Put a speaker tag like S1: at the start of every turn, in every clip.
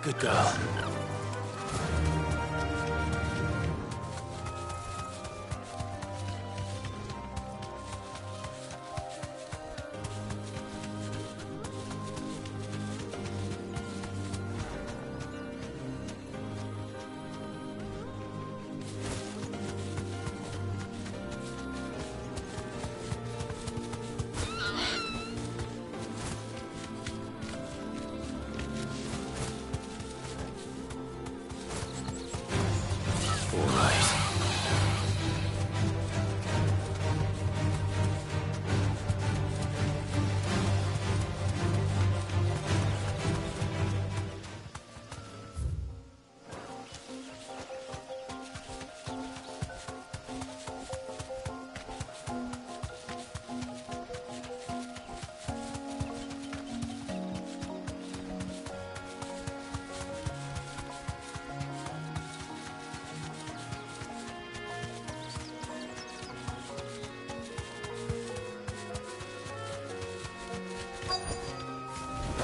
S1: Good girl.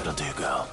S1: That'll do, girl.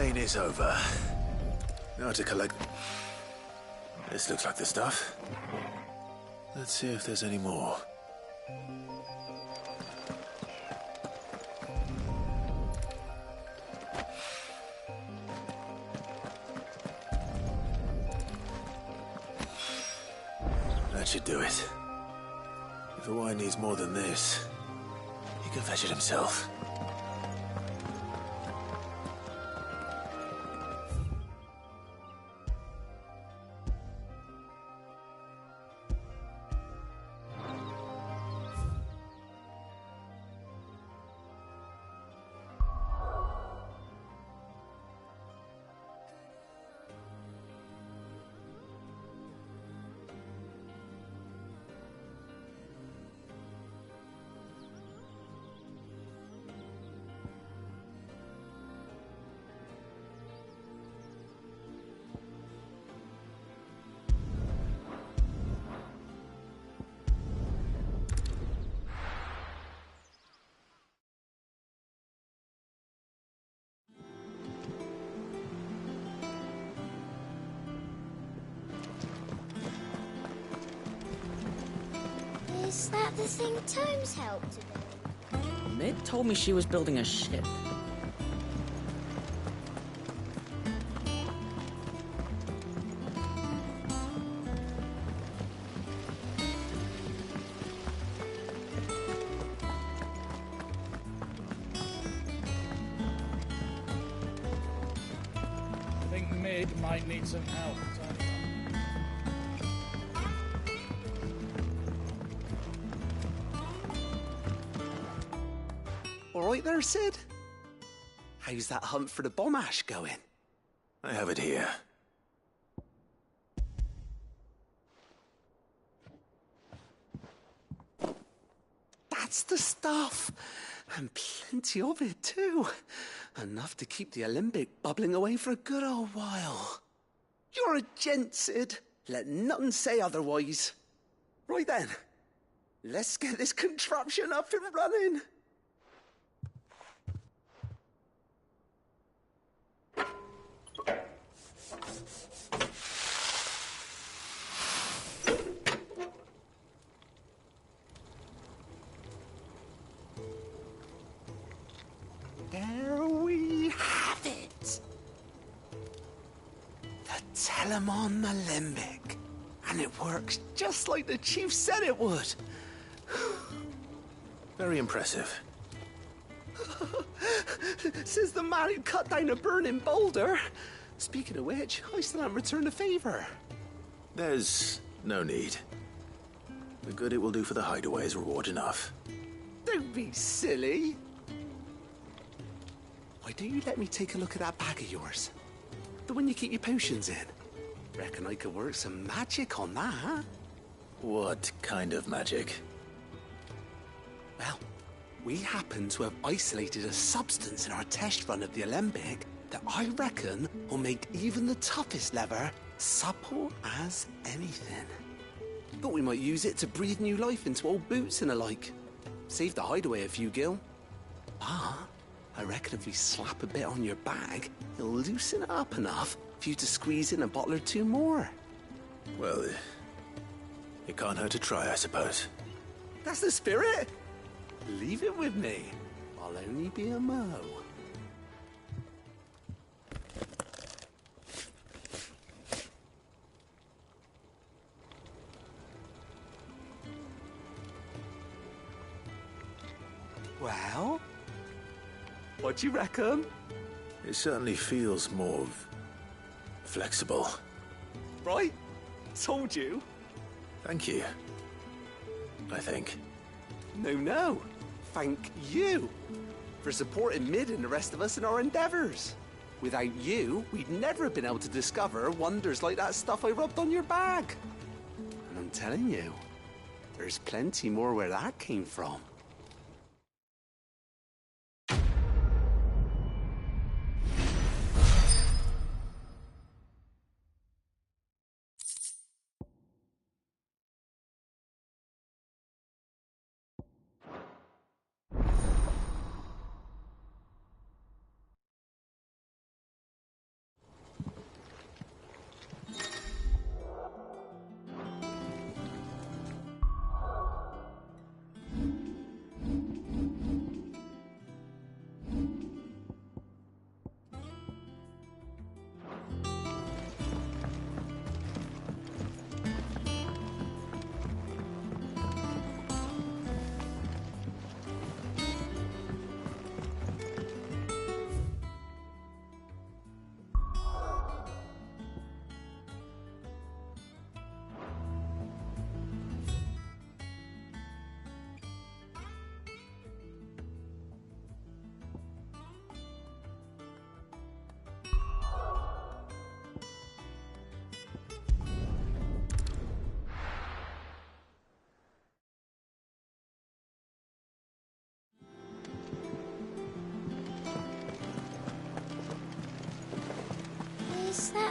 S1: pain is over. Now to collect... This looks like the stuff. Let's see if there's any more. That should do it. If the wine needs more than this, he can fetch it himself.
S2: Is that the thing Tomes helped to build?
S3: Mid told me she was building a ship.
S4: I think Mid might need some help.
S5: All right there, Sid? How's that hunt for the bomb ash going?
S1: I have it here.
S5: That's the stuff. And plenty of it, too. Enough to keep the Olympic bubbling away for a good old while. You're a gent, Sid. Let nothing say otherwise. Right then. Let's get this contraption up and running. There we have it. The Telemon Alembic. And it works just like the chief said it would.
S1: Very impressive.
S5: Says the man who cut down a burning boulder. Speaking of which, I still haven't returned the favor.
S1: There's no need. The good it will do for the hideaway is reward enough.
S5: Don't be silly. Why don't you let me take a look at that bag of yours? The one you keep your potions in. Reckon I could work some magic on that, huh?
S1: What kind of magic?
S5: Well, we happen to have isolated a substance in our test run of the Alembic that I reckon will make even the toughest lever supple as anything. Thought we might use it to breathe new life into old boots and the like. Save the hideaway a few gil. Ah, I reckon if we slap a bit on your bag, it'll loosen it up enough for you to squeeze in a bottle or two more.
S1: Well, it can't hurt to try, I suppose.
S5: That's the spirit. Leave it with me. I'll only be a mo. Well, what do you reckon?
S1: It certainly feels more flexible.
S5: Right? Told you.
S1: Thank you. I think.
S5: No. Thank you for supporting Mid and the rest of us in our endeavors. Without you, we'd never have been able to discover wonders like that stuff I rubbed on your bag. And I'm telling you, there's plenty more where that came from.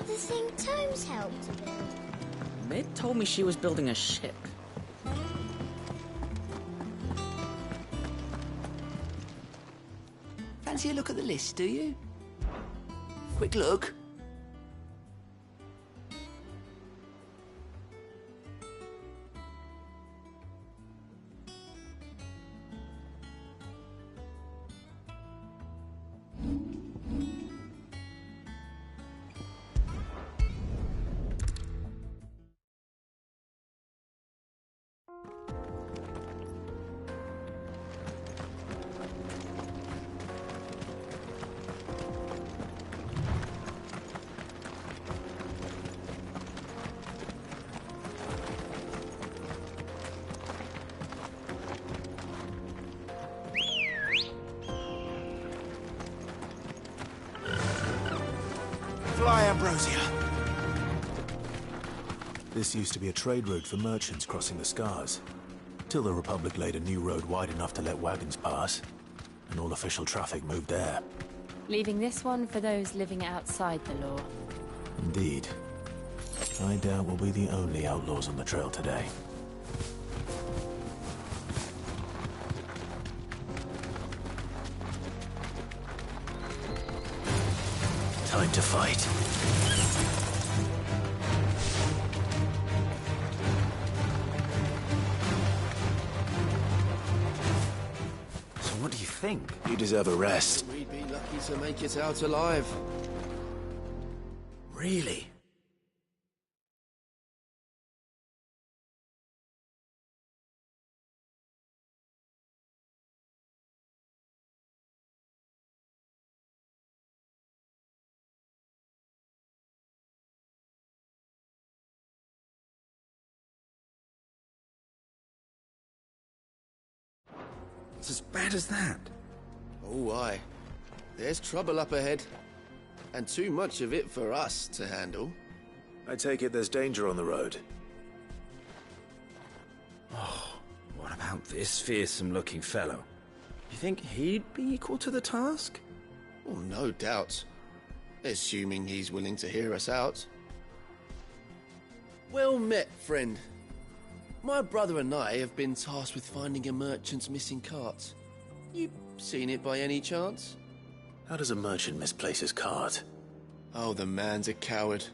S2: the thing Tomes helped to build?
S3: Mid told me she was building a ship.
S5: Fancy a look at the list, do you? Quick look.
S1: Fly, Ambrosia! This used to be a trade route for merchants crossing the Scars, till the Republic laid a new road wide enough to let wagons pass, and all official traffic moved there.
S6: Leaving this one for those living outside the law.
S1: Indeed. I doubt we'll be the only outlaws on the trail today. Time to fight.
S7: So what do you think?
S1: You deserve a rest.
S8: We'd be lucky to make it out alive.
S7: Really? It's as bad as that.
S8: Oh, aye. There's trouble up ahead. And too much of it for us to handle.
S1: I take it there's danger on the road.
S7: What about this fearsome-looking fellow? You think he'd be equal to the task?
S8: Oh, no doubt. Assuming he's willing to hear us out. Well met, friend. My brother and I have been tasked with finding a merchant's missing cart. You seen it by any chance?
S1: How does a merchant misplace his cart?
S8: Oh, the man's a coward.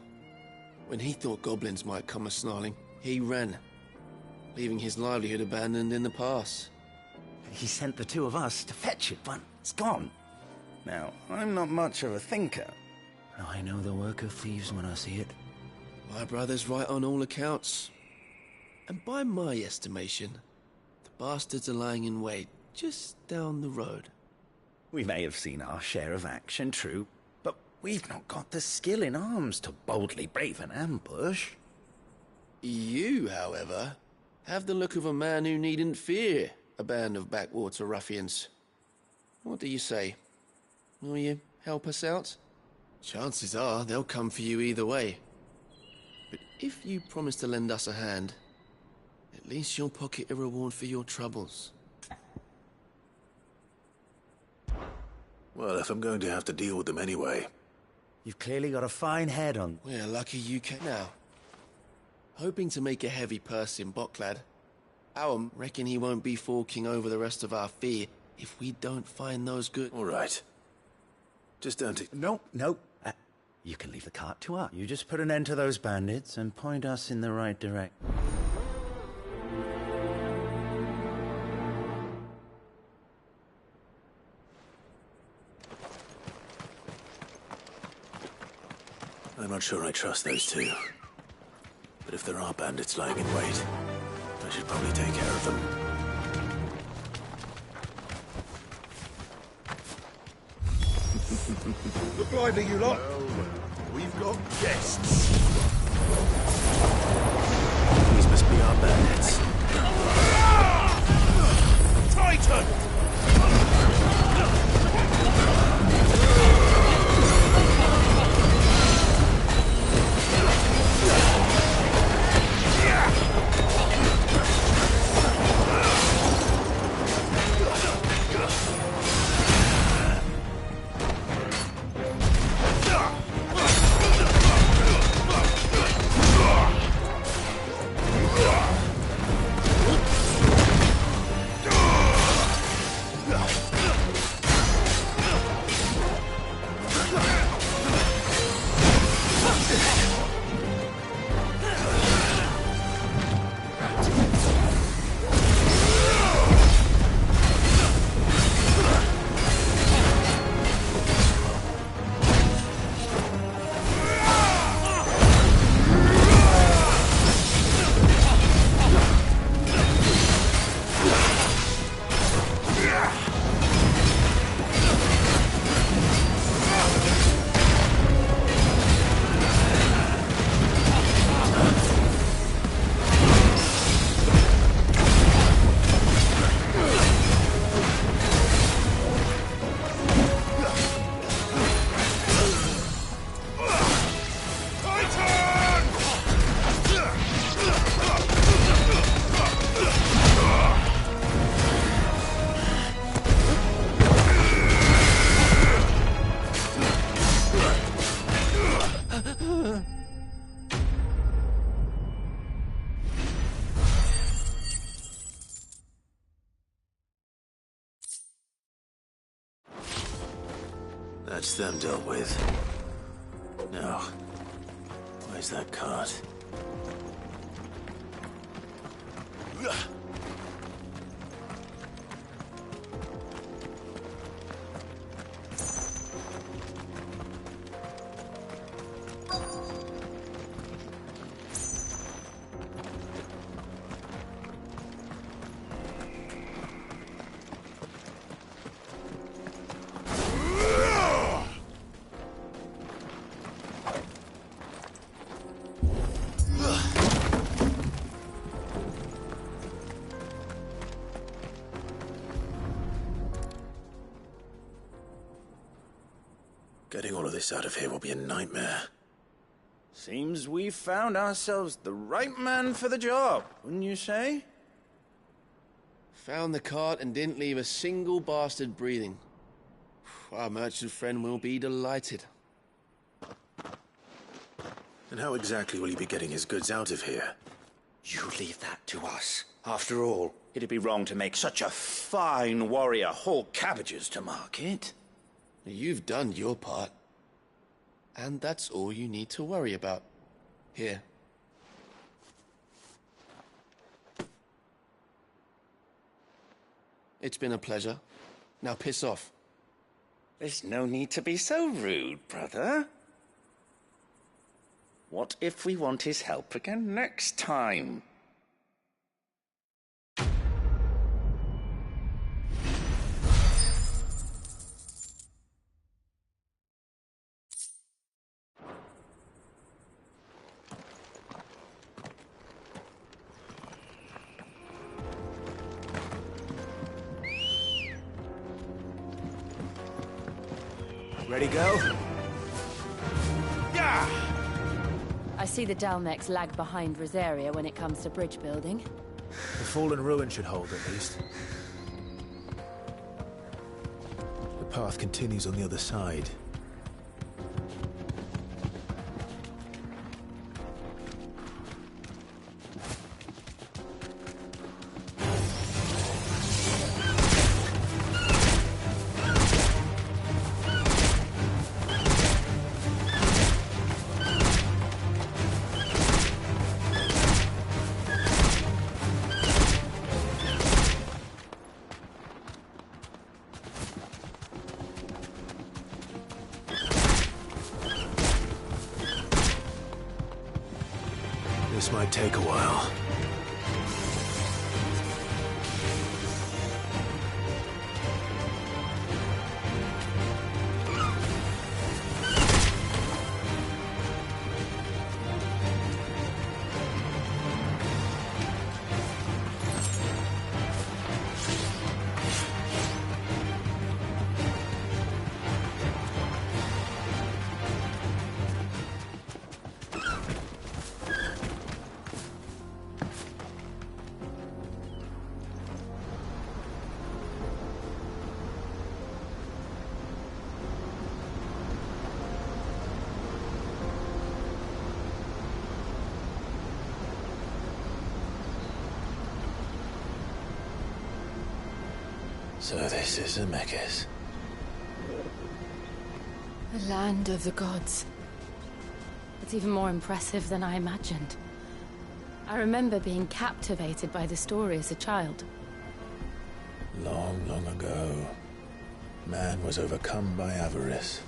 S8: When he thought goblins might come a-snarling, he ran, leaving his livelihood abandoned in the pass.
S7: He sent the two of us to fetch it, but it's gone. Now, I'm not much of a thinker. But I know the work of thieves when I see it.
S8: My brother's right on all accounts. And by my estimation, the bastards are lying in wait just down the road.
S7: We may have seen our share of action, true, but we've not got the skill in arms to boldly brave an ambush.
S8: You, however, have the look of a man who needn't fear a band of backwater ruffians. What do you say? Will you help us out? Chances are they'll come for you either way. But if you promise to lend us a hand, at least you'll pocket a reward for your troubles.
S1: Well, if I'm going to have to deal with them anyway.
S7: You've clearly got a fine head on.
S8: We're lucky you came now. Hoping to make a heavy purse in Bocklad. Our reckon he won't be forking over the rest of our fee if we don't find those good...
S1: All right. Just don't...
S7: Nope. You can leave the cart to us. You just put an end to those bandits and point us in the right direction.
S1: I'm not sure I trust those two. But if there are bandits lying in wait, I should probably take care of them.
S9: Look lively, you lot. We've got guests.
S1: These must be our bandits.
S9: Titan!
S1: That's them dealt with. Now, where's that cart? Getting all of this out of here will be a nightmare.
S7: Seems we've found ourselves the right man for the job, wouldn't you say?
S8: Found the cart and didn't leave a single bastard breathing. Our merchant friend will be delighted.
S1: And how exactly will he be getting his goods out of here?
S7: You leave that to us. After all, it'd be wrong to make such a fine warrior haul cabbages to market.
S8: You've done your part. And that's all you need to worry about. Here. It's been a pleasure. Now piss off.
S7: There's no need to be so rude, brother. What if we want his help again next time?
S1: Ready, go?
S7: Yeah!
S6: I see the Dalmex lag behind Rosaria when it comes to bridge building.
S1: The fallen ruin should hold, at least. The path continues on the other side. This might take a while. So this is Ffxvi.
S6: The land of the gods. It's even more impressive than I imagined. I remember being captivated by the story as a child.
S1: Long, long ago, man was overcome by avarice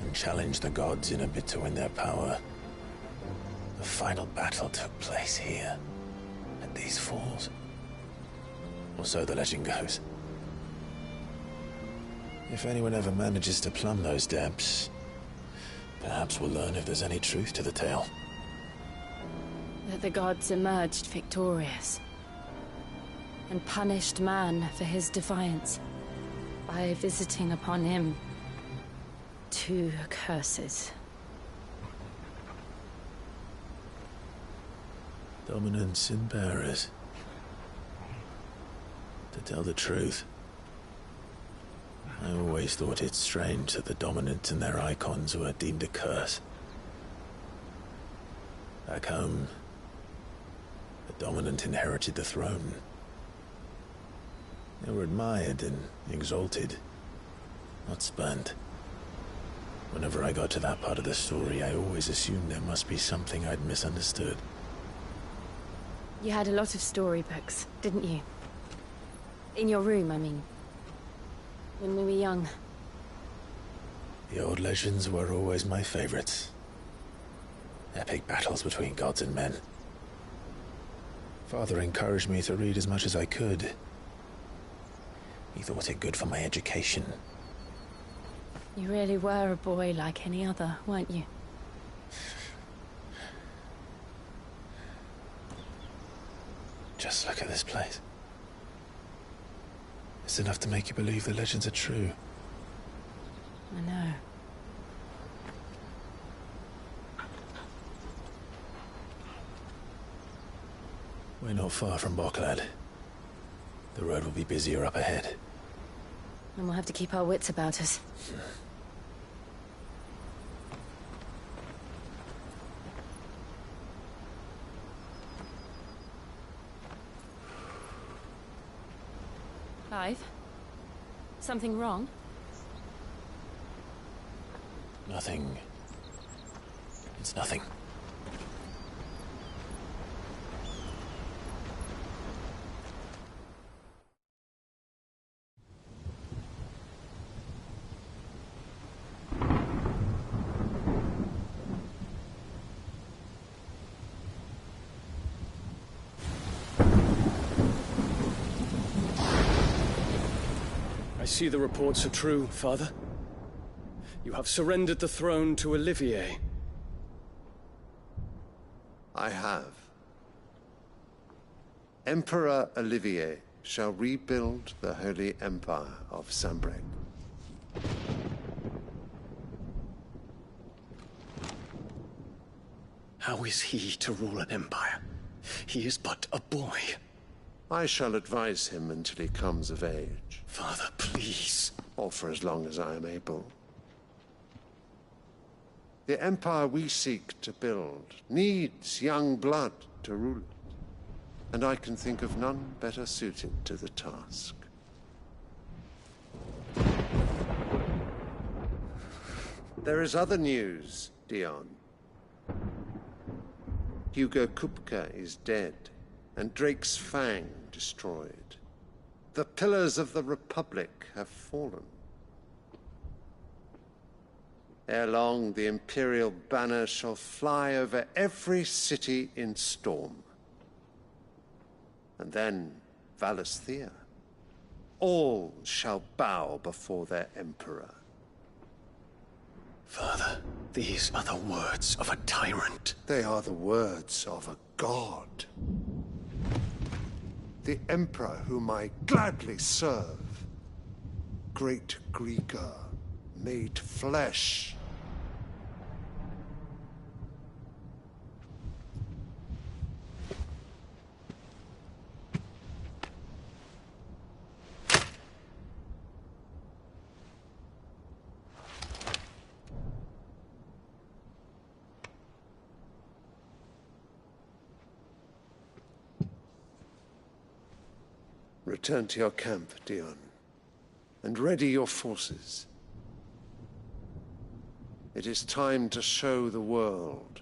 S1: and challenged the gods in a bid to win their power. The final battle took place here, at these falls. Or so the legend goes. If anyone ever manages to plumb those depths, perhaps we'll learn if there's any truth to the tale.
S6: That the gods emerged victorious and punished man for his defiance by visiting upon him 2 curses.
S1: Dominance and bearers. To tell the truth, I always thought it strange that the dominant and their icons were deemed a curse. Back home, the dominant inherited the throne. They were admired and exalted, not spurned. Whenever I got to that part of the story, I always assumed there must be something I'd misunderstood.
S6: You had a lot of storybooks, didn't you? In your room, I mean. When we were young.
S1: The old legends were always my favorites. Epic battles between gods and men. Father encouraged me to read as much as I could. He thought it good for my education.
S6: You really were a boy like any other, weren't you?
S1: Just look at this place. It's enough to make you believe the legends are true.
S6: I know.
S1: We're not far from Boklad. The road will be busier up ahead.
S6: And we'll have to keep our wits about us. Clive? Something wrong?
S1: Nothing. It's nothing.
S10: I see the reports are true, Father. You have surrendered the throne to Olivier.
S9: I have. Emperor Olivier shall rebuild the Holy Empire of Sanbreque.
S10: How is he to rule an empire? He is but a boy.
S9: I shall advise him until he comes of age.
S10: Father, please.
S9: Or for as long as I am able. The empire we seek to build needs young blood to rule it, and I can think of none better suited to the task. There is other news, Dion. Hugo Kupka is dead, and Drake's Fang destroyed. The pillars of the Republic have fallen. Ere long, the Imperial banner shall fly over every city in Storm. And then, Valisthea. All shall bow before their Emperor.
S10: Father, these are the words of a tyrant.
S9: They are the words of a god. The Emperor whom I gladly serve. Great Greeker, made flesh. Return to your camp, Dion, and ready your forces. It is time to show the world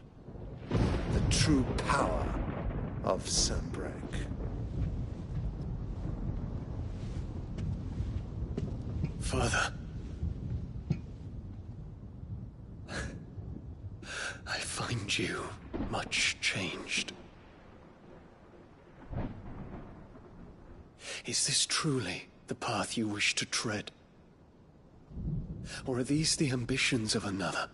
S9: the true power of Sanbreque.
S10: Father. I find you much changed. Is this truly the path you wish to tread? Or are these the ambitions of another?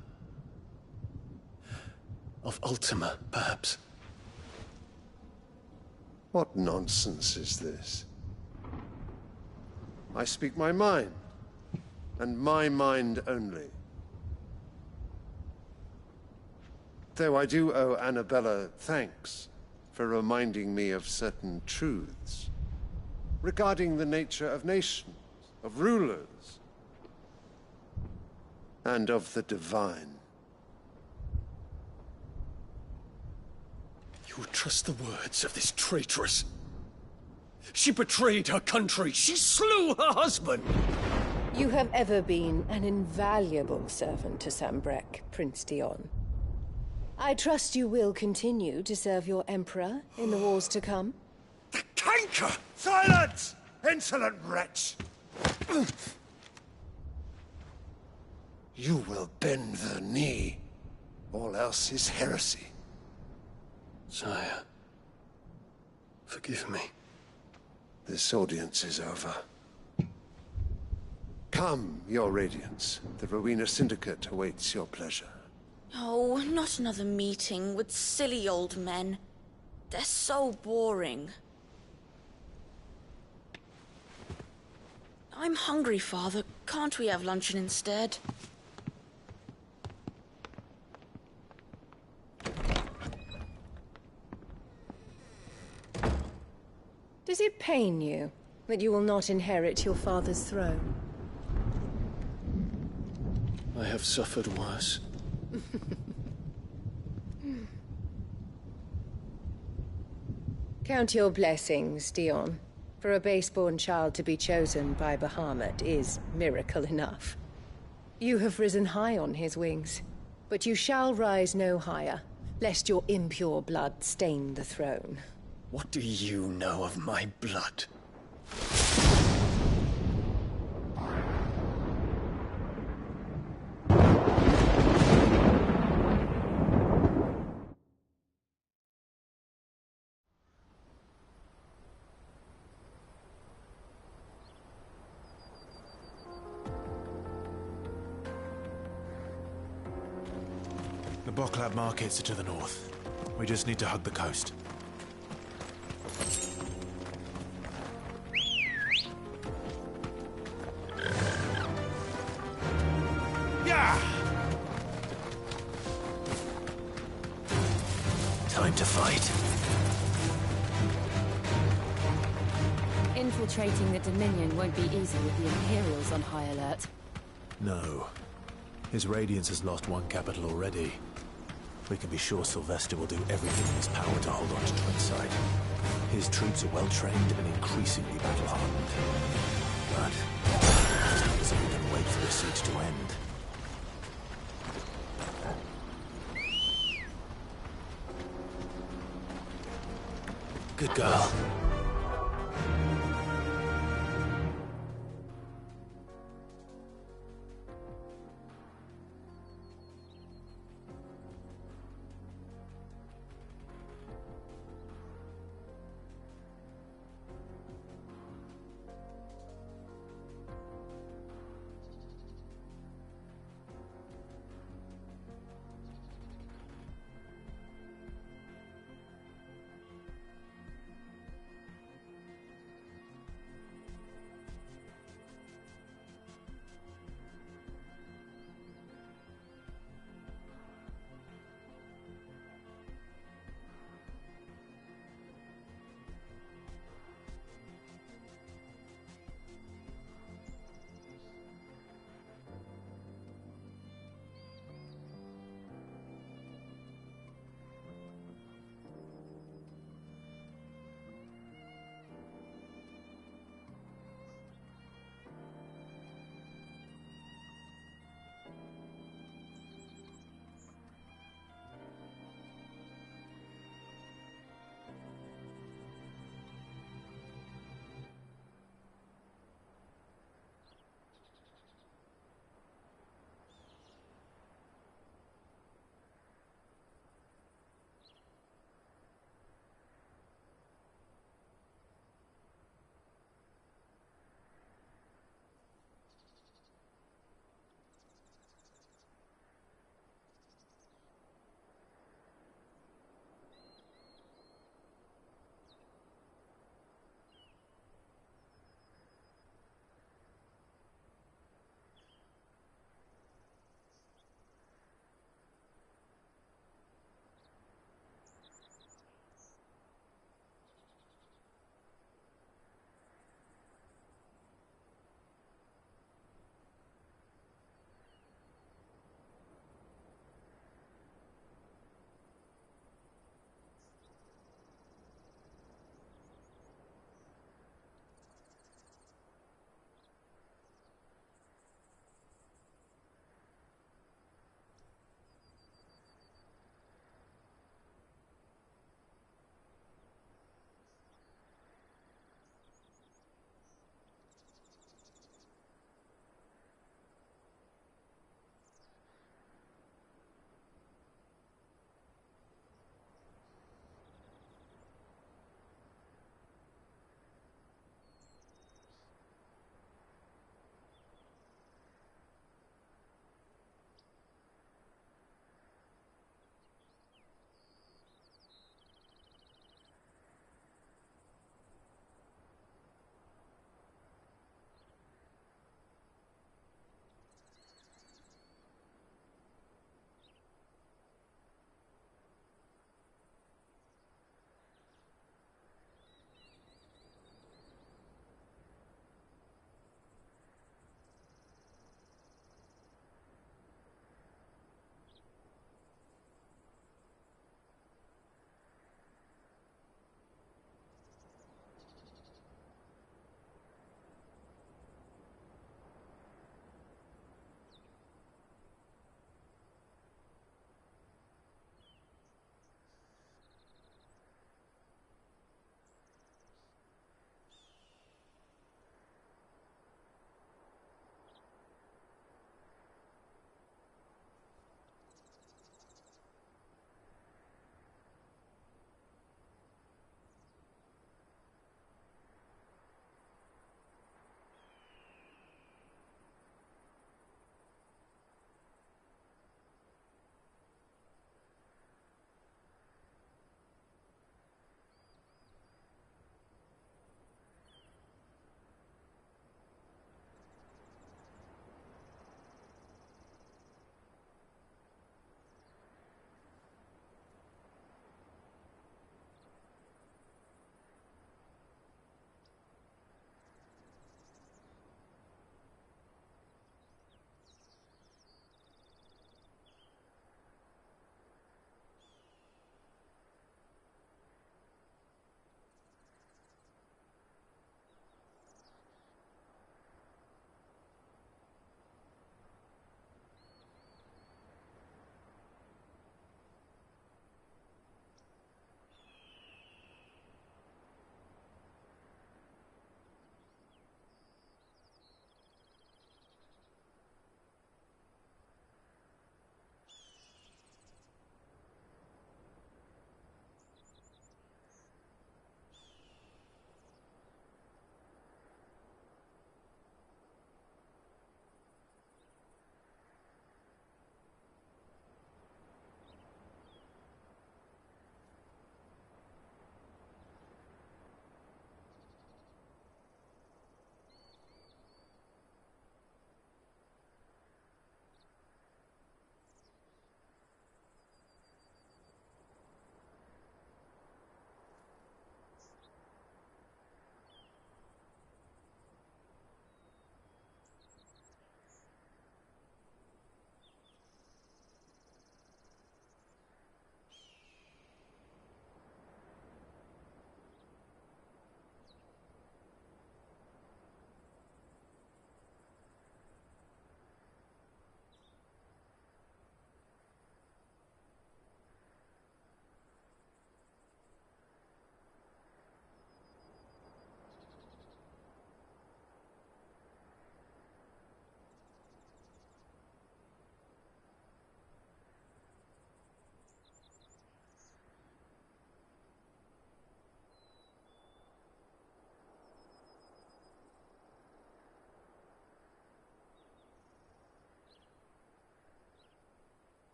S10: Of Ultima, perhaps?
S9: What nonsense is this? I speak my mind, and my mind only. Though I do owe Annabella thanks for reminding me of certain truths regarding the nature of nations, of rulers, and of the divine.
S10: You would trust the words of this traitress? She betrayed her country. She slew her husband.
S11: You have ever been an invaluable servant to Sambrek, Prince Dion. I trust you will continue to serve your Emperor in the wars to come.
S9: The canker! Silence! Insolent wretch! You will bend the knee. All else is heresy.
S10: Sire, forgive me.
S9: This audience is over. Come, your Radiance. The Rowena Syndicate awaits your pleasure.
S3: Oh, not another meeting with silly old men. They're so boring. I'm hungry, Father. Can't we have luncheon instead?
S11: Does it pain you that you will not inherit your father's throne?
S10: I have suffered worse.
S11: Count your blessings, Dion. For a base-born child to be chosen by Bahamut is miracle enough. You have risen high on his wings, but you shall rise no higher, lest your impure blood stain the throne.
S10: What do you know of my blood?
S12: The Boklab markets are to the north. We just need to hug the coast.
S9: Yeah!
S12: Time to fight.
S6: Infiltrating the Dominion won't be easy with the Imperials on high alert.
S12: No. His Radiance has lost one capital already. We can be sure Sylvester will do everything in his power to hold on to Twinside. His troops are well-trained and increasingly battle-hardened. But so we can wait for the siege to end. Good girl.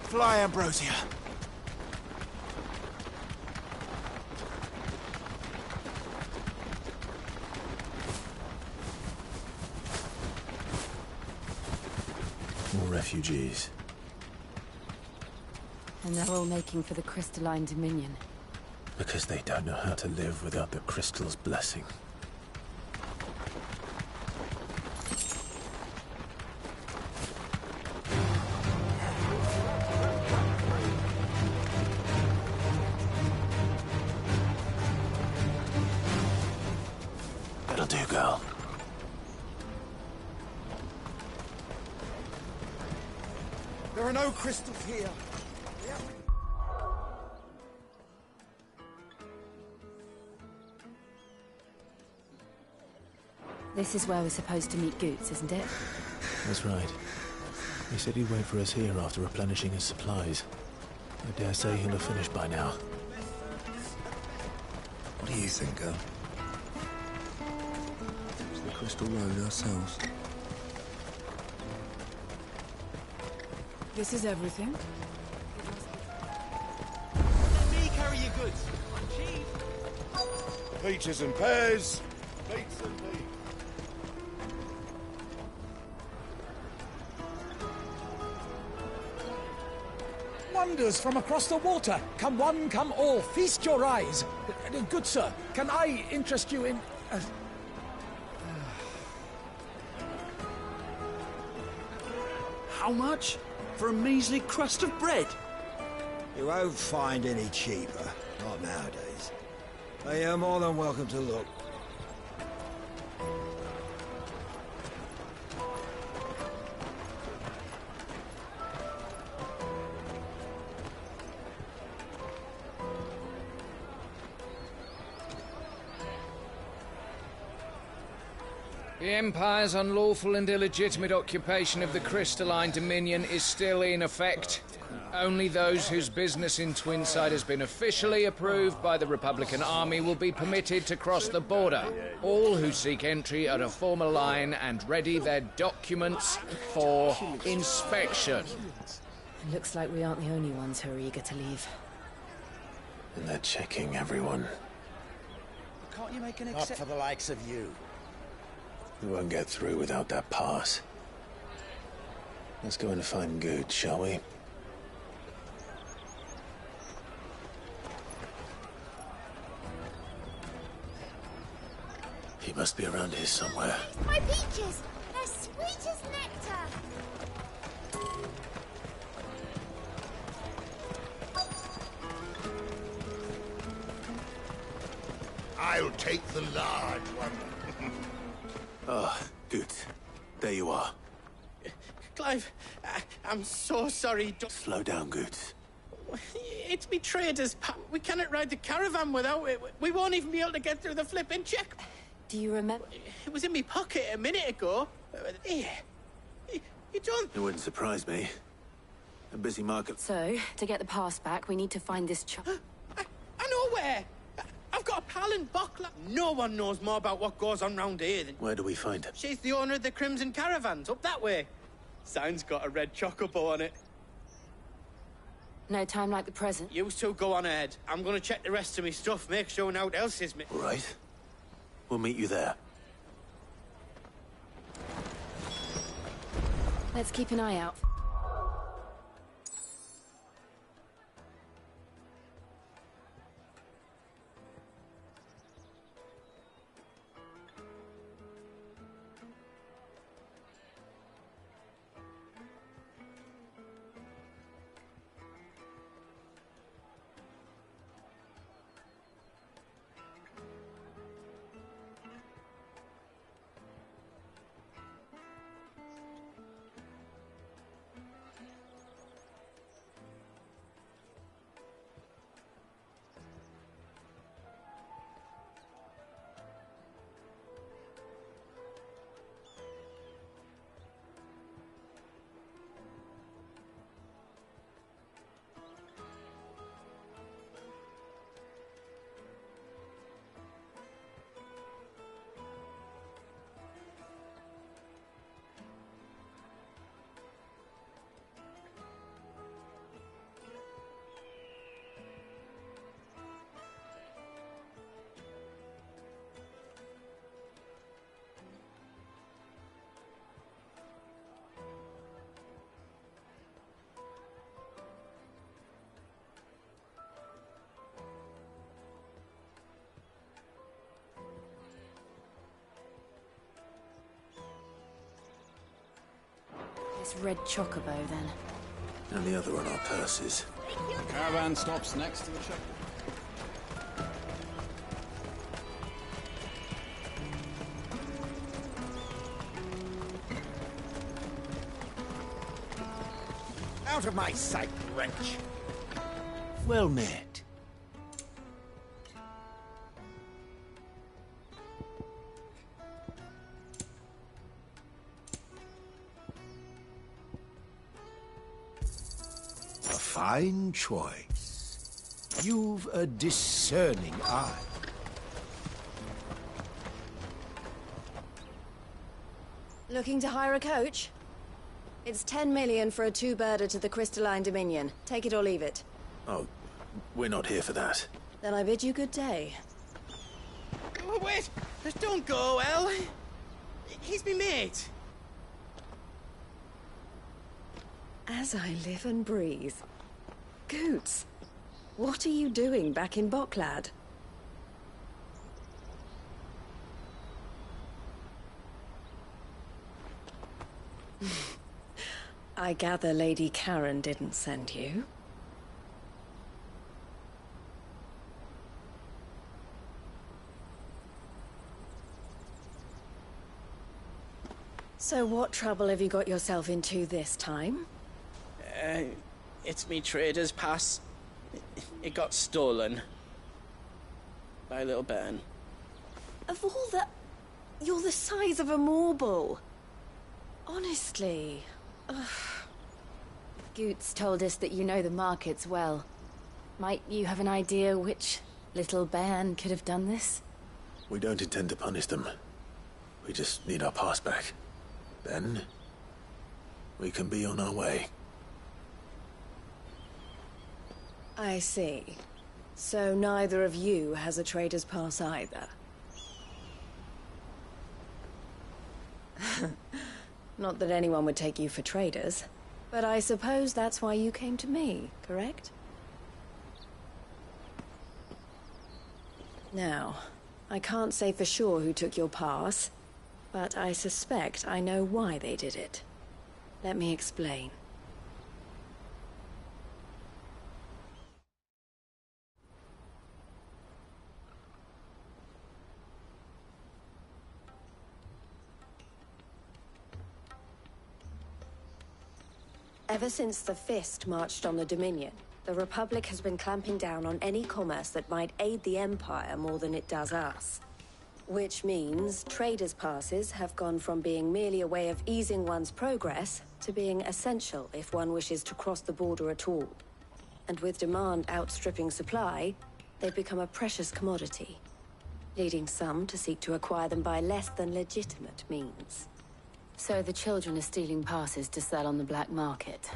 S12: Fly, Ambrosia.
S1: More refugees.
S6: And they're all making for the crystalline dominion.
S1: Because they don't know how to live without the crystal's blessing. That'll do, girl.
S13: There are no crystals here.
S6: This is where we're supposed to meet Goots, isn't it?
S1: That's right. He said he'd wait for us here after replenishing his supplies. I dare say he'll have finished by now.
S13: What do you think, girl? Is the crystal road ourselves?
S14: This is everything?
S13: Let me carry your goods. Chief.
S9: Peaches and pears. Beets and peas.
S4: Wonders from across the water. Come one, come all. Feast your eyes. Good sir, can I interest you in...
S13: How much? For a measly crust of bread?
S15: You won't find any cheaper. Not nowadays. But you're more than welcome to look.
S16: The Empire's unlawful and illegitimate occupation of the crystalline dominion is still in effect. Only those whose business in Twinside has been officially approved by the Republican Army will be permitted to cross the border. All who seek entry are to form a line and ready their documents for inspection.
S6: It looks like we aren't the only ones who are eager to leave.
S1: And they're checking everyone.
S13: Can't you make an
S15: Not for the likes of you.
S1: We won't get through without that pass. Let's go and find Good, shall we? He must be around here somewhere.
S2: My peaches! They're sweet as nectar!
S17: I'll take the large one.
S1: Ah, Good. There you are.
S8: Clive, I'm so sorry.
S1: Slow down, Good.
S8: It's me traders, pal. We cannot ride the caravan without it. We won't even be able to get through the flipping check.
S6: Do you remember?
S8: It was in my pocket a minute ago. Here. You don't...
S1: It wouldn't surprise me. A busy market.
S6: So, to get the pass back, we need to find this
S8: I know where. I've got a pal in Buckler. No one knows more about what goes on round here than...
S1: Where do we find her?
S8: She's the owner of the Crimson Caravans, up that way. Sign's got a red chocobo on it.
S6: No time like the present.
S8: You two go on ahead. I'm gonna check the rest of my stuff, make sure no one else is...
S1: All right. We'll meet you there.
S6: Let's keep an eye out. It's Red Chocobo, then.
S12: And the other on our purses.
S13: The caravan stops next to the checkpoint.
S17: Out of my sight, wretch!
S7: Well met.
S17: A fine choice. You've a discerning eye.
S11: Looking to hire a coach? It's 10 million for a two-birder to the Crystalline Dominion. Take it or leave it.
S12: Oh, we're not here for that.
S11: Then I bid you good day.
S14: Oh, wait! Don't go, El! He's me mate!
S11: As I live and breathe. Goots, what are you doing back in Bocklad? I gather Lady Karen didn't send you. So what trouble have you got yourself into this time?
S14: It's me trader's pass. It got stolen. By a little bairn.
S11: Of all the... You're the size of a marble. Honestly. Ugh.
S6: Goots told us that you know the markets well. Might you have an idea which little bairn could have done this?
S12: We don't intend to punish them. We just need our pass back. Then, we can be on our way.
S11: I see. So neither of you has a trader's pass either. Not that anyone would take you for traders, but I suppose that's why you came to me, correct? Now, I can't say for sure who took your pass, but I suspect I know why they did it. Let me explain. Ever since the Fist marched on the Dominion, the Republic has been clamping down on any commerce that might aid the Empire more than it does us. Which means traders' passes have gone from being merely a way of easing one's progress to being essential if one wishes to cross the border at all. And with demand outstripping supply, they've become a precious commodity, leading some to seek to acquire them by less than legitimate means.
S6: So the children are stealing passes to sell on the black market?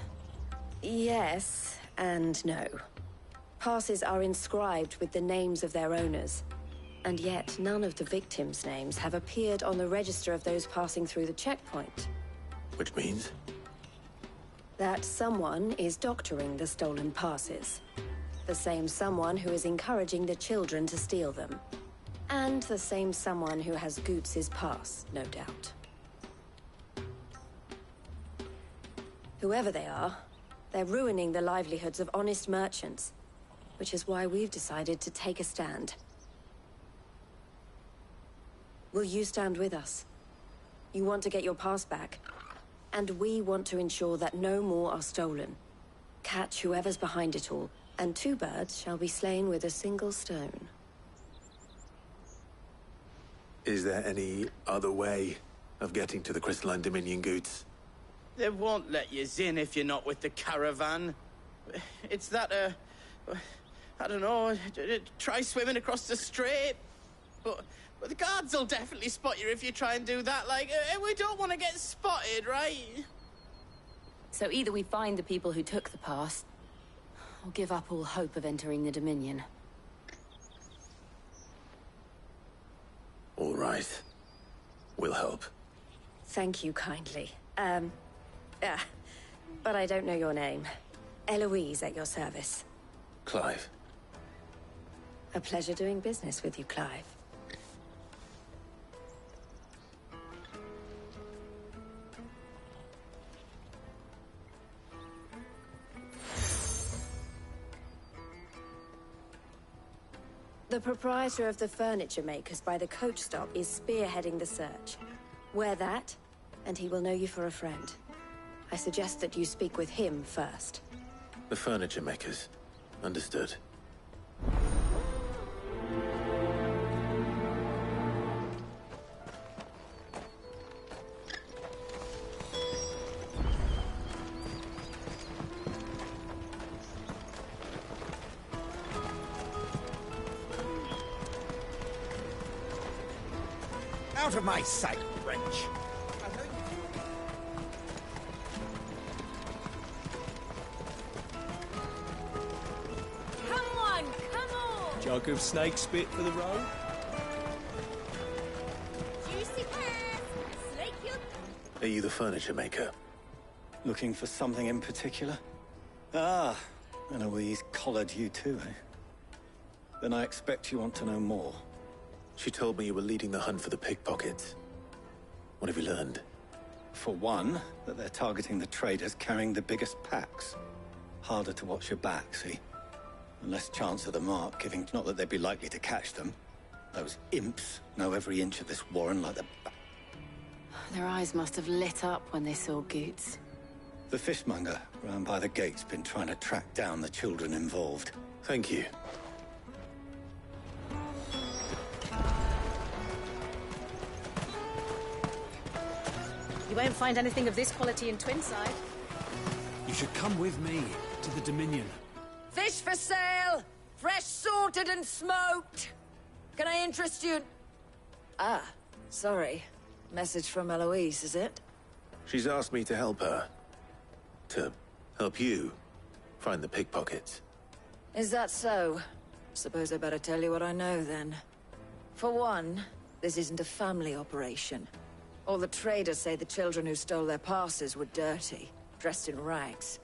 S11: Yes, and no. Passes are inscribed with the names of their owners, and yet none of the victims' names have appeared on the register of those passing through the checkpoint.
S12: Which means?
S11: That someone is doctoring the stolen passes. The same someone who is encouraging the children to steal them. And the same someone who has Goots' pass, no doubt. Whoever they are, they're ruining the livelihoods of honest merchants, which is why we've decided to take a stand. Will you stand with us? You want to get your pass back, and we want to ensure that no more are stolen. Catch whoever's behind it all, and two birds shall be slain with a single stone.
S12: Is there any other way of getting to the Crystalline Dominion, Goots?
S14: They won't let you in if you're not with the caravan. It's that, I don't know, try swimming across the strait. But the guards will definitely spot you if you try and do that. Like, we don't want to get spotted, right?
S6: So either we find the people who took the pass, or give up all hope of entering the Dominion.
S12: All right. We'll help.
S11: Thank you kindly. But I don't know your name. Eloise at your service.
S12: Clive.
S11: A pleasure doing business with you, Clive.
S18: The proprietor of the furniture makers by the coach stop is spearheading the search. Wear that, and he will know you for a friend. I suggest that you speak with him first.
S12: The furniture makers. Understood.
S17: Out of my sight, wench!
S19: Come on, come on!
S20: Jug of snake spit for the road?
S19: Juicy pears! Snake you...
S12: Are you the furniture maker?
S21: Looking for something in particular? Ah, Eloise collared you too, eh? Then I expect you want to know more.
S12: She told me you were leading the hunt for the pickpockets. What have you learned?
S21: For one, that they're targeting the traders carrying the biggest packs. Harder to watch your back, see? And less chance of the mark, giving not that they'd be likely to catch them. Those imps know every inch of this warren like the back.
S6: Their eyes must have lit up when they saw Goots.
S21: The fishmonger round by the gate's been trying to track down the children involved.
S12: Thank you.
S22: You won't find anything of this quality in Twinside.
S13: You should come with me to the Dominion.
S23: Fish for sale! Fresh sorted and smoked! Can I interest you? Ah, sorry. Message from Eloise, is it?
S12: She's asked me to help her. To help you find the pickpockets.
S23: Is that so? Suppose I better tell you what I know, then. For one, this isn't a family operation. All the traders say the children who stole their passes were dirty, dressed in rags.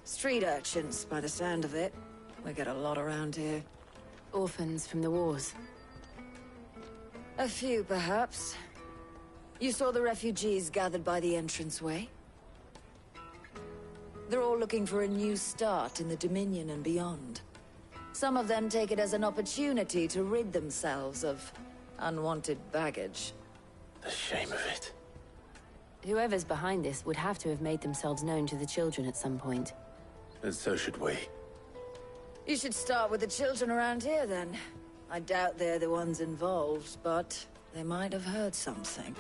S23: Street urchins, by the sound of it. We get a lot around here.
S6: Orphans from the wars.
S23: A few, perhaps. You saw the refugees gathered by the entranceway? They're all looking for a new start in the Dominion and beyond. Some of them take it as an opportunity to rid themselves of unwanted baggage.
S12: The shame of it.
S6: Whoever's behind this would have to have made themselves known to the children at some point.
S12: And so should we.
S23: You should start with the children around here, then. I doubt they're the ones involved, but they might have heard something.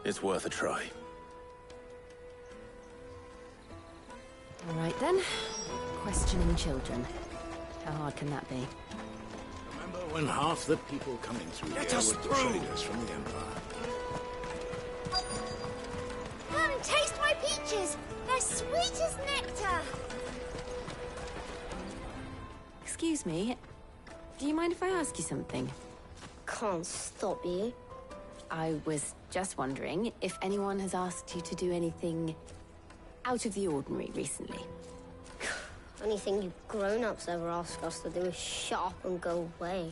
S12: It's worth a try.
S6: All right, then. Questioning children. How hard can that be?
S17: Remember when half the people coming through
S15: Let
S17: here
S15: us
S17: were the
S15: through.
S17: traders from the Empire?
S2: Come, taste my peaches! They're sweet as nectar!
S6: Excuse me. Do you mind if I ask you something?
S2: Can't stop you.
S6: I was just wondering if anyone has asked you to do anything out of the ordinary recently.
S2: Anything you grown-ups ever ask us to do is shut up and go away.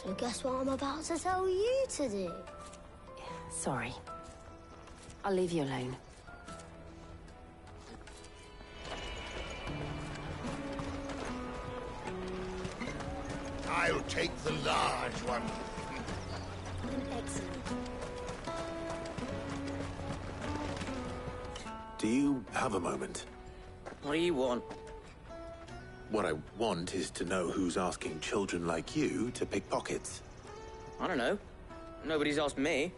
S2: So guess what I'm about to tell you to do?
S6: Sorry. I'll leave you alone.
S17: I'll take the large one.
S2: Excellent.
S12: Do you have a moment?
S14: What do you want?
S12: What I want is to know who's asking children like you to pick pockets.
S14: I don't know. Nobody's asked me.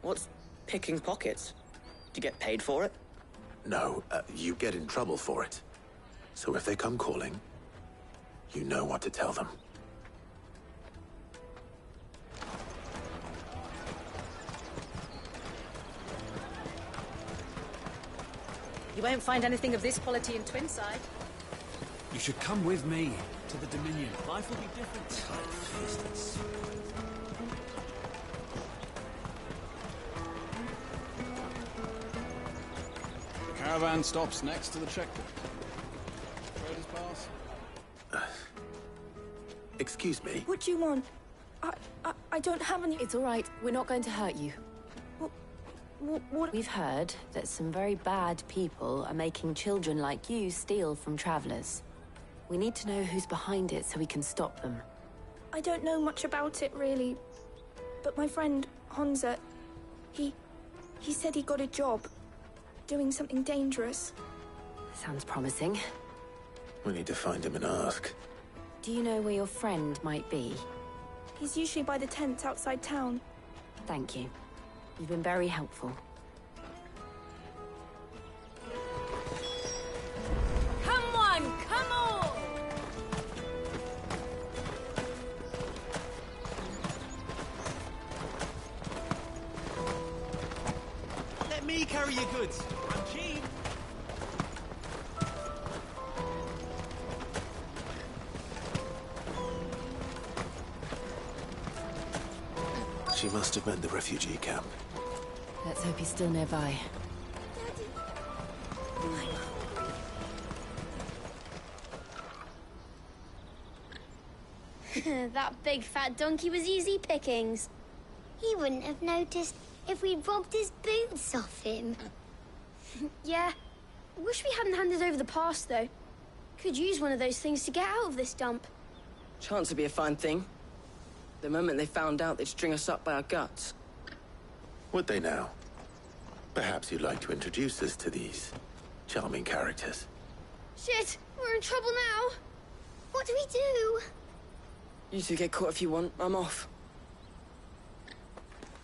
S14: What's picking pockets? Do you get paid for it?
S12: No, you get in trouble for it. So if they come calling, you know what to tell them.
S22: You won't find anything of this quality in Twinside.
S13: You should come with me to the Dominion. Life will be different. The caravan stops next to the checkpoint. Traders pass.
S12: Excuse me.
S6: What do you want? I don't have any... It's all right. We're not going to hurt you. What? We've heard that some very bad people are making children like you steal from travelers.
S3: We need to know who's behind it so we can stop them.
S5: I don't know much about it, really. But my friend, Honza, he said he got a job. Doing something dangerous.
S3: Sounds promising.
S1: We need to find him and ask.
S3: Do you know where your friend might be?
S5: He's usually by the tents outside town.
S3: Thank you. You've been very helpful.
S19: Come on, come on!
S20: Let me carry your goods. I'm cheap.
S12: She must have meant the refugee camp.
S3: Let's hope he's still nearby.
S2: That big fat donkey was easy pickings. He wouldn't have noticed if we'd robbed his boots off him.
S5: Yeah. Wish we hadn't handed over the pass, though. Could use one of those things to get out of this dump.
S10: Chance would be a fine thing. The moment they found out, they'd string us up by our guts.
S1: Would they now? Perhaps you'd like to introduce us to these charming characters.
S5: Shit, we're in trouble now.
S2: What do we do?
S10: You two get caught if you want. I'm off.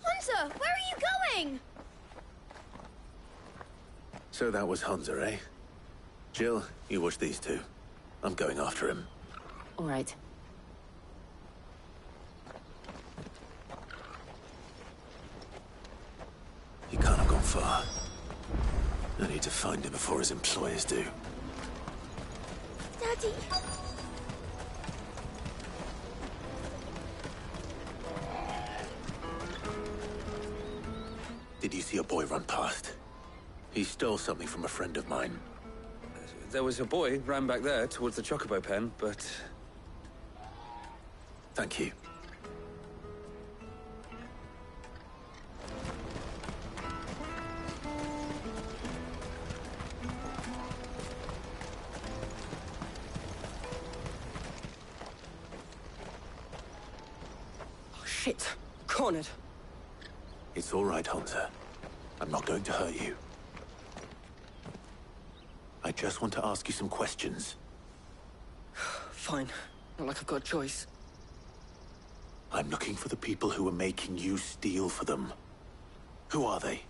S5: Hunter, where are you going?
S1: So that was Hunter, eh? Jill, you watch these two. I'm going after him.
S3: All right.
S1: He can't have gone far. I need to find him before his employers do.
S5: Daddy.
S1: Did you see a boy run past? He stole something from a friend of mine.
S24: There was a boy ran back there towards the chocobo pen, but...
S1: Thank you.
S10: Oh, shit. Cornered.
S1: It's all right, Hunter. I'm not going to hurt you. I just want to ask you some questions.
S10: Fine. Not like I've got a choice.
S1: I'm looking for the people who are making you steal for them. Who are they?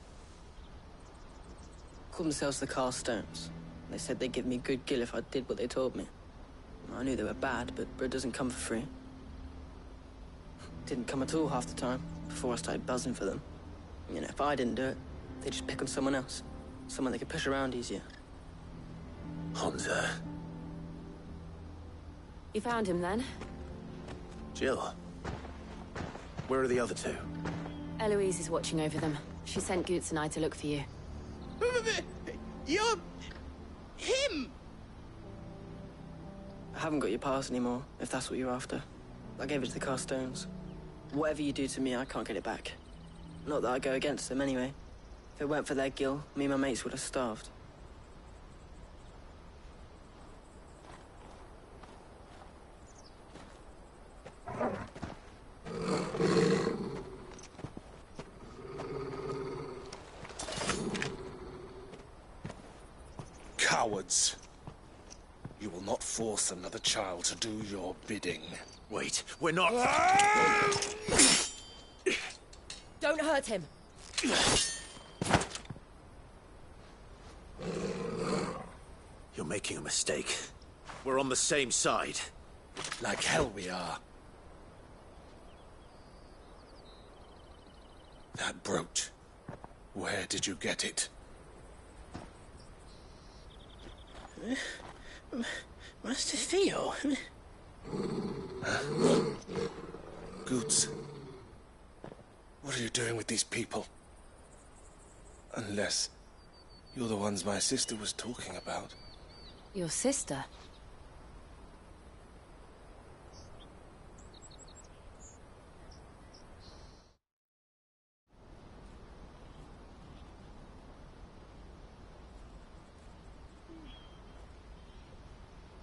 S10: Call themselves the Carstones. They said they'd give me good gill if I did what they told me. I knew they were bad, but bread doesn't come for free. Didn't come at all half the time, before I started buzzing for them. You know, if I didn't do it, they'd just pick on someone else. Someone they could push around easier.
S1: Hunter.
S3: You found him then?
S1: Jill. Where are the other two?
S3: Eloise is watching over them. She sent Goots and I to look for you.
S14: You're... him!
S10: I haven't got your pass anymore, if that's what you're after. I gave it to the Carstones. Whatever you do to me, I can't get it back. Not that I go against them anyway. If it weren't for their gill, me and my mates would have starved.
S4: Cowards. You will not force another child to do your bidding.
S12: Wait, we're not...
S22: Don't hurt him.
S12: You're making a mistake. We're on the same side.
S4: Like hell we are. That brooch. Where did you get it?
S10: Master Theo?
S4: Goots. What are you doing with these people? Unless you're the ones my sister was talking about.
S3: Your sister?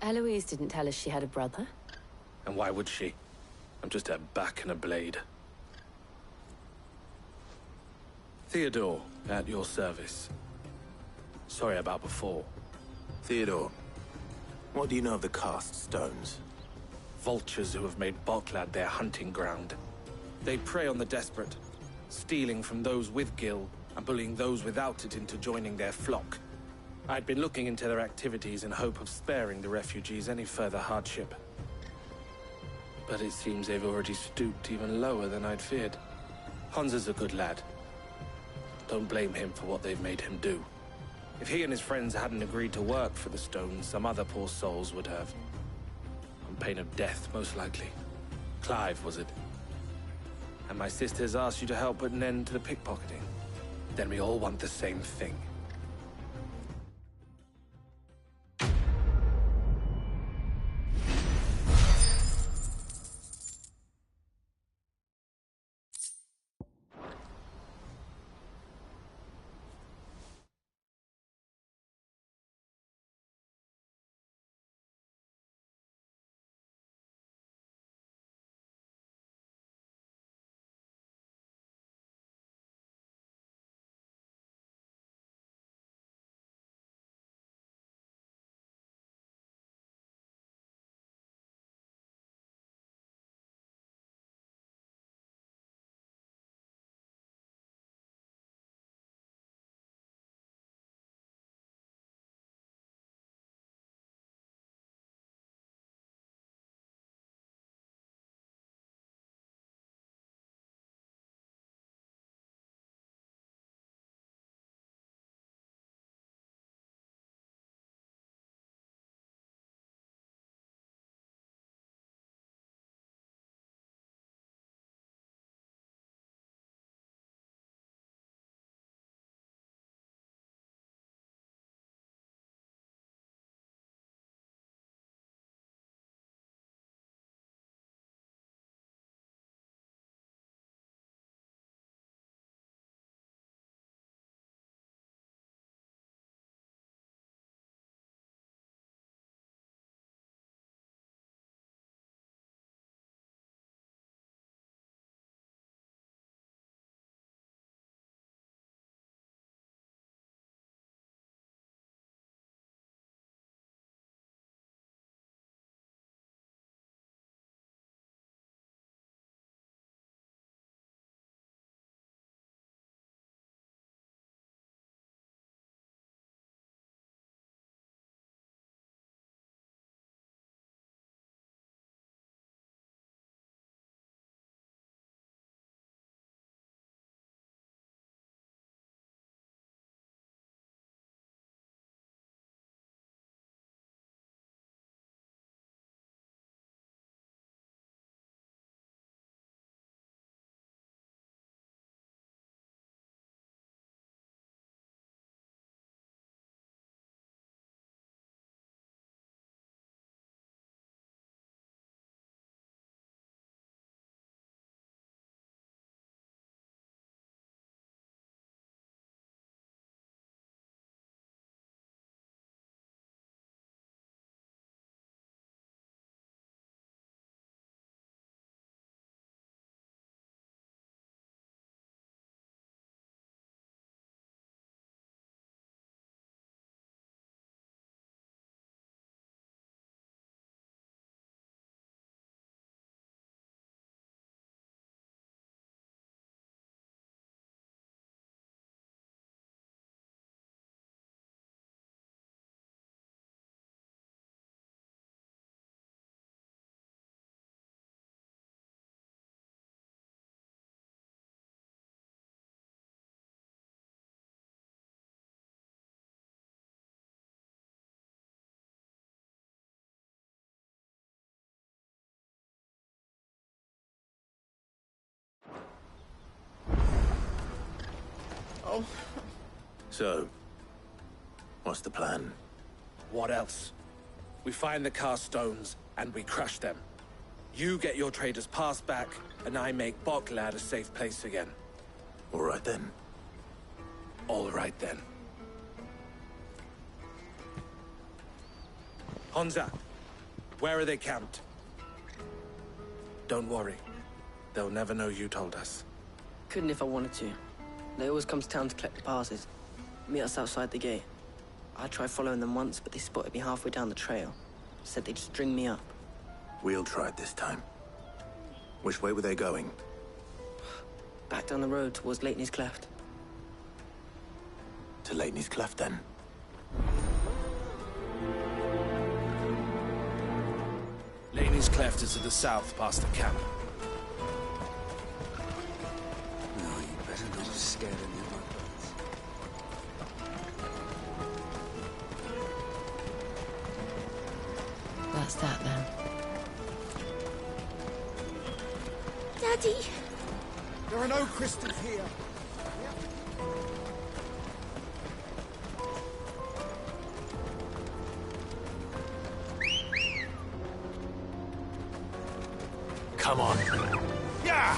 S3: Eloise didn't tell us she had a brother.
S7: And why would she? I'm just her back and a blade. Theodore, at your service. Sorry about before.
S12: Theodore, what do you know of the cast stones?
S7: Vultures who have made Boklad their hunting ground. They prey on the desperate, stealing from those with Gil and bullying those without it into joining their flock. I'd been looking into their activities in hope of sparing the refugees any further hardship. But it seems they've already stooped even lower than I'd feared. Hansa's a good lad. Don't blame him for what they've made him do. If he and his friends hadn't agreed to work for the stones, some other poor souls would have. On pain of death, most likely. Clive, was it? And my sisters asked you to help put an end to the pickpocketing. Then we all want the same thing.
S14: Oh.
S12: So, what's the plan?
S7: What else? We find the cast stones, and we crush them. You get your trader's pass back, and I make Boklad a safe place again.
S12: All right then.
S7: All right then. Hansa, Where are they camped? Don't worry. They'll never know you told us.
S10: Couldn't if I wanted to. They always come to town to collect the passes. Meet us outside the gate. I tried following them once, but they spotted me halfway down the trail. Said they'd string me up.
S12: We'll try it this time. Which way were they going?
S10: Back down the road towards Lateney's Cleft.
S12: To Lateney's Cleft, then?
S7: Laney's Cleft is to the south, past the camp.
S20: No, you better not have scared any of my birds.
S6: That's that, then.
S5: Daddy!
S4: There are no crystals here.
S12: Come on.
S4: Yeah!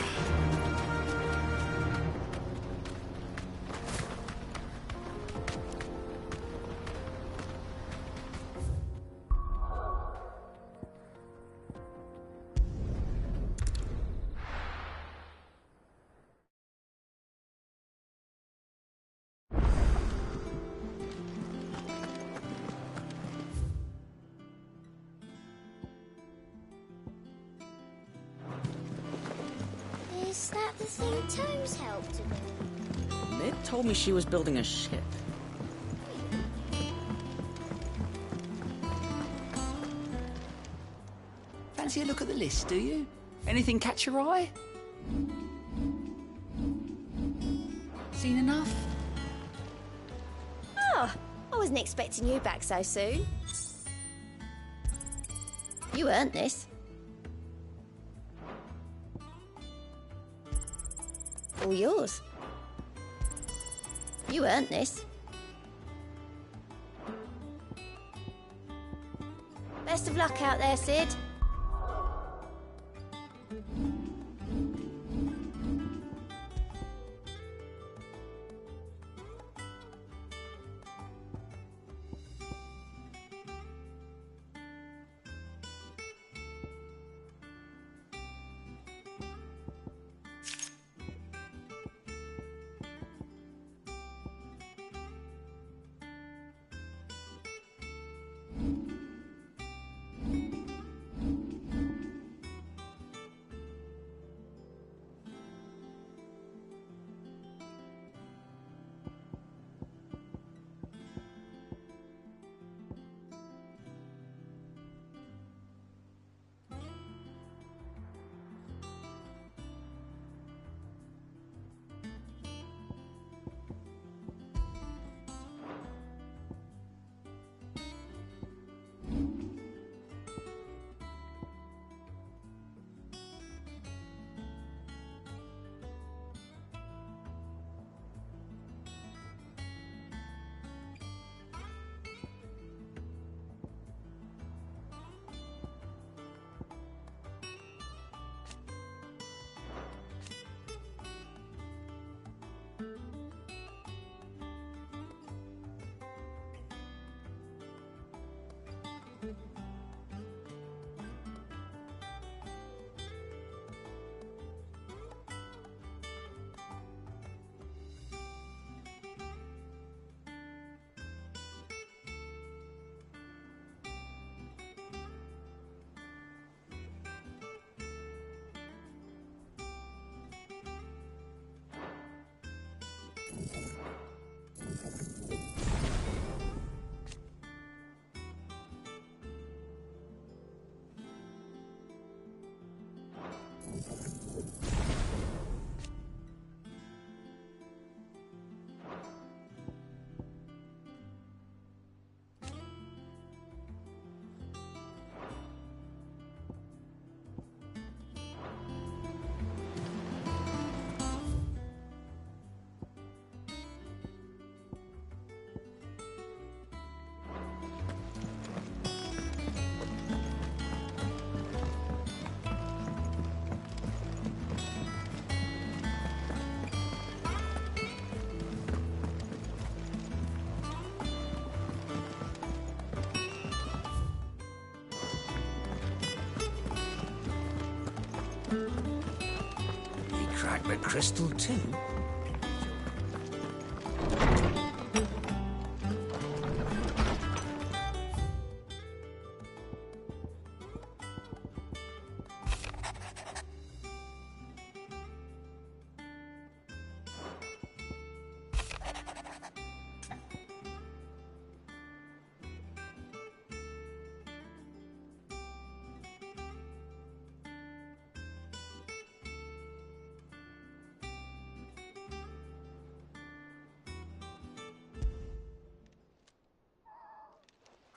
S2: Is that the thing Tomes helped to do?
S14: Ned told me she was building a ship. Fancy a look at the list, do you? Anything catch your eye? Seen enough?
S2: Oh, I wasn't expecting you back so soon. You earned this. All yours. You earned this. Best of luck out there, Sid.
S8: like the crystal too.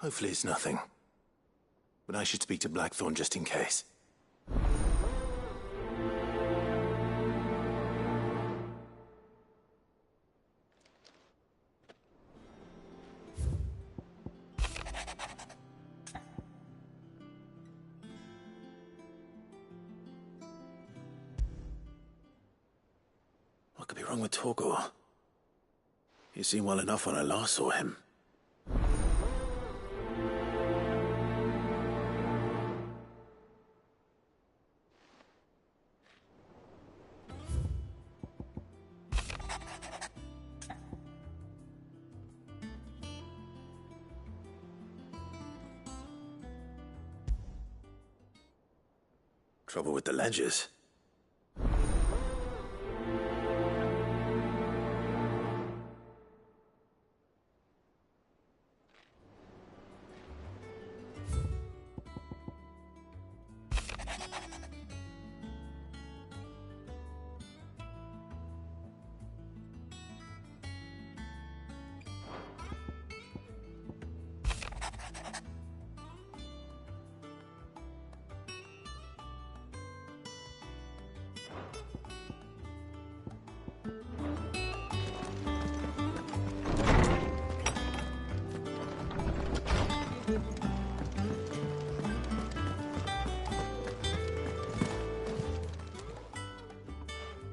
S12: Hopefully it's nothing. But I should speak to Blackthorn just in case. What could be wrong with Torgor? He seemed well enough when I last saw him. Trouble with the ledgers.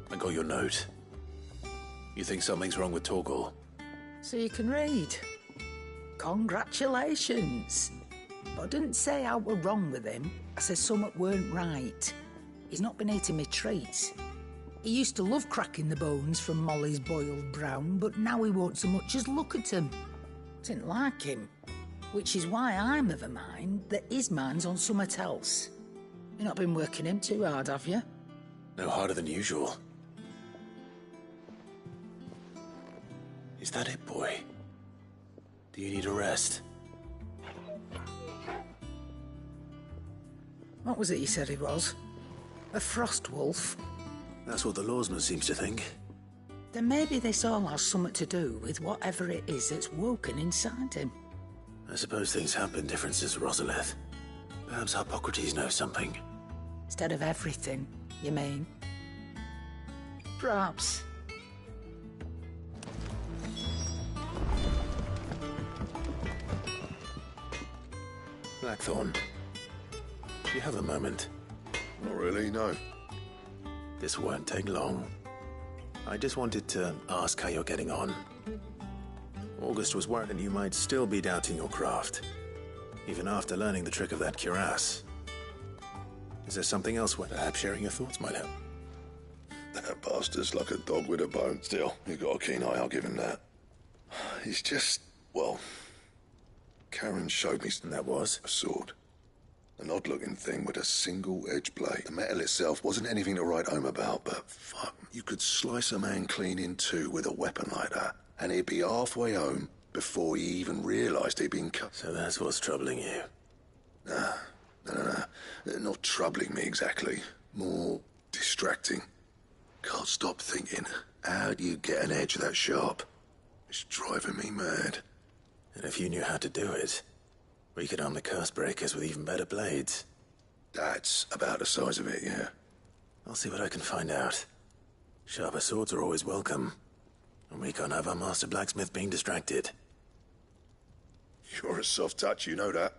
S12: I got your note. You think something's wrong with Torgor?
S8: So you can read. Congratulations. But I didn't say how we're wrong with him. I said something weren't right. He's not been eating me treats. He used to love cracking the bones from Molly's boiled brown, but now he won't so much as look at them. Didn't like him. Which is why I'm of a mind that his mind's on something else. You've not been working him too hard, have you?
S12: No harder than usual. Is that it, boy? Do you need a rest?
S8: What was it he said he was? A frost wolf?
S12: That's what the lawsman seems to think.
S8: Then maybe this all has something to do with whatever it is that's woken inside him.
S12: I suppose things have been different since Rosalith. Perhaps Hippocrates knows something.
S8: Instead of everything, you mean? Perhaps.
S12: Blackthorn, do you have a moment?
S9: Not really, no.
S12: This won't take long. I just wanted to ask how you're getting on. August was worried that you might still be doubting your craft, even after learning the trick of that cuirass. Is there something else where perhaps sharing your thoughts might help?
S9: That bastard's like a dog with a bone. Still, you've got a keen eye, I'll give him that. He's just, well, Karen showed me
S12: and that was
S9: a sword. An odd-looking thing with a single-edged blade. The metal itself wasn't anything to write home about, but fuck, you could slice a man clean in two with a weapon like that, and he'd be halfway home before he even realised he'd been cut.
S12: So that's what's troubling you?
S9: No. Not troubling me exactly. More distracting. Can't stop thinking, how do you get an edge that sharp? It's driving me mad.
S12: And if you knew how to do it, we could arm the curse breakers with even better blades.
S9: That's about the size of it, yeah.
S12: I'll see what I can find out. Sharper swords are always welcome. And we can't have our master blacksmith being distracted.
S9: You're a soft touch, you know that.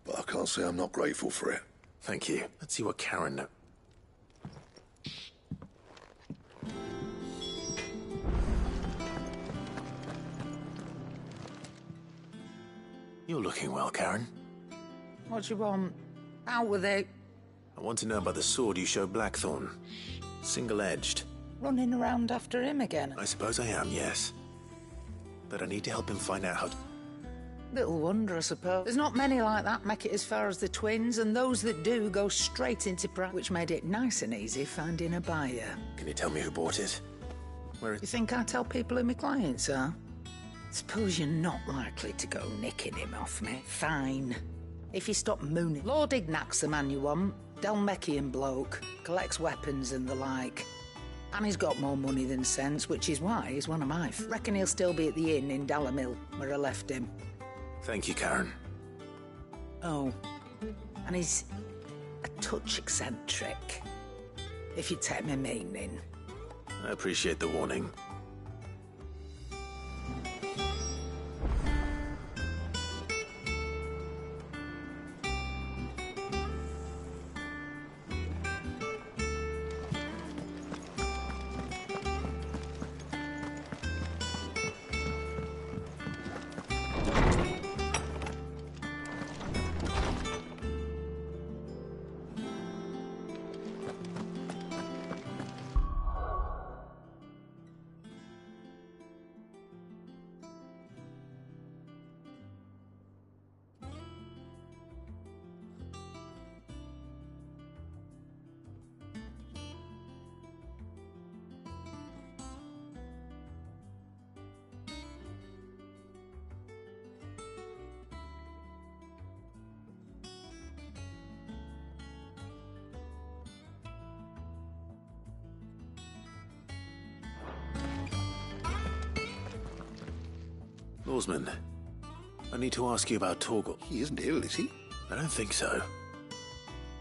S9: But I can't say I'm not grateful for it.
S12: Thank you. Let's see what Karen knows. You're looking well, Karen.
S8: What do you want? Out with it.
S12: I want to know about the sword you showed Blackthorn. Single-edged.
S8: Running around after him again.
S12: I suppose I am, yes. But I need to help him find out how to...
S8: Little wonder, I suppose. There's not many like that make it as far as the twins, and those that do go straight into practice, which made it nice and easy finding a buyer.
S12: Can you tell me who bought it? Where is...
S8: You think I tell people who my clients are? Suppose you're not likely to go nicking him off me. Fine. If you stop mooning. Lord Ignac's the man you want. Dalmekian bloke. Collects weapons and the like. And he's got more money than sense, which is why he's one of my... Reckon he'll still be at the inn in Dalamil, where I left him.
S12: Thank you, Karen.
S8: Oh. And he's a touch eccentric. If you take my meaning.
S12: I appreciate the warning. Lawsman, I need to ask you about Torgal.
S9: He isn't ill, is he?
S12: I don't think so.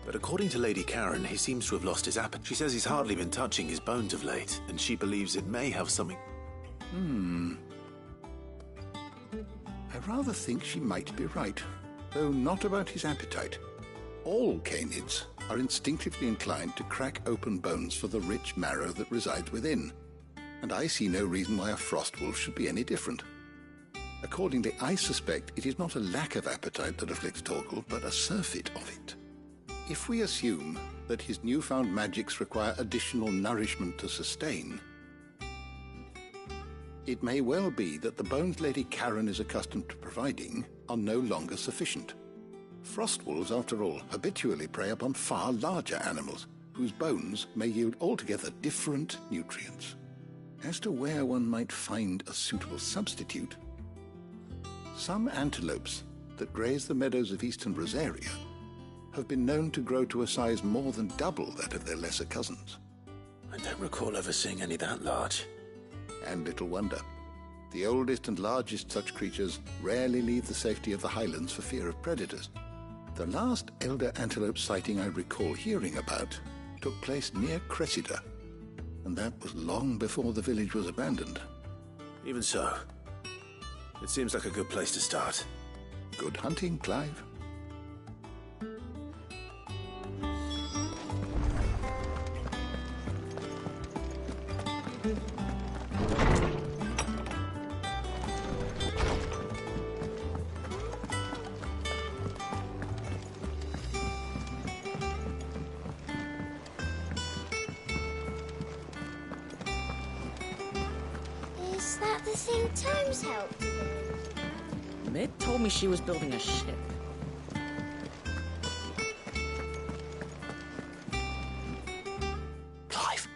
S12: But according to Lady Karen, he seems to have lost his appetite. She says he's hardly been touching his bones of late, and she believes it may have something...
S9: I rather think she might be right, though not about his appetite. All canids are instinctively inclined to crack open bones for the rich marrow that resides within, and I see no reason why a frost wolf should be any different. Accordingly, I suspect it is not a lack of appetite that afflicts Torgal, but a surfeit of it. If we assume that his newfound magics require additional nourishment to sustain, it may well be that the bones Lady Karen is accustomed to providing are no longer sufficient. Frost wolves, after all, habitually prey upon far larger animals, whose bones may yield altogether different nutrients. As to where one might find a suitable substitute, some antelopes that graze the meadows of eastern Rosaria have been known to grow to a size more than double that of their lesser cousins.
S12: I don't recall ever seeing any that large.
S9: And little wonder. The oldest and largest such creatures rarely leave the safety of the highlands for fear of predators. The last elder antelope sighting I recall hearing about took place near Cressida, and that was long before the village was abandoned.
S12: Even so, it seems like a good place to start.
S9: Good hunting, Clive.
S2: Is that the thing Tomes helped with?
S11: Mid told me she was building a ship.
S12: Clive.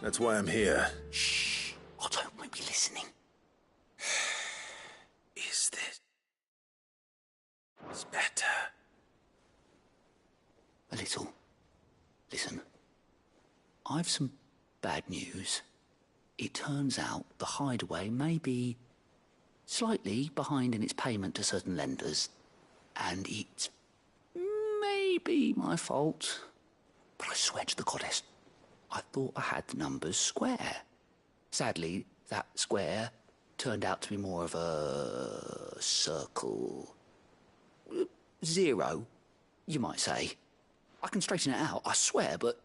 S12: That's why I'm here.
S11: Shh. Otto won't be listening.
S12: Is this... It's better.
S11: A little. Listen. I've some bad news. It turns out the hideaway may be slightly behind in its payment to certain lenders, and it's maybe my fault. But I swear to the goddess, I thought I had the numbers square. Sadly, that square turned out to be more of a circle. 0, you might say. I can straighten it out, I swear, but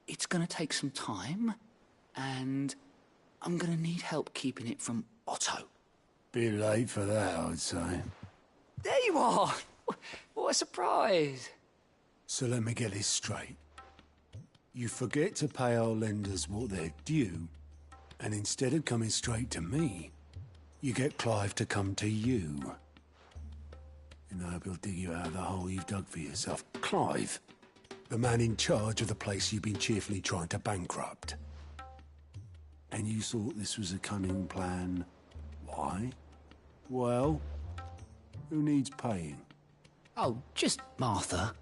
S11: it's going to take some time, and I'm going to need help keeping it from Otto.
S15: Be late for that, I'd say.
S11: There you are! What a surprise!
S15: So let me get this straight.
S16: You forget to pay our lenders what they're due, and instead of coming straight to me, you get Clive to come to you. And I hope he'll dig you out of the hole you've dug for yourself. Clive, the man in charge of the place you've been cheerfully trying to bankrupt. And you thought this was a cunning plan. Why? Well, who needs paying?
S11: Oh, just Martha.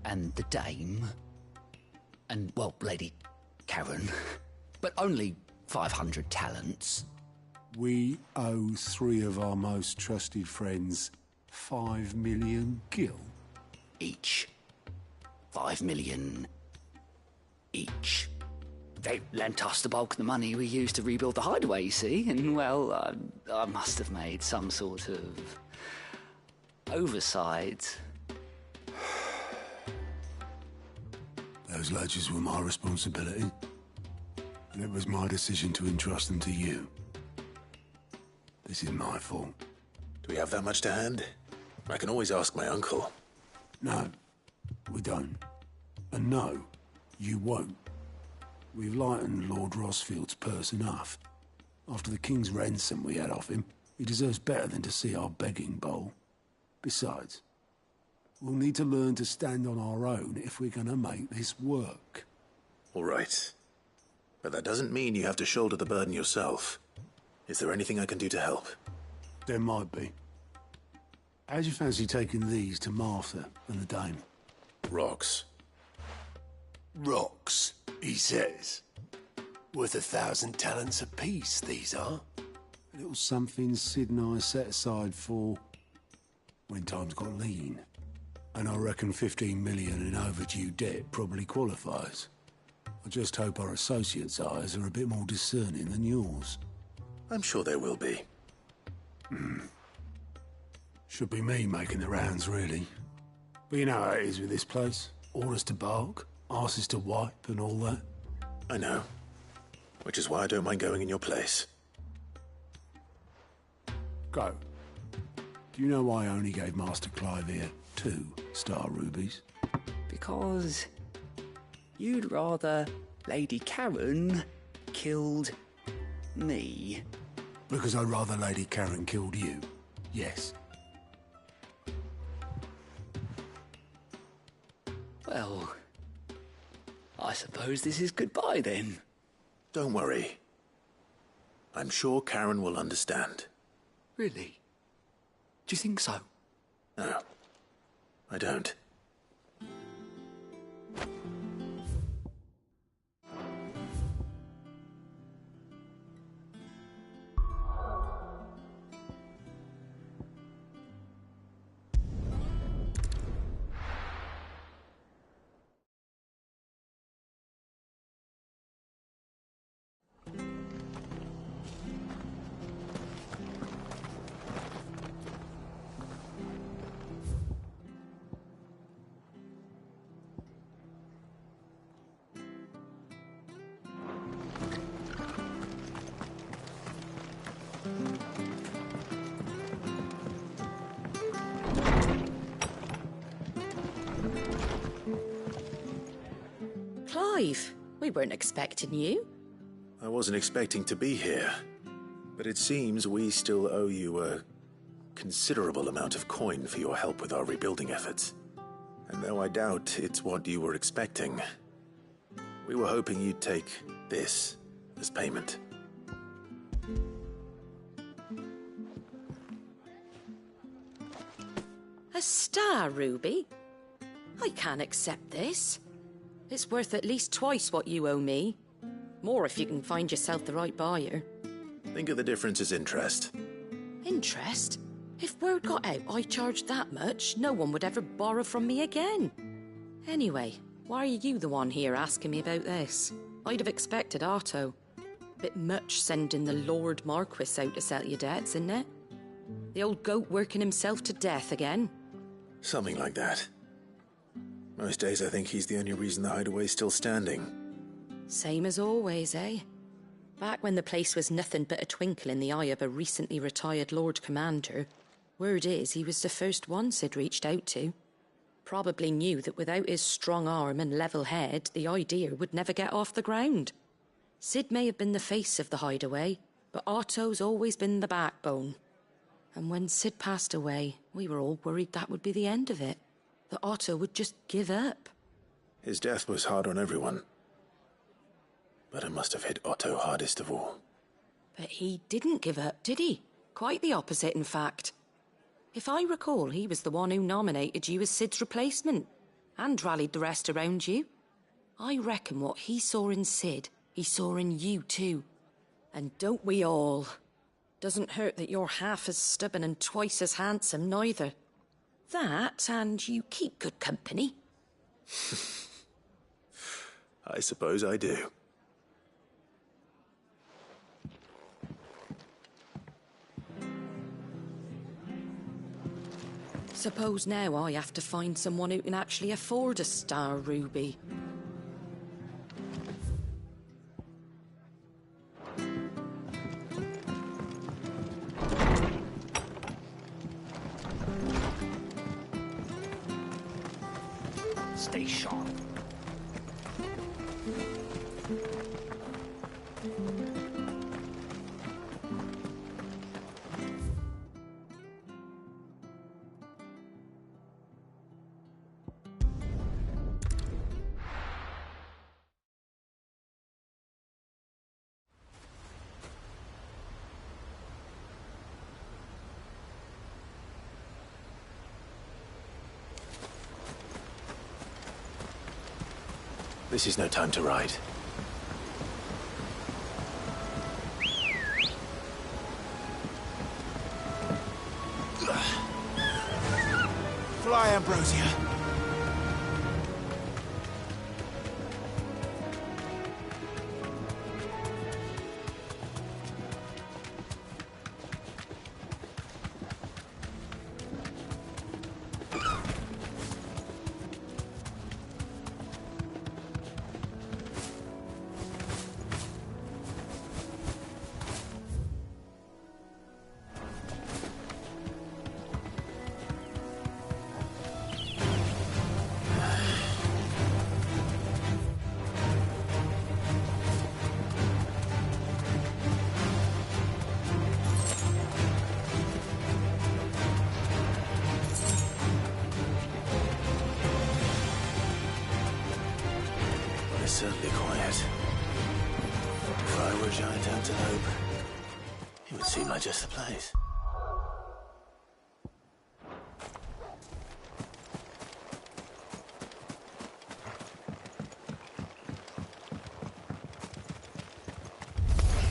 S11: And the dame. And, well, Lady Karen. But only 500 talents.
S16: We owe 3 of our most trusted friends 5 million gil.
S11: Each. 5 million each. They lent us the bulk of the money we used to rebuild the hideaway, you see, and, well, I must have made some sort of oversight.
S16: Those ledgers were my responsibility, and it was my decision to entrust them to you. This is my fault.
S1: Do we have that much to hand? I can always ask my uncle.
S16: No, we don't. And no, you won't. We've lightened Lord Rosfield's purse enough. After the king's ransom we had off him, he deserves better than to see our begging bowl. Besides, we'll need to learn to stand on our own if we're gonna make this work.
S1: All right. But that doesn't mean you have to shoulder the burden yourself. Is there anything I can do to help?
S16: There might be. How'd you fancy taking these to Martha and the dame?
S1: Rocks.
S16: Rocks, he says. Worth 1,000 talents apiece, these are. A little something Sid and I set aside for when times got lean. And I reckon 15 million in overdue debt probably qualifies. I just hope our associates' eyes are a bit more discerning than yours.
S1: I'm sure there will be.
S16: Should be me making the rounds, really. But you know how it is with this place. Orders to bark, arses to wipe, and all that.
S1: I know. Which is why I don't mind going in your place.
S16: Go. Do you know why I only gave Master Clive here 2 star rubies?
S11: Because you'd rather Lady Karen killed me.
S16: Because I'd rather Lady Karen killed you. Yes.
S11: Well, I suppose this is goodbye then.
S1: Don't worry. I'm sure Karen will understand.
S11: Really? Do you think so?
S1: No, I don't.
S22: Clive, we weren't expecting you.
S1: I wasn't expecting to be here, but it seems we still owe you a considerable amount of coin for your help with our rebuilding efforts. And though I doubt it's what you were expecting, we were hoping you'd take this as payment.
S22: A star ruby? I can't accept this. It's worth at least twice what you owe me. More if you can find yourself the right buyer.
S1: Think of the difference as interest.
S22: Interest? If word got out I charged that much, no one would ever borrow from me again. Anyway, why are you the one here asking me about this? I'd have expected Otto. Bit much sending the Lord Marquis out to settle your debts, isn't it? The old goat working himself to death again.
S1: Something like that. Most days I think he's the only reason the hideaway's still standing.
S22: Same as always, eh? Back when the place was nothing but a twinkle in the eye of a recently retired Lord Commander, word is he was the first one Sid reached out to. probably knew that without his strong arm and level head, the idea would never get off the ground. Sid may have been the face of the hideaway, but Otto's always been the backbone. And when Sid passed away, we were all worried that would be the end of it. That Otto would just give up.
S1: His death was hard on everyone. But it must have hit Otto hardest of all.
S22: But he didn't give up, did he? Quite the opposite, in fact. If I recall, he was the one who nominated you as Sid's replacement, and rallied the rest around you. I reckon what he saw in Sid, he saw in you too. And don't we all? Doesn't hurt that you're half as stubborn and twice as handsome, neither. That, and you keep good company.
S1: I suppose I do.
S22: Suppose now I have to find someone who can actually afford a star ruby.
S11: Stay sharp.
S1: This is no time to ride.
S4: Fly, Ambrosia.
S1: It's certainly quiet. If I were a giant antelope, it would seem like just the place.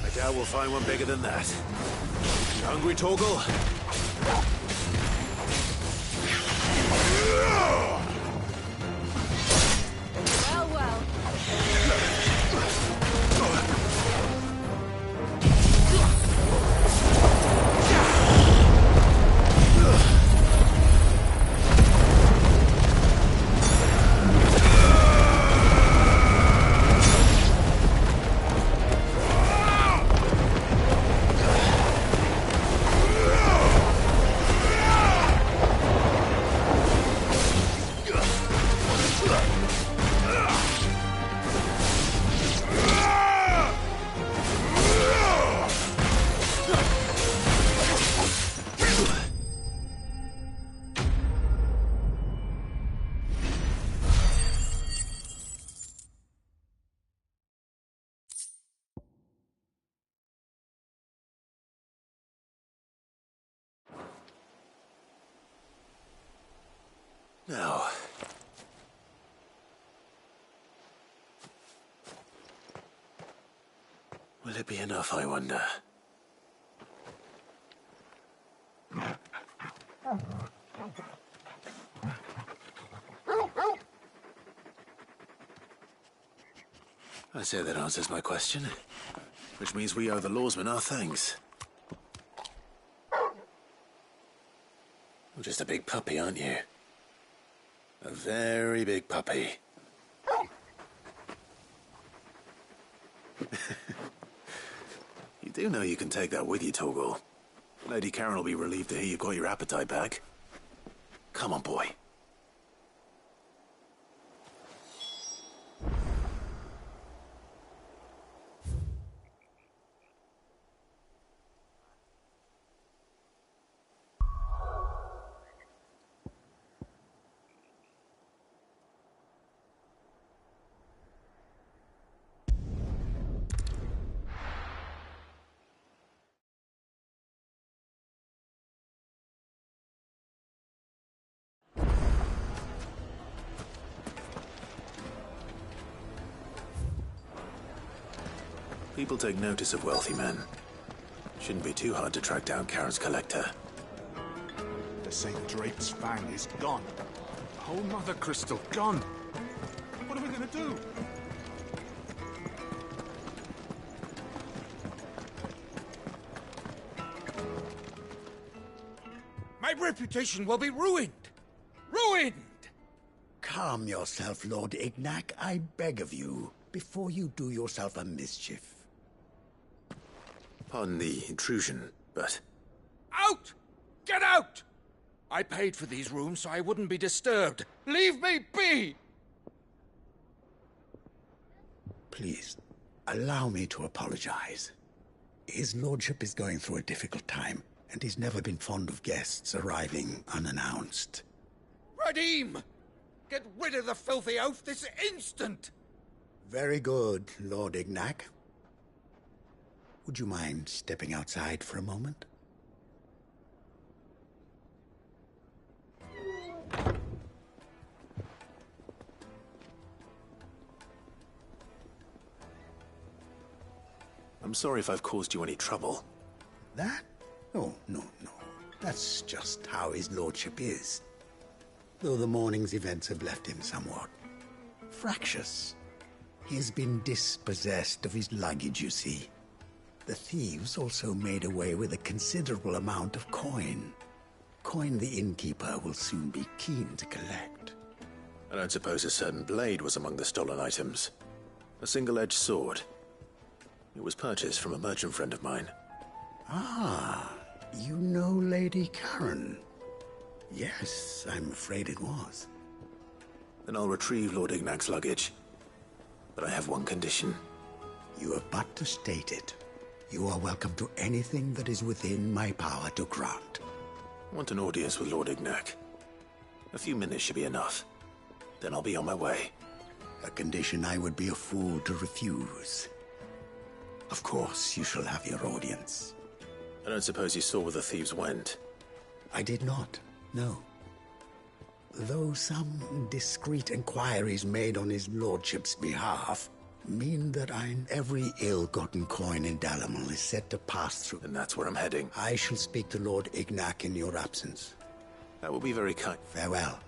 S1: I doubt we'll find one bigger than that. You hungry, Torgal?
S19: Well, well.
S1: Now, will it be enough, I wonder? I say that answers my question, which means we owe the lawsmen our thanks. You're just a big puppy, aren't you? A very big puppy. You do know you can take that with you, Torgal. Lady Karen will be relieved to hear you've got your appetite back. Come on, boy. People take notice of wealthy men. Shouldn't be too hard to track down Karen's collector.
S4: The St. Drake's Fang is gone. The whole Mother Crystal gone. What are we gonna do? My reputation will be ruined! Ruined!
S17: Calm yourself, Lord Ignac, I beg of you, before you do yourself a mischief.
S1: Pardon the intrusion, but...
S4: Out! Get out! I paid for these rooms so I wouldn't be disturbed. Leave me be!
S17: Please, allow me to apologize. His lordship is going through a difficult time, and he's never been fond of guests arriving unannounced.
S4: Radim! Get rid of the filthy oaf this instant!
S17: Very good, Lord Ignac. Would you mind stepping outside for a moment?
S1: I'm sorry if I've caused you any trouble.
S17: That? Oh, no. That's just how his lordship is. Though the morning's events have left him somewhat fractious. He has been dispossessed of his luggage, you see. The thieves also made away with a considerable amount of coin. Coin the innkeeper will soon be keen to collect.
S1: I don't suppose a certain blade was among the stolen items. A single-edged sword. It was purchased from a merchant friend of mine.
S17: Ah, you know Lady Karen. Yes, I'm afraid it was.
S1: Then I'll retrieve Lord Ignac's luggage. But I have one condition.
S17: You have but to state it. You are welcome to anything that is within my power to grant.
S1: I want an audience with Lord Ignac. A few minutes should be enough. Then I'll be on my way.
S17: A condition I would be a fool to refuse. Of course, you shall have your audience.
S1: I don't suppose you saw where the thieves went?
S17: I did not, no. Though some discreet inquiries made on his lordship's behalf mean that every ill-gotten coin in Dalamel is said to pass through.
S1: And that's where I'm heading.
S17: I shall speak to Lord Ignac in your absence.
S1: That will be very kind.
S17: Farewell.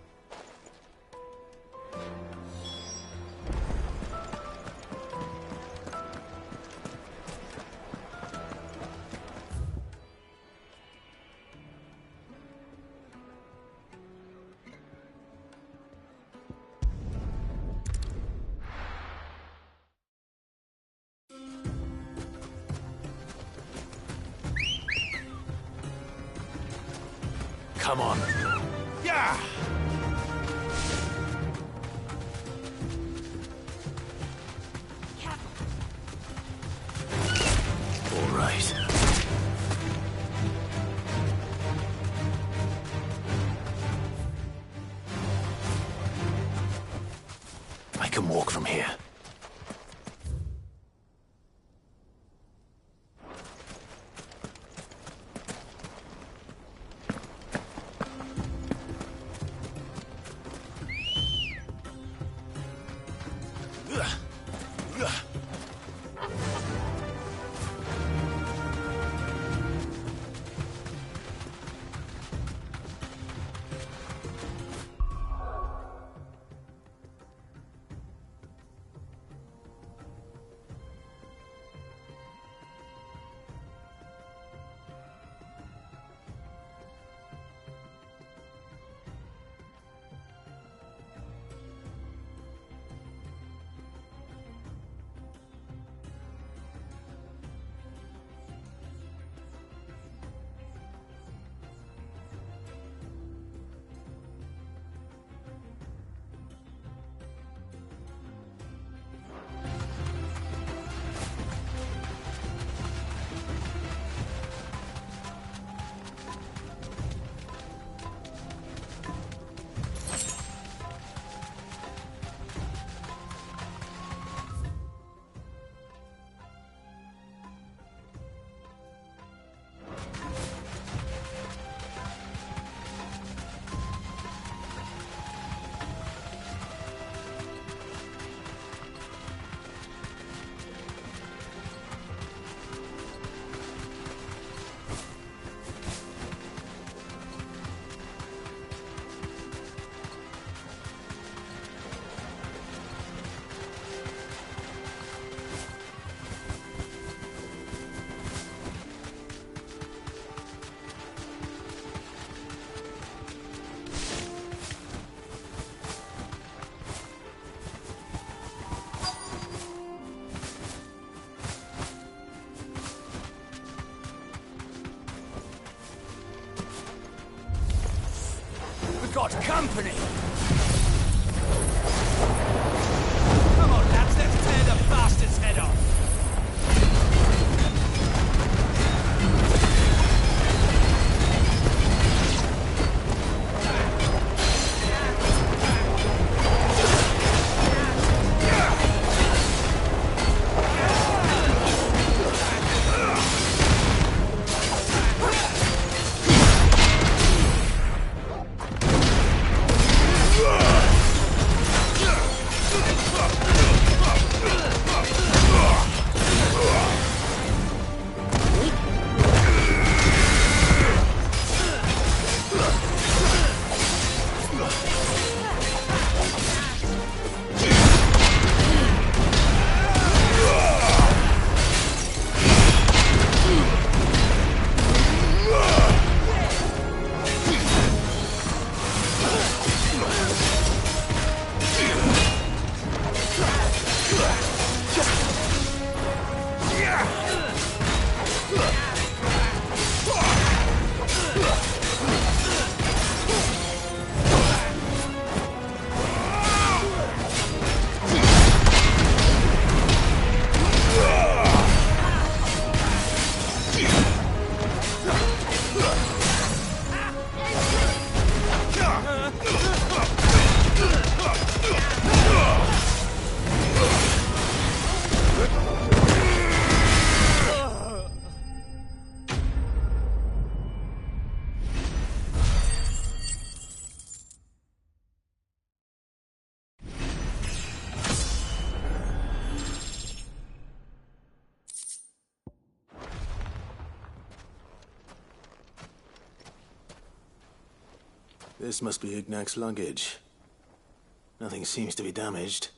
S1: Come on.
S4: Yeah!
S1: All right. I can walk from here.
S4: got company! Come on, lads, let's tear the bastard's head off!
S12: This must be Ignac's luggage. Nothing seems to be damaged.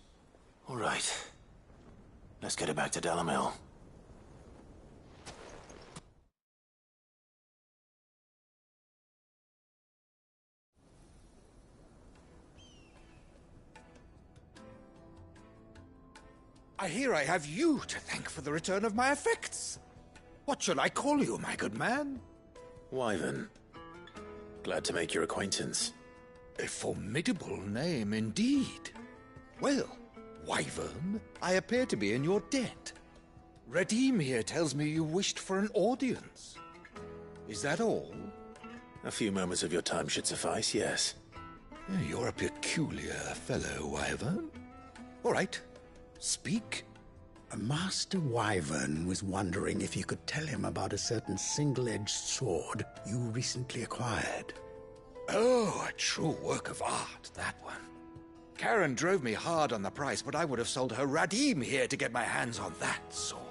S12: All right. Let's get it back to Dalamil.
S13: I hear I have you to thank for the return of my effects. What shall I call you, my good man?
S12: Wyvern. Glad to make your acquaintance.
S13: A formidable name indeed. Well, Wyvern, I appear to be in your debt. Redeem here tells me you wished for an audience. Is that all?
S12: A few moments of your time should suffice, yes.
S13: You're a peculiar fellow, Wyvern. All right, speak.
S17: Master Wyvern was wondering if you could tell him about a certain single-edged sword you recently acquired.
S13: Oh, a true work of art, that one. Karen drove me hard on the price, but I would have sold her Radim here to get my hands on that sword.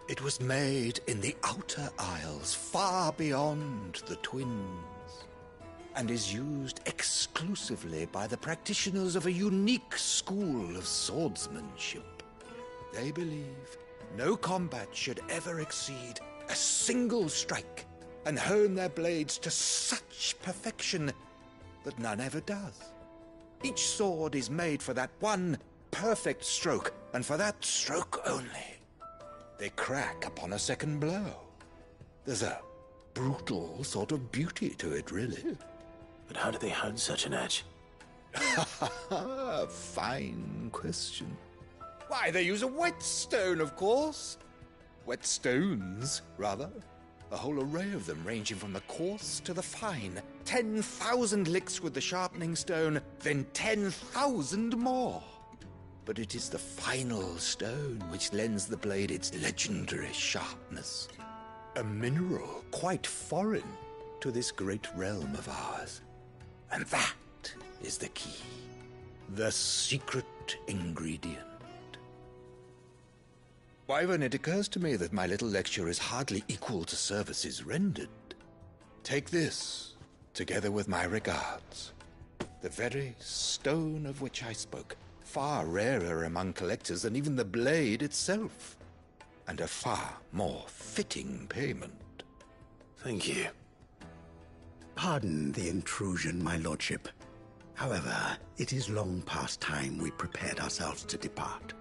S13: It was made in the Outer Isles, far beyond the Twins, and is used exclusively by the practitioners of a unique school of swordsmanship. They believe no combat should ever exceed a single strike, and hone their blades to such perfection that none ever does. Each sword is made for that one perfect stroke, and for that stroke only. They crack upon a second blow. There's a brutal sort of beauty to it, really.
S12: But how do they hone such an edge?
S13: Fine question. Why, they use a whetstone, of course. Whetstones, rather. A whole array of them, ranging from the coarse to the fine. 10,000 licks with the sharpening stone, then 10,000 more. But it is the final stone which lends the blade its legendary sharpness. A mineral quite foreign to this great realm of ours. And that is the key. The secret ingredient. Wyvern, it occurs to me that my little lecture is hardly equal to services rendered. Take this, together with my regards. The very stone of which I spoke, far rarer among collectors than even the blade itself, and a far more fitting payment.
S12: Thank you.
S17: Pardon the intrusion, my lordship. However, it is long past time we prepared ourselves to depart.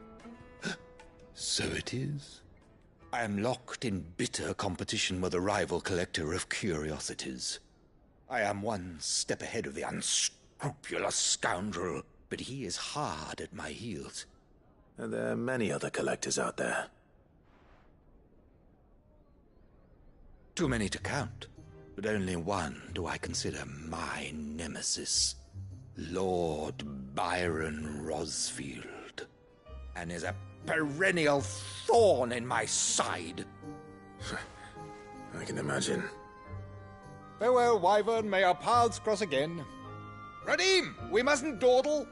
S13: So it is. I am locked in bitter competition with a rival collector of curiosities. I am one step ahead of the unscrupulous scoundrel, but he is hard at my heels.
S12: And there are many other collectors out there.
S13: Too many to count, but only one do I consider my nemesis. Lord Byron Rosfield, and is a perennial thorn in my side.
S12: I can imagine.
S13: Farewell, Wyvern. May our paths cross again. Radim, we mustn't dawdle.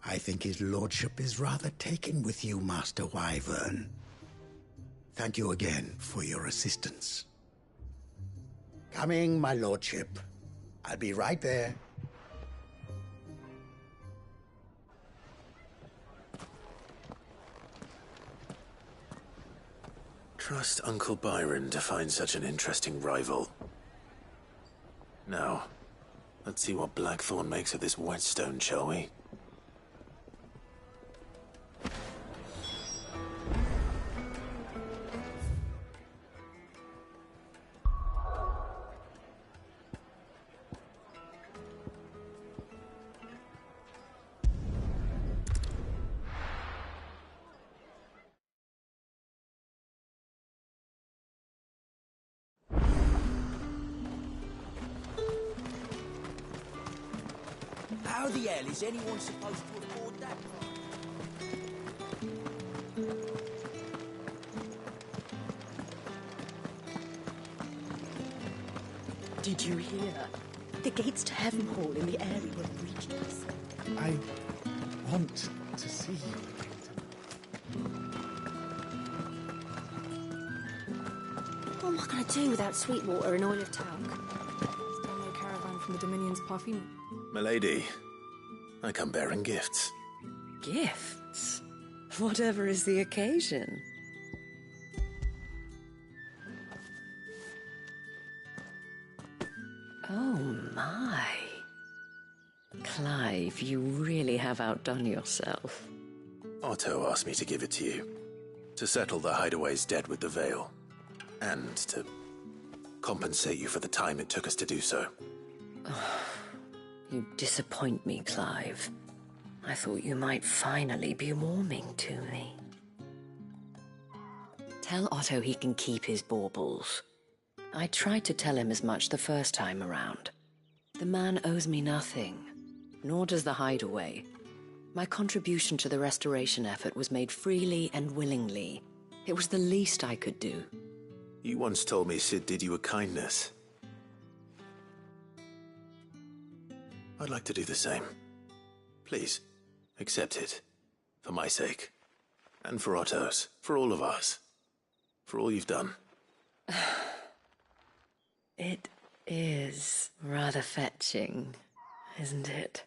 S17: I think his lordship is rather taken with you, Master Wyvern. Thank you again for your assistance. Coming, my lordship. I'll be right there.
S12: Trust Uncle Byron to find such an interesting rival. Now, let's see what Blackthorn makes of this whetstone, shall we?
S20: How the hell is anyone supposed to afford that?
S18: Did you hear? The gates to Heaven Hall in the area were breaches.
S4: I want to see you.
S2: What am I going to do without Sweetwater and oil of talc?
S5: Still no caravan from the Dominion's perfume.
S12: Milady, I come bearing gifts.
S22: Gifts? Whatever is the occasion. Oh my. Clive, you really have outdone yourself.
S12: Otto asked me to give it to you. To settle the Hideaway's debt with the Veil. And to compensate you for the time it took us to do so.
S22: You disappoint me, Clive. I thought you might finally be warming to me. Tell Otto he can keep his baubles. I tried to tell him as much the first time around. The man owes me nothing, nor does the Hideaway. My contribution to the restoration effort was made freely and willingly. It was the least I could do.
S12: You once told me Sid did you a kindness. I'd like to do the same. Please, accept it. For my sake. And for Otto's. For all of us. For all you've done.
S22: It is rather fetching, isn't it?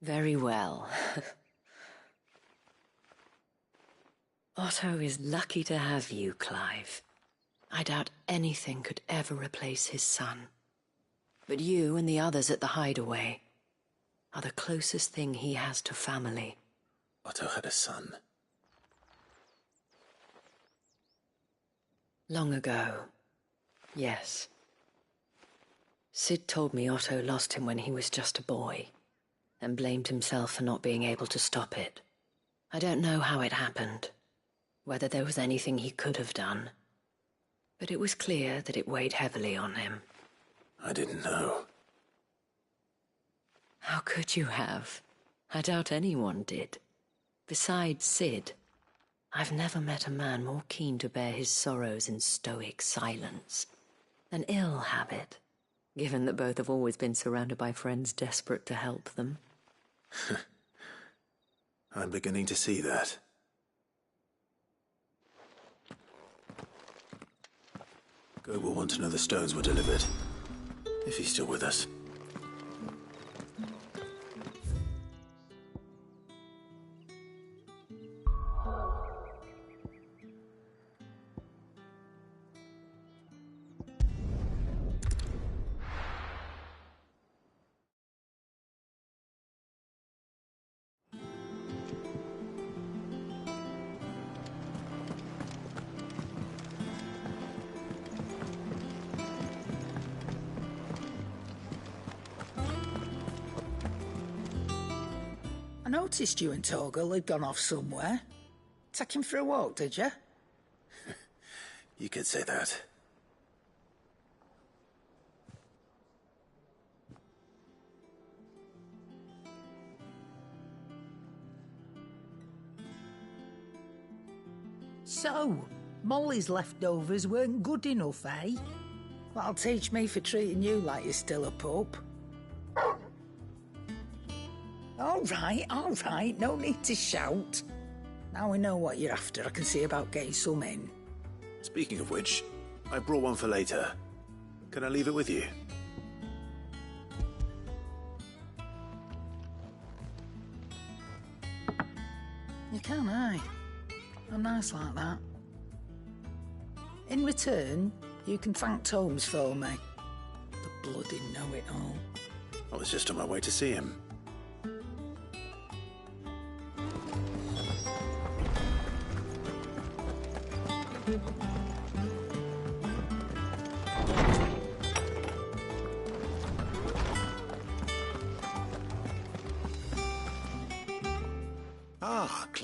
S22: Very well. Otto is lucky to have you, Clive. I doubt anything could ever replace his son. But you and the others at the Hideaway are the closest thing he has to family.
S12: Otto had a son.
S22: Long ago, yes. Sid told me Otto lost him when he was just a boy, and blamed himself for not being able to stop it. I don't know how it happened, whether there was anything he could have done, but it was clear that it weighed heavily on him.
S12: I didn't know.
S22: How could you have? I doubt anyone did. Besides Sid, I've never met a man more keen to bear his sorrows in stoic silence. An ill habit, given that both have always been surrounded by friends desperate to help them.
S12: I'm beginning to see that. Go will want to know the stones were delivered. If he's still with us.
S8: noticed you and Torgal had gone off somewhere. Take him for a walk, did you?
S1: You could say that.
S8: So, Molly's leftovers weren't good enough, eh? That'll teach me for treating you like you're still a pup. All right, no need to shout. Now we know what you're after, I can see about getting some in.
S12: Speaking of which, I brought one for later. Can I leave it with you?
S8: You can, aye. I'm nice like that. In return, you can thank Tomes for me. The bloody know-it-all.
S12: I was just on my way to see him.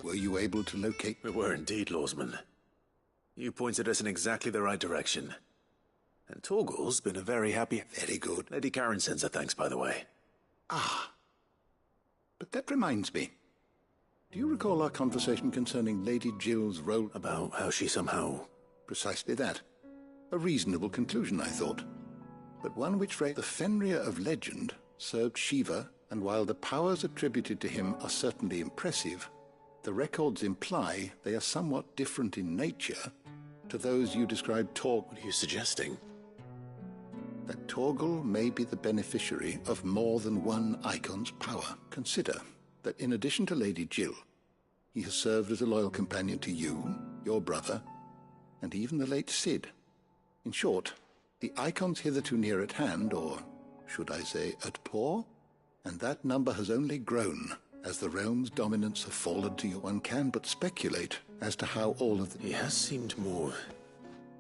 S9: Were you able to locate?
S12: We were indeed, Lawsman. You pointed us in exactly the right direction. And Torgal's been a very happy...
S9: Very good.
S12: Lady Karen sends her thanks, by the way.
S9: But that reminds me. Do you recall our conversation concerning Lady Jill's role?
S12: About how she somehow...
S9: Precisely that. A reasonable conclusion, I thought. But one which the Fenrir of legend served Shiva, and while the powers attributed to him are certainly impressive, the records imply they are somewhat different in nature to those you described What
S12: are you suggesting?
S9: That Torgal may be the beneficiary of more than one icon's power. Consider that in addition to Lady Jill, he has served as a loyal companion to you, your brother, and even the late Cid. In short, the icons hitherto near at hand, or should I say at paw, and that number has only grown as the realm's dominance have fallen to you. One can but speculate as to how all of
S12: He has seemed more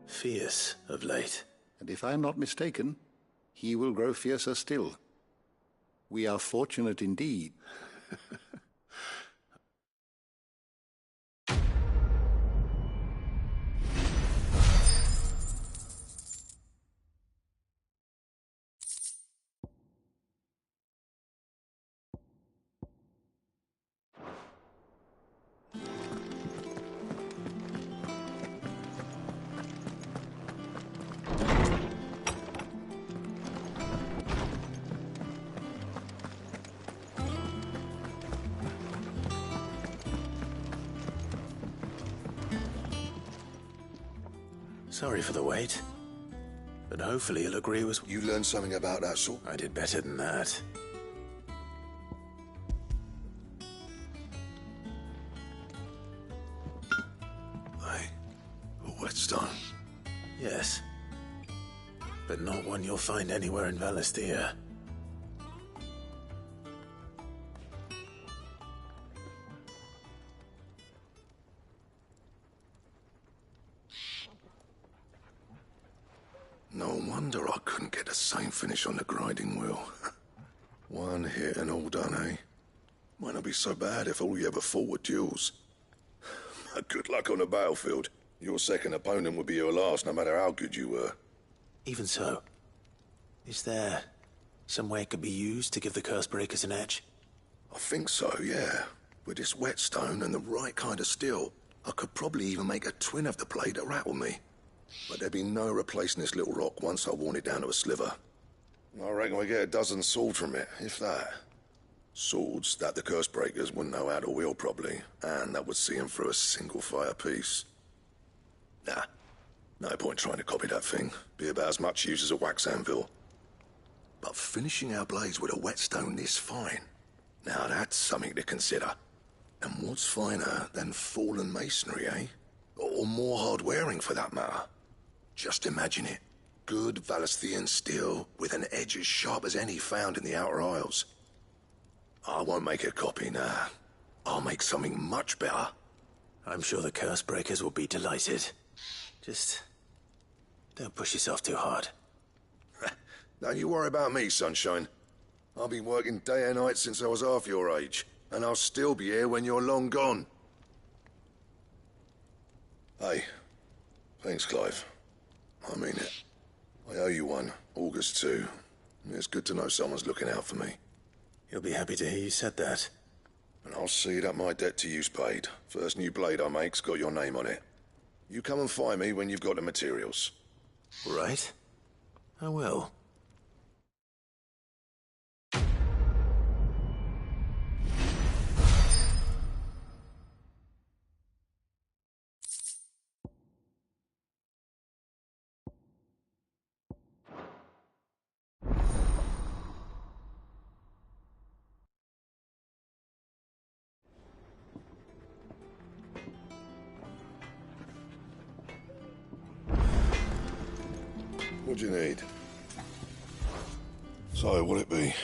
S12: fierce of late.
S9: And if I am not mistaken, he will grow fiercer still. We are fortunate indeed.
S12: Sorry for the wait. But hopefully you'll agree with...
S9: You learned something about that sort?
S12: I did better than that.
S9: A whetstone?
S12: Yes. But not one you'll find anywhere in Valisthea.
S9: No wonder I couldn't get the same finish on the grinding wheel. One hit and all done, eh? Might not be so bad if all you ever fought were duels. Good luck on the battlefield. Your second opponent would be your last, no matter how good you were.
S12: Even so, is there some way it could be used to give the curse breakers an edge?
S9: I think so, yeah. With this whetstone and the right kind of steel, I could probably even make a twin of the blade that rattled me. But there'd be no replacing this little rock once I worn it down to a sliver. I reckon we get a dozen swords from it, if that. Swords that the curse breakers wouldn't know how to wield properly, and that would see them through a single fire piece. Nah, no point trying to copy that thing. Be about as much use as a wax anvil. But finishing our blades with a whetstone this fine, now that's something to consider. And what's finer than fallen masonry, eh? Or more hard-wearing, for that matter. Just imagine it. Good Valisthean steel with an edge as sharp as any found in the Outer Isles. I won't make a copy, nah. I'll make something much better.
S12: I'm sure the curse breakers will be delighted. Just don't push yourself too hard.
S9: Don't you worry about me, sunshine. I've been working day and night since I was half your age, and I'll still be here when you're long gone. Hey, thanks, Clive. I mean it. I owe you one, August too. It's good to know someone's looking out for me.
S1: He'll be happy to hear you said that.
S9: And I'll see that my debt to you's paid. First new blade I make's got your name on it. You come and find me when you've got the materials.
S1: Right. I will.
S9: What do you need? So, what'll it be?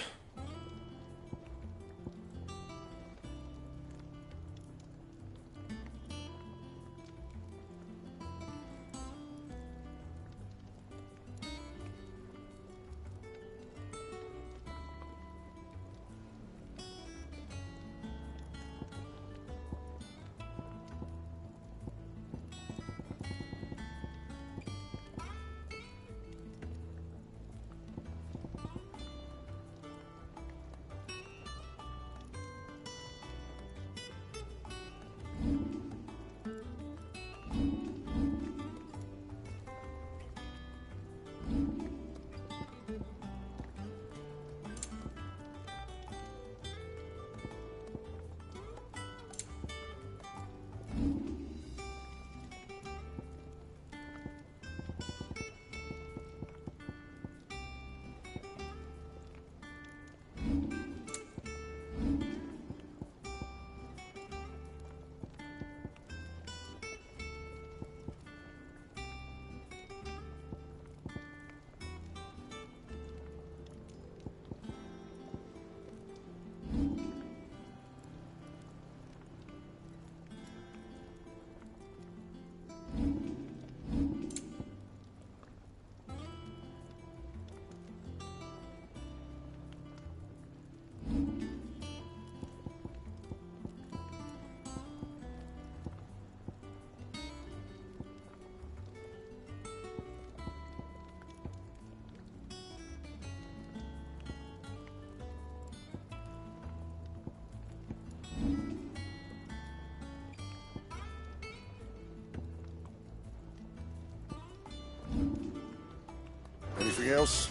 S9: Anything else?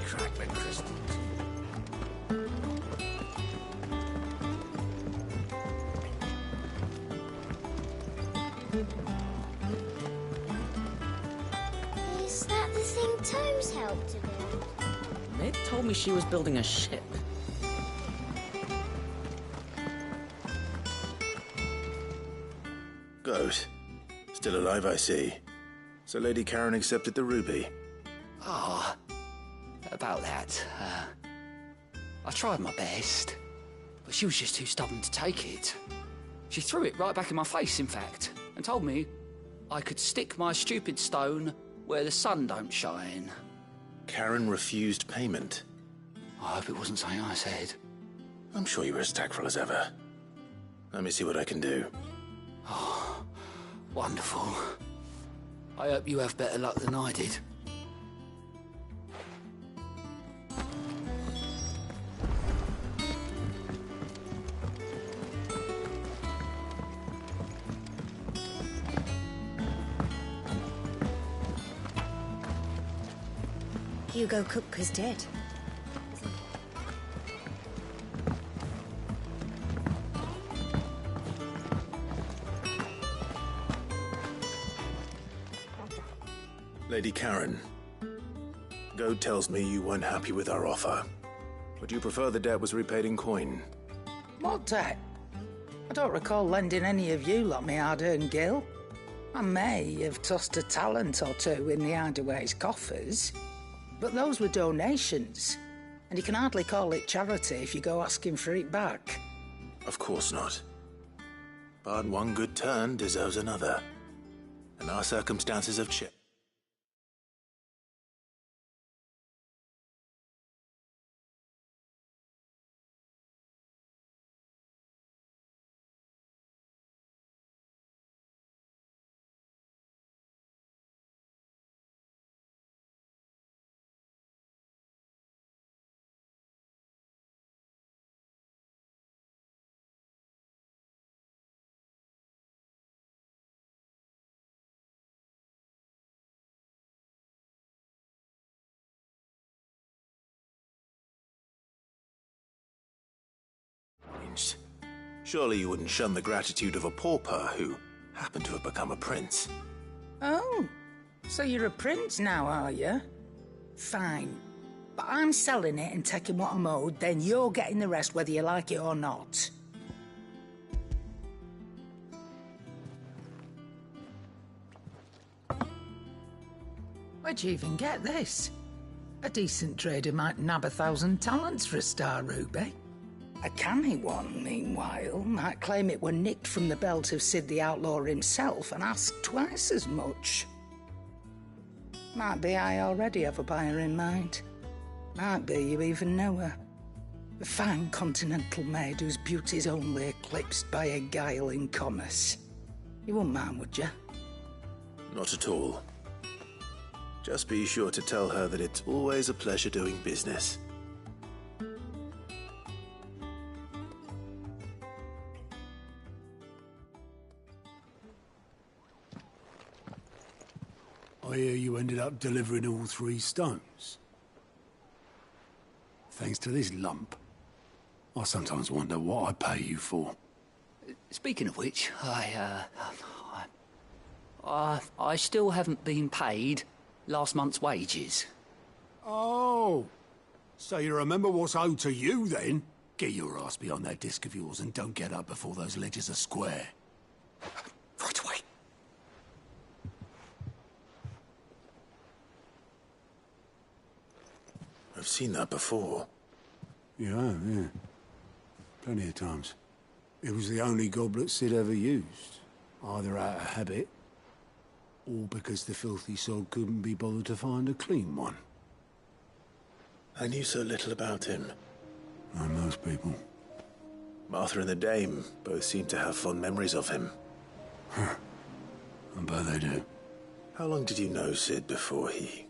S13: Crackling crystals.
S2: Is that the thing Tomes helped to build?
S22: Mid told me she was building a ship.
S1: Goat. Still alive, I see. So Lady Karen accepted the ruby.
S11: Ah, about that. I tried my best, but she was just too stubborn to take it. She threw it right back in my face, in fact, and told me I could stick my stupid stone where the sun don't shine.
S1: Karen refused payment.
S11: I hope it wasn't something I said.
S1: I'm sure you were as tactful as ever. Let me see what I can do.
S11: Oh, wonderful. I hope you have better luck than I did.
S18: Hugo Cook is dead.
S1: Lady Karen, Goad tells me you weren't happy with our offer. Would you prefer the debt was repaid in coin?
S8: What debt? I don't recall lending any of you lot me hard-earned gil. I may have tossed a talent or two in the Hideaway's coffers, but those were donations, and you can hardly call it charity if you go asking for it back.
S1: Of course not. But one good turn deserves another, and our circumstances have changed.
S12: Surely you wouldn't shun the gratitude of a pauper who happened to have become a prince.
S8: Oh, so you're a prince now, are you? Fine. But I'm selling it and taking what I'm owed, then you're getting the rest whether you like it or not. Where'd you even get this? A decent trader might nab 1,000 talents for a star ruby. A canny one, meanwhile, might claim it were nicked from the belt of Sid the Outlaw himself and ask twice as much. Might be I already have a buyer in mind. Might be you even know her. A fine continental maid whose beauty's only eclipsed by a guile in commerce. You wouldn't mind, would you?
S12: Not at all. Just be sure to tell her that it's always a pleasure doing business.
S16: I hear you ended up delivering all 3 stones. Thanks to this lump. I sometimes wonder what I pay you for.
S11: Speaking of which, I still haven't been paid last month's wages.
S16: Oh, so you remember what's owed to you then? Get your ass behind that disc of yours and don't get up before those ledgers are square.
S11: Right away.
S12: I've seen that before.
S16: You have, yeah. Plenty of times. It was the only goblet Sid ever used. Either out of habit, or because the filthy sod couldn't be bothered to find a clean one.
S12: I knew so little about him.
S16: Like most people.
S12: Martha and the Dame both seem to have fond memories of him.
S16: I bet they do.
S12: How long did you know Sid before he...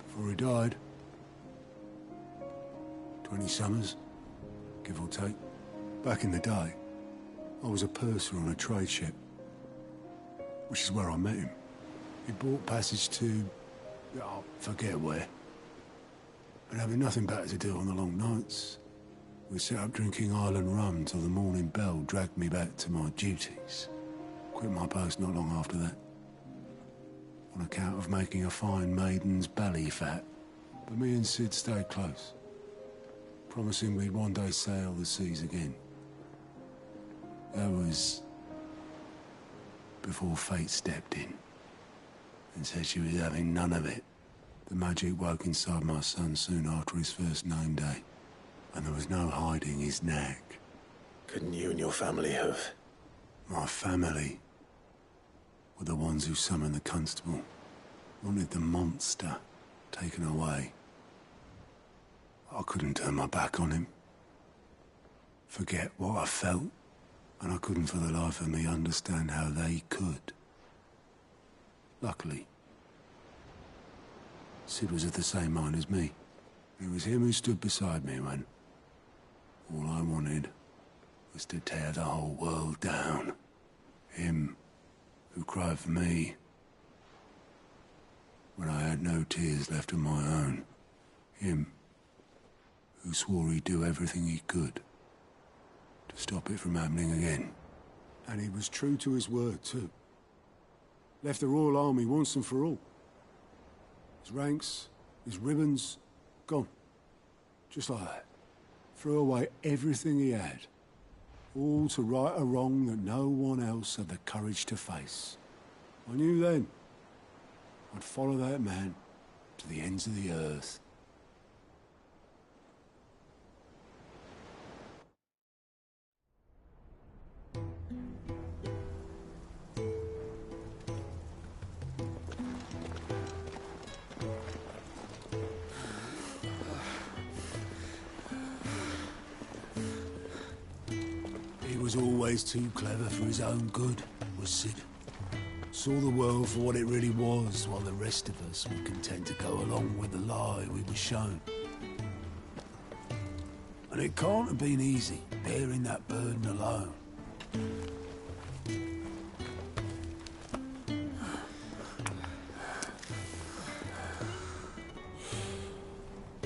S16: Before he died? 20 summers, give or take. Back in the day, I was a purser on a trade ship, which is where I met him. He bought passage to... I forget where. But having nothing better to do on the long nights, we sat up drinking island rum till the morning bell dragged me back to my duties. Quit my post not long after that. On account of making a fine maiden's belly fat. But me and Sid stayed close, promising we'd one day sail the seas again. That was before fate stepped in and said she was having none of it. The magic woke inside my son soon after his first name day, and there was no hiding his knack.
S12: Couldn't you and your family have...
S16: My family were the ones who summoned the constable, wanted the monster taken away. I couldn't turn my back on him, forget what I felt, and I couldn't for the life of me understand how they could. Luckily, Sid was of the same mind as me. It was him who stood beside me when all I wanted was to tear the whole world down. Him who cried for me when I had no tears left of my own. Him who swore he'd do everything he could to stop it from happening again. And he was true to his word, too. Left the Royal Army once and for all. His ranks, his ribbons, gone. Just like that. Threw away everything he had. All to right a wrong that no one else had the courage to face. I knew then I'd follow that man to the ends of the earth. He was always too clever for his own good, was Sid. Saw the world for what it really was, while the rest of us were content to go along with the lie we were shown. And it can't have been easy, bearing that burden alone.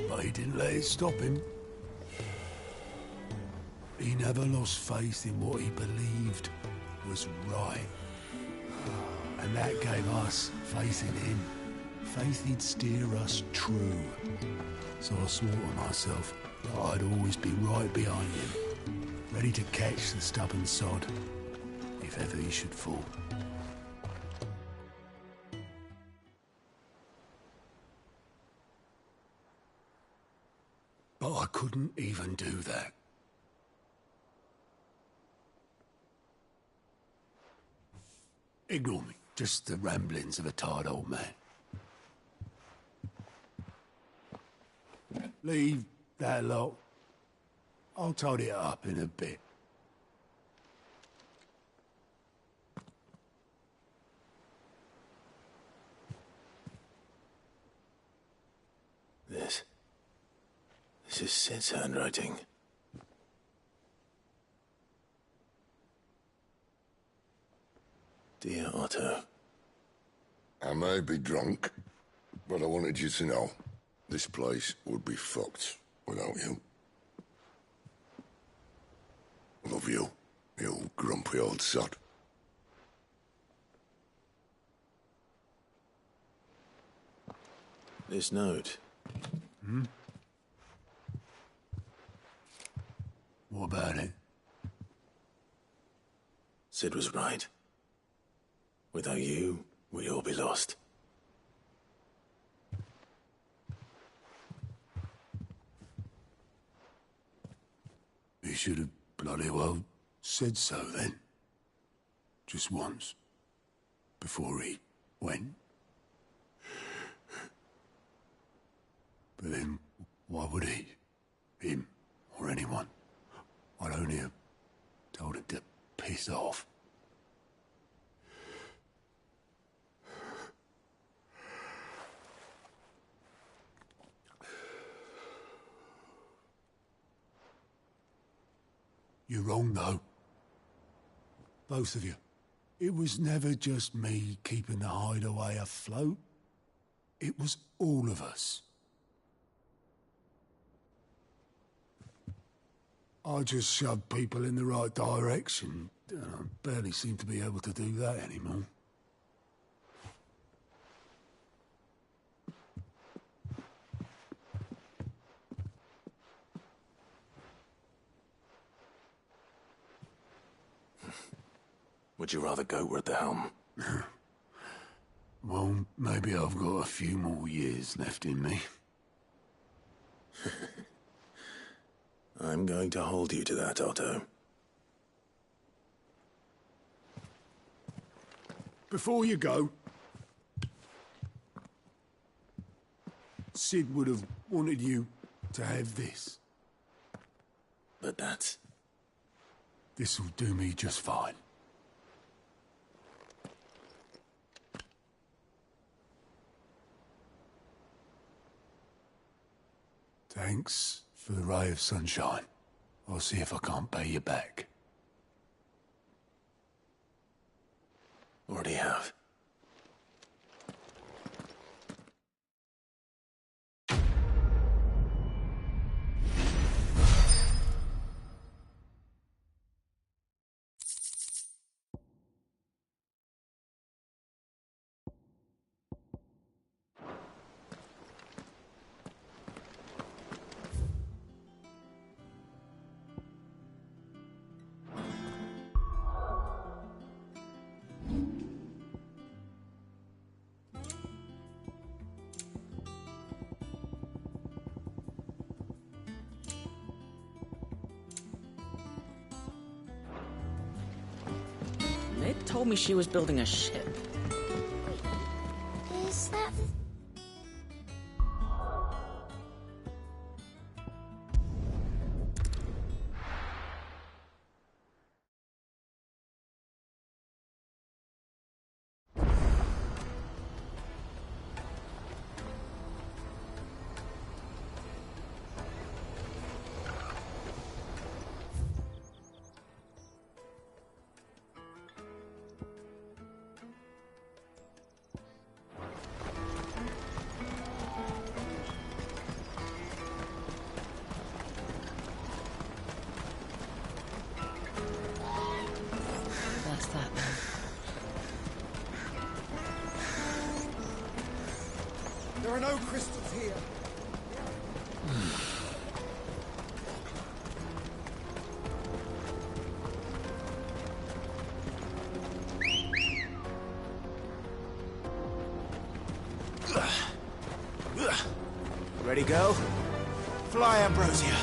S16: But he didn't let it stop him. He never lost faith in what he believed was right. And that gave us faith in him. Faith he'd steer us true. So I swore to myself that I'd always be right behind him, ready to catch the stubborn sod, if ever he should fall. But I couldn't even do that. Ignore me. Just the ramblings of a tired old man. Leave that lot. I'll tidy it up in a bit.
S1: This is Sid's handwriting. Dear Otto.
S9: I may be drunk, but I wanted you to know this place would be fucked without you. Love you, you grumpy old sod.
S1: This note.
S16: Hmm? What about it?
S1: Sid was right. Without you, we'd all be lost.
S16: He should have bloody well said so then. Just once. Before he went. But then, why would he? Him, or anyone? I'd only have told him to piss off. You're wrong, though. Both of you. It was never just me keeping the hideaway afloat. It was all of us. I just shoved people in the right direction. I barely seem to be able to do that anymore.
S1: Would you rather goat were at the helm?
S16: Well, maybe I've got a few more years left in me.
S1: I'm going to hold you to that, Otto.
S16: Before you go, Sid would have wanted you to have this.
S1: But that's...
S16: This'll do me just fine. Thanks for the ray of sunshine. I'll see if I can't pay you back.
S1: Already have.
S22: Ned told me she was building a ship.
S2: Is that...
S15: There are no crystals here.
S12: Ready, go? Fly, Ambrosia.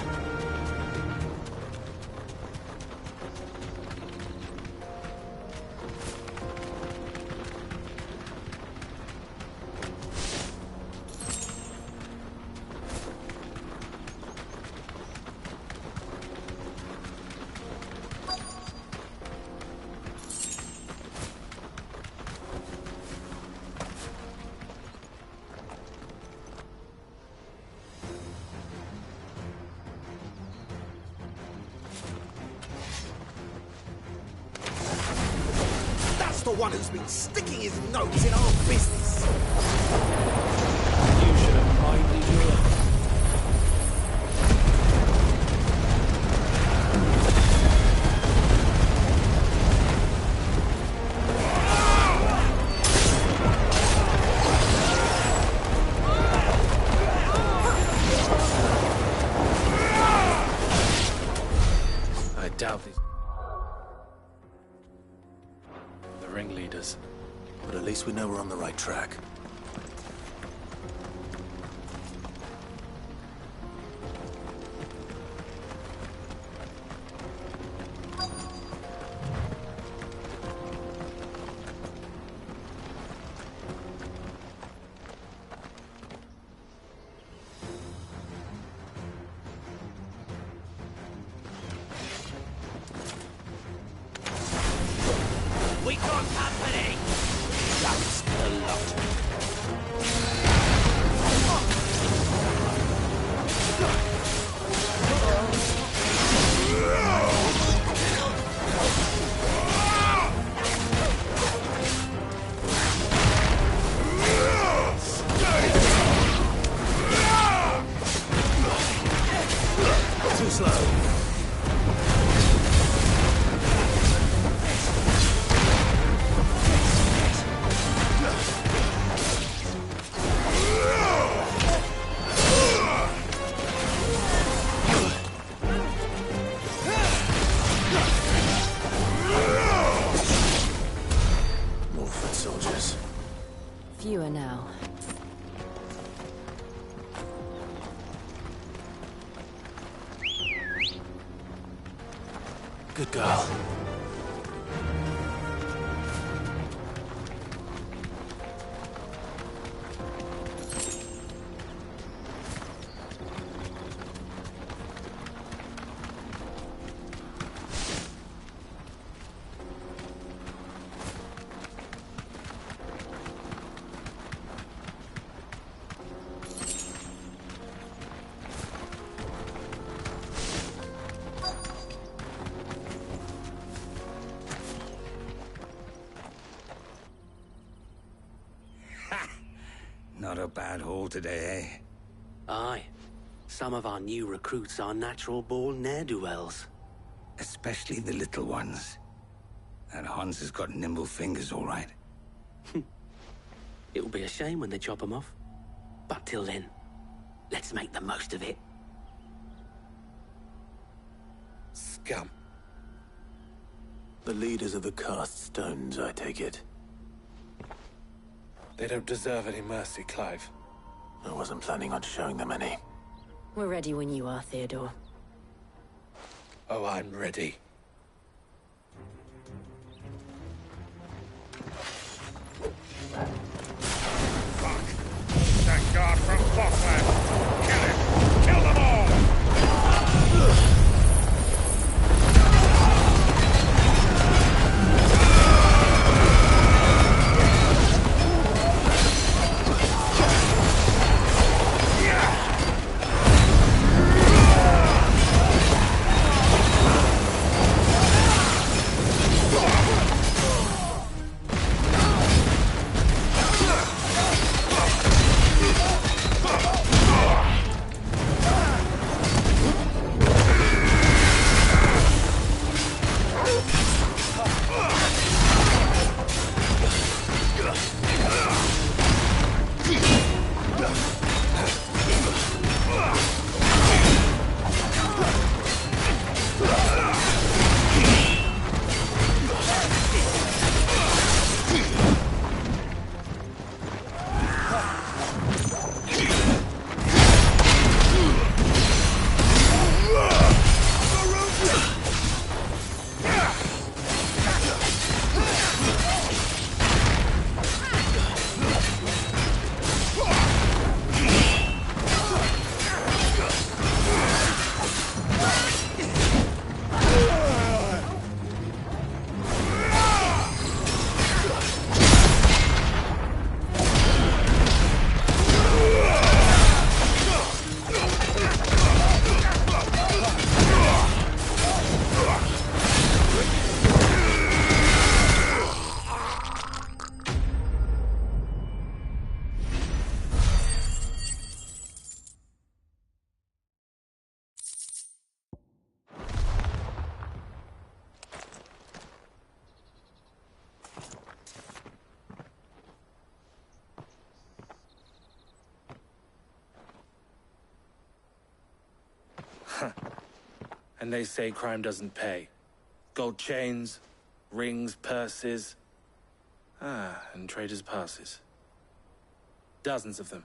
S20: The one who's been sticking his nose in our business.
S12: You should have minded your own.
S7: I doubt these ringleaders.
S12: But at least we know we're on the right track.
S20: We got company! That's a lot.
S12: Too slow.
S6: Fewer now.
S12: Good girl.
S15: Not a bad haul today, eh?
S11: Aye. Some of our new recruits are natural-born ne'er-do-wells.
S15: Especially the little ones. That Hans has got nimble fingers, all right.
S11: It'll be a shame when they chop them off. But till then, let's make the most of it.
S7: Scum.
S12: The leaders of the cast stones, I take it.
S7: They don't deserve any mercy, Clive.
S12: I wasn't planning on showing them any.
S6: We're ready when you are, Theodore.
S7: Oh, I'm ready.
S13: Fuck! That guard from Bockland! Kill him! Kill them all!
S7: And they say crime doesn't pay. Gold chains, rings, purses. And traders' passes. Dozens of them.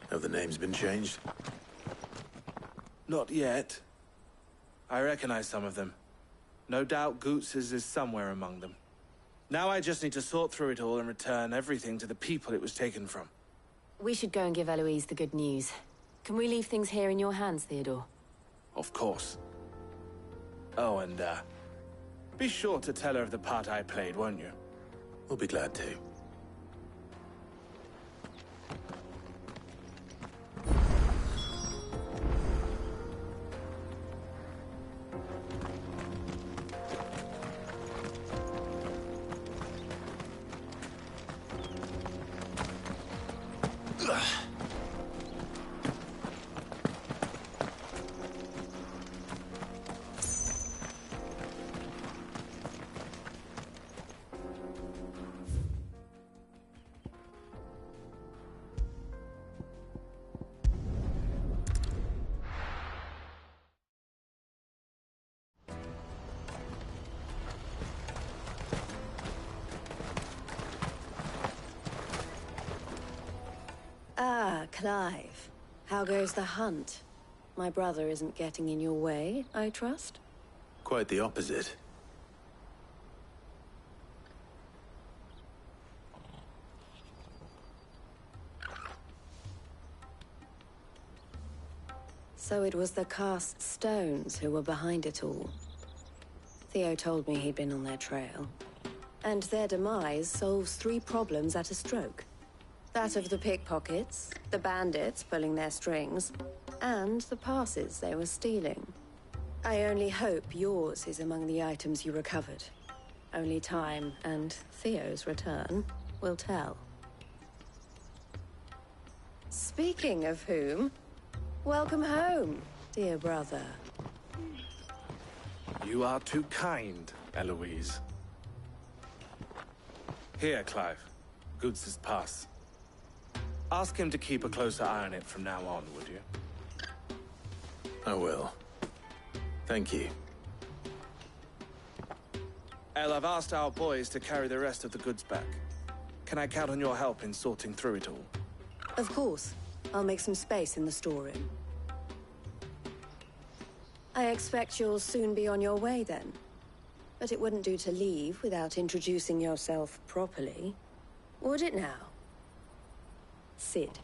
S1: Have the names been changed?
S7: Not yet. I recognize some of them. No doubt Goots's is somewhere among them. Now I just need to sort through it all and return everything to the people it was taken from.
S6: We should go and give Eloise the good news. Can we leave things here in your hands, Theodore?
S7: Of course. Oh, and, be sure to tell her of the part I played, won't you?
S1: We'll be glad to.
S22: Clive, how goes the hunt? My brother isn't getting in your way, I trust?
S1: Quite the opposite.
S22: So it was the cast stones who were behind it all. Theo told me he'd been on their trail. And their demise solves 3 problems at a stroke. That of the pickpockets, the bandits pulling their strings, and the passes they were stealing. I only hope yours is among the items you recovered. Only time and Theo's return will tell. Speaking of whom, welcome home, dear brother.
S7: You are too kind, Eloise. Here, Clive. Goots's pass. Ask him to keep a closer eye on it from now on, would you?
S1: I will. Thank you.
S7: El, I've asked our boys to carry the rest of the goods back. Can I count on your help in sorting through it all?
S22: Of course. I'll make some space in the storeroom. I expect you'll soon be on your way then. But it wouldn't do to leave without introducing yourself properly. Would it now? Sid.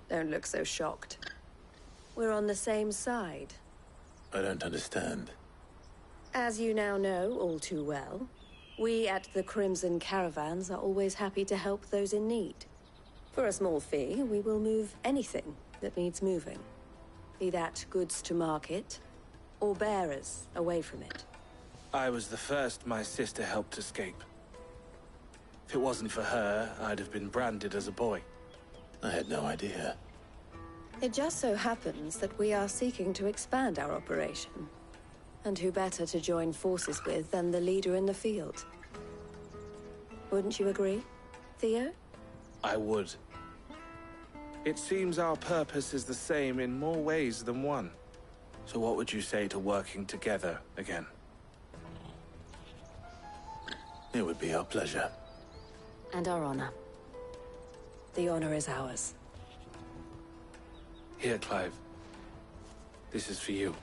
S22: Don't look so shocked. We're on the same side.
S1: I don't understand.
S22: As you now know all too well, we at the Crimson Caravans are always happy to help those in need. For a small fee, we will move anything that needs moving. Be that goods to market, or bearers away from it.
S7: I was the first my sister helped escape. If it wasn't for her, I'd have been branded as a boy.
S1: I had no idea.
S22: It just so happens that we are seeking to expand our operation. And who better to join forces with than the leader in the field? Wouldn't you agree, Theo?
S7: I would. It seems our purpose is the same in more ways than one. So what would you say to working together again?
S1: It would be our pleasure.
S6: And our honor.
S22: The honor is ours.
S7: Here, Clive. This is for you.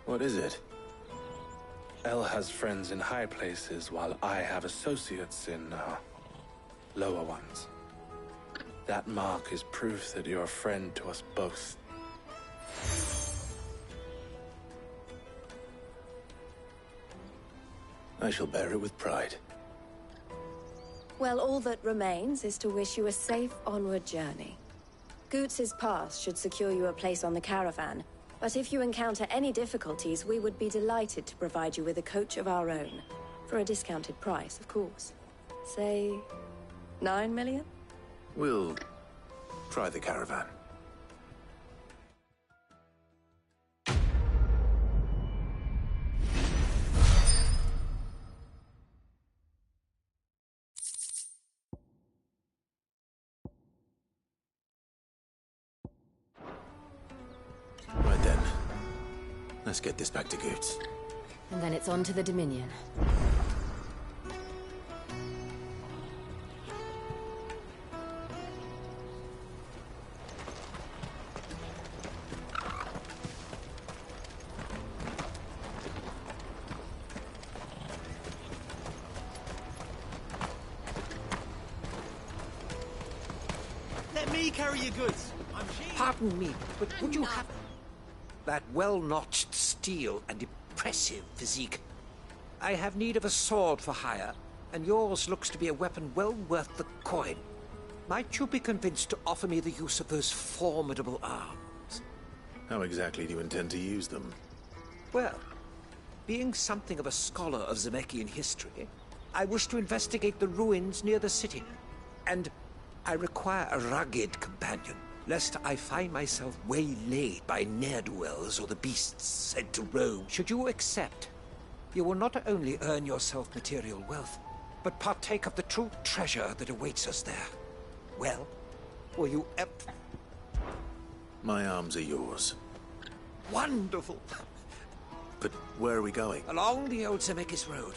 S1: What is it?
S7: El has friends in high places, while I have associates in, lower ones. That mark is proof that you're a friend to us both.
S1: I shall bear it with pride.
S22: Well, all that remains is to wish you a safe onward journey. Goots's pass should secure you a place on the caravan, but if you encounter any difficulties, we would be delighted to provide you with a coach of our own. For a discounted price, of course. Say, 9 million?
S1: We'll try the caravan.
S12: Let's get this back to Goots.
S6: And then it's on to the Dominion.
S20: Let me carry your goods. I'm cheap.
S3: Pardon me, but would you have that well-notched steel and impressive physique? I have need of a sword for hire, and yours looks to be a weapon well worth the coin. Might you be convinced to offer me the use of those formidable arms?
S12: How exactly do you intend to use them?
S3: Well, being something of a scholar of Zemeckis history, I wish to investigate the ruins near the city, and I require a rugged companion, lest I find myself waylaid by ne'er-do-wells or the beasts sent to Rome. Should you accept, you will not only earn yourself material wealth, but partake of the true treasure that awaits us there. Well, will you
S12: My arms are yours.
S3: Wonderful!
S12: But where are we going?
S3: Along the old Zemeckis Road,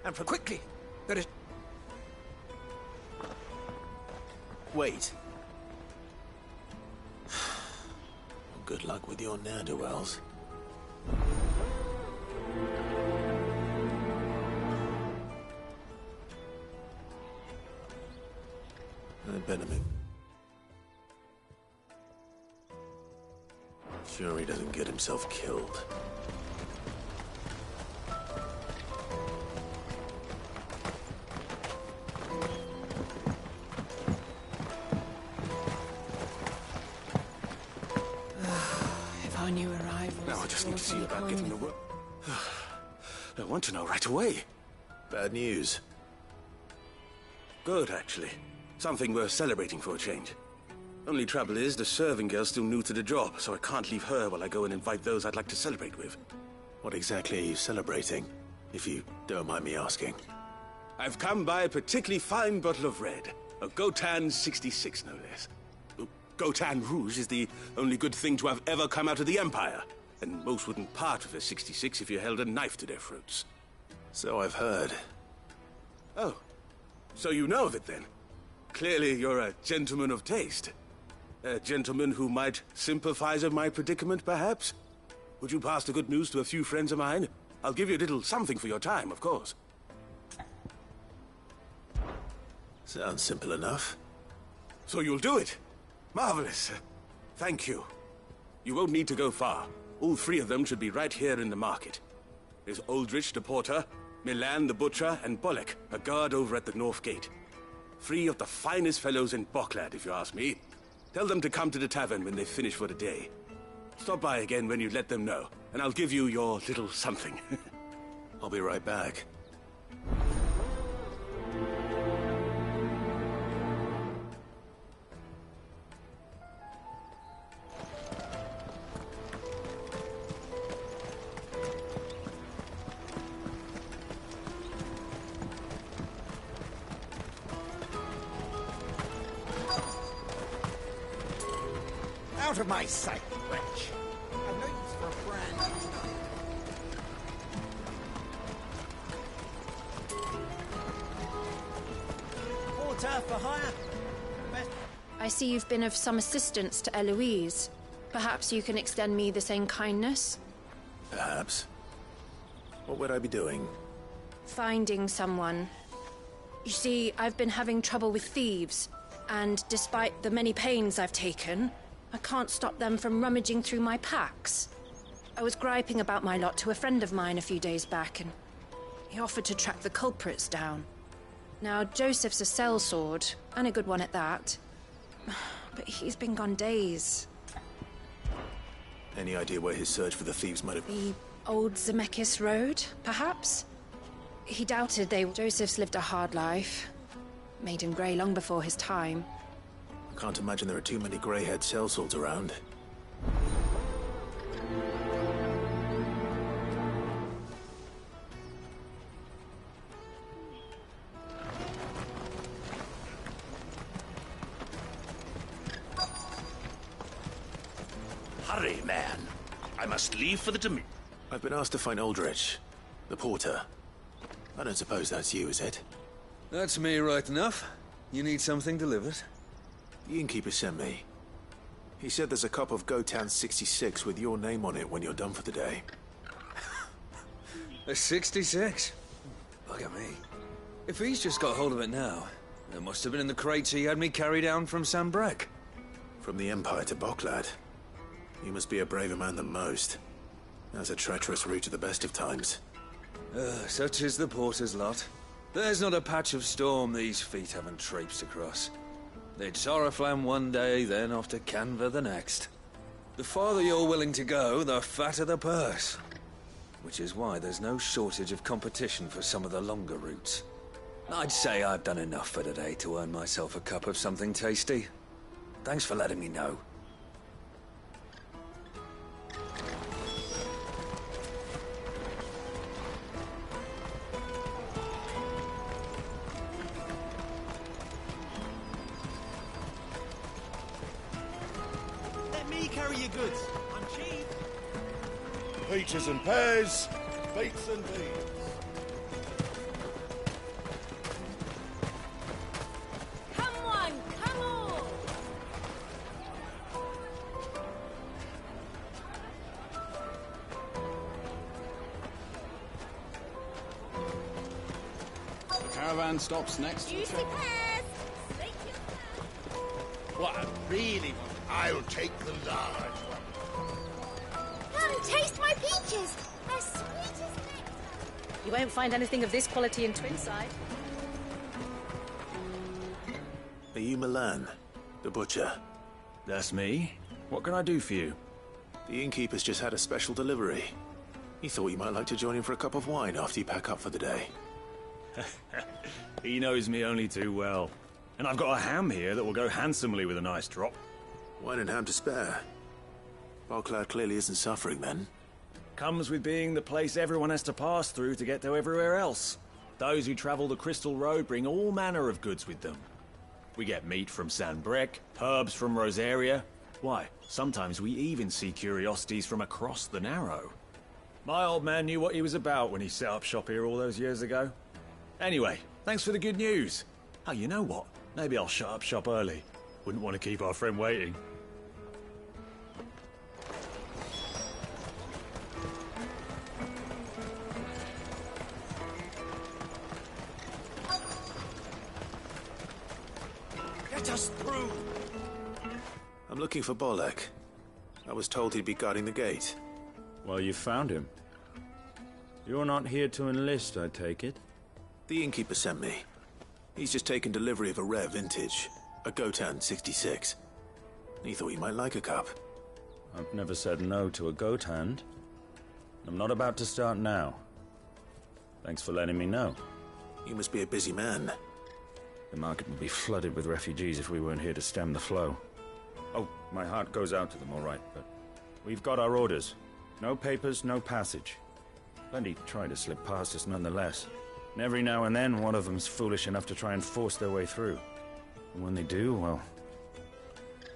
S3: and from quickly, there is...
S12: Wait. Good luck with your ne'er-do-wells. Benjamin. Sure he doesn't get himself killed.
S5: If I knew arrivals...
S13: Now I just need to see about getting the work. I want to know right away.
S12: Bad news.
S13: Good, actually. Something worth celebrating for a change. Only trouble is, the serving girl's still new to the job, so I can't leave her while I go and invite those I'd like to celebrate with.
S12: What exactly are you celebrating, if you don't mind me asking?
S13: I've come by a particularly fine bottle of red. A Gotan 66, no less. Gotan Rouge is the only good thing to have ever come out of the Empire, and most wouldn't part with a 66 if you held a knife to their throats.
S12: So I've heard.
S13: Oh, so you know of it then? Clearly you're a gentleman of taste. A gentleman who might sympathize with my predicament, perhaps? Would you pass the good news to a few friends of mine? I'll give you a little something for your time, of course.
S12: Sounds simple enough.
S13: So you'll do it? Marvelous. Thank you. You won't need to go far. All three of them should be right here in the market. There's Aldrich, the porter, Milan, the butcher, and Bolek, a guard over at the north gate. Three of the finest fellows in Boklad, if you ask me. Tell them to come to the tavern when they've finished for the day. Stop by again when you let them know, and I'll give you your little something.
S12: I'll be right back.
S15: Out of my sight, wretch. I've no use for a friend. Porter for hire.
S6: I see you've been of some assistance to Eloise. Perhaps you can extend me the same kindness?
S12: Perhaps. What would I be doing?
S6: Finding someone. You see, I've been having trouble with thieves, and despite the many pains I've taken, I can't stop them from rummaging through my packs. I was griping about my lot to a friend of mine a few days back, and he offered to track the culprits down. Now, Joseph's a sellsword, and a good one at that. But he's been gone days.
S12: Any idea where his search for the thieves might have...
S6: The old Zemeckis Road, perhaps? He doubted Joseph's lived a hard life. Made him grey long before his time.
S12: I can't imagine there are too many grey-haired sellswords around.
S21: Hurry, man. I must leave for the Dominion.
S12: I've been asked to find Aldrich, the porter. I don't suppose that's you, is it?
S10: That's me right enough. You need something delivered?
S12: The innkeeper sent me. He said there's a cup of Gotan 66 with your name on it when you're done for the day.
S10: A 66? Look at me. If he's just got hold of it now, it must have been in the crates he had me carry down from Sambrek.
S12: From the Empire to Boklad. You must be a braver man than most. That's a treacherous route at the best of times.
S10: Such is the porter's lot. There's not a patch of storm these feet haven't traipsed across. They'd Soraflam one day, then off to Canva the next. The farther you're willing to go, the fatter the purse. Which is why there's no shortage of competition for some of the longer routes. I'd say I've done enough for today to earn myself a cup of something tasty. Thanks for letting me know.
S20: Let me carry your goods. I'm cheap.
S9: Peaches and pears, beets and beans.
S19: Come on, come on!
S21: Caravan stops next.
S19: Juicy pears!
S14: What I really want.
S9: I'll take the large one.
S19: Come, taste my peaches! They're sweet as nectar.
S22: You won't find anything of this quality in Twinside.
S12: Are you Milan, the butcher?
S23: That's me. What can I do for you?
S12: The innkeeper's just had a special delivery. He thought you might like to join him for a cup of wine after you pack up for the day.
S23: He knows me only too well. And I've got a ham here that will go handsomely with a nice drop.
S12: Wine and ham to spare. Boklad clearly isn't suffering then.
S23: Comes with being the place everyone has to pass through to get to everywhere else. Those who travel the Crystal Road bring all manner of goods with them. We get meat from Sanbrek, herbs from Rosaria. Why, sometimes we even see curiosities from across the Narrow. My old man knew what he was about when he set up shop here all those years ago. Anyway, thanks for the good news. Oh, you know what? Maybe I'll shut up shop early. Wouldn't want to keep our friend waiting.
S20: Get us through!
S12: I'm looking for Bolek. I was told he'd be guarding the gate.
S23: Well, you found him. You're not here to enlist, I take it?
S12: The innkeeper sent me. He's just taken delivery of a rare vintage, a Gotan 66. He thought you might like a cup.
S23: I've never said no to a goat hand. I'm not about to start now. Thanks for letting me know.
S12: You must be a busy man.
S23: The market would be flooded with refugees if we weren't here to stem the flow. Oh, my heart goes out to them, all right, but we've got our orders. No papers, no passage. Plenty try to slip past us nonetheless. And every now and then, one of them's foolish enough to try and force their way through. And when they do, well,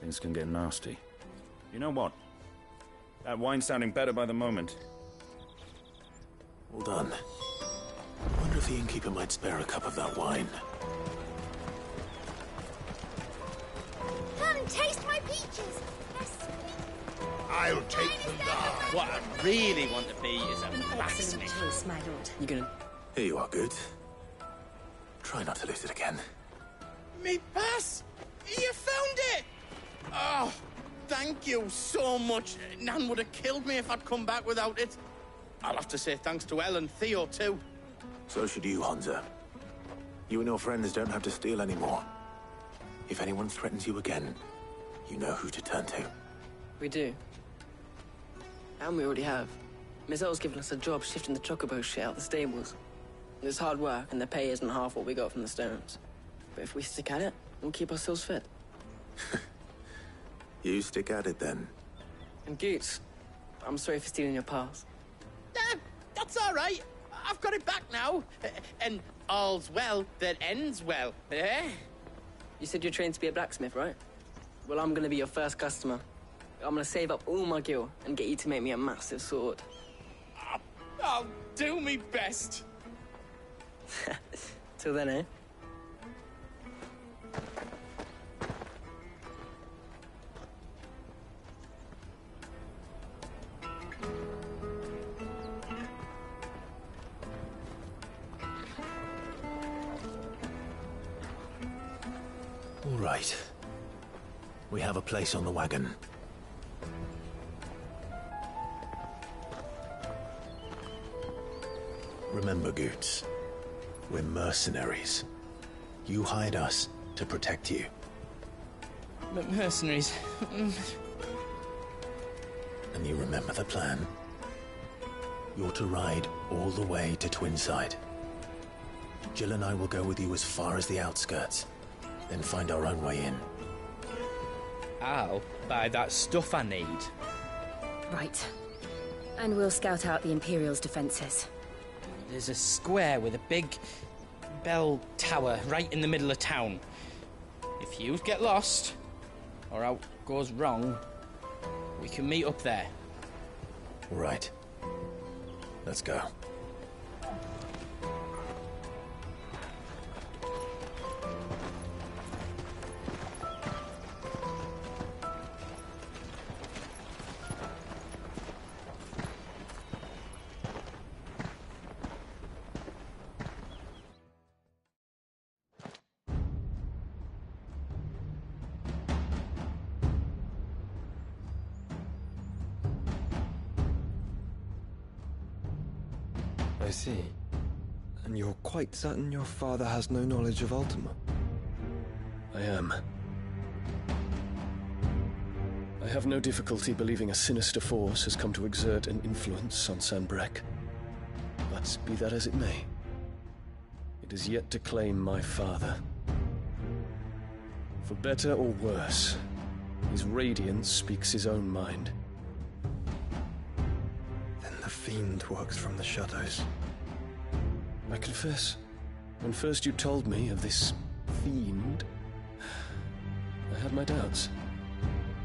S23: things can get nasty. You know what? That wine's sounding better by the moment.
S12: Well done. I wonder if the innkeeper might spare a cup of that wine.
S19: Come, taste my peaches! They're sweet.
S9: I'll take the large.
S14: What I really want to be is a blacksmith.
S18: choice, my lord.
S14: You gonna...
S12: Here you are, good. Try not to lose it again.
S14: Me pass! You found it! Oh, thank you so much. Nan would have killed me if I'd come back without it. I'll have to say thanks to Elle and Theo, too.
S12: So should you, Honza. You and your friends don't have to steal anymore. If anyone threatens you again, you know who to turn to.
S24: We do. And we already have. Mizelle's given us a job shifting the chocobo shit out the stables. It's hard work, and the pay isn't half what we got from the stones. But if we stick at it, we'll keep ourselves fit.
S12: You stick at it, then.
S24: And Goots, I'm sorry for stealing your pass.
S14: That's all right. I've got it back now. And all's well that ends well, eh?
S24: You said you're trained to be a blacksmith, right? Well, I'm gonna be your first customer. I'm gonna save up all my gil and get you to make me a massive sword.
S14: I'll do me best.
S24: Till then, eh?
S12: All right. We have a place on the wagon. Remember, Goots, we're mercenaries. You hired us to protect you.
S14: But mercenaries...
S12: And you remember the plan? You're to ride all the way to Twinside. Jill and I will go with you as far as the outskirts, then find our own way in.
S4: I'll buy that stuff I need.
S22: Right. And we'll scout out the Imperial's defenses.
S4: There's a square with a big bell tower right in the middle of town. If you get lost, or out goes wrong, we can meet up there.
S12: Right. Let's go.
S8: I see. And you're quite certain your father has no knowledge of Ultima?
S16: I am. I have no difficulty believing a sinister force has come to exert an influence on Sanbreque. But be that as it may, it is yet to claim my father. For better or worse, his radiance speaks his own mind.
S8: Then the fiend works from the shadows.
S16: I confess, when first you told me of this fiend, I had my doubts,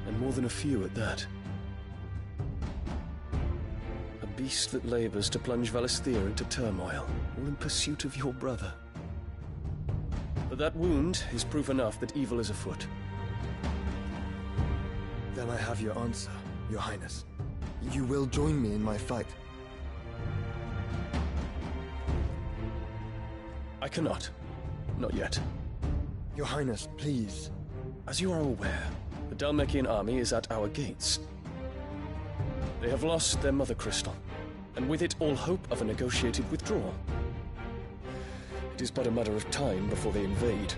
S16: and more than a few at that. A beast that labors to plunge Valisthea into turmoil, all in pursuit of your brother. But that wound is proof enough that evil is afoot.
S8: Then I have your answer, Your Highness. You will join me in my fight.
S16: I cannot. Not yet.
S8: Your Highness, please.
S16: As you are aware, the Dhalmekian army is at our gates. They have lost their mother crystal, and with it all hope of a negotiated withdrawal. It is but a matter of time before they invade.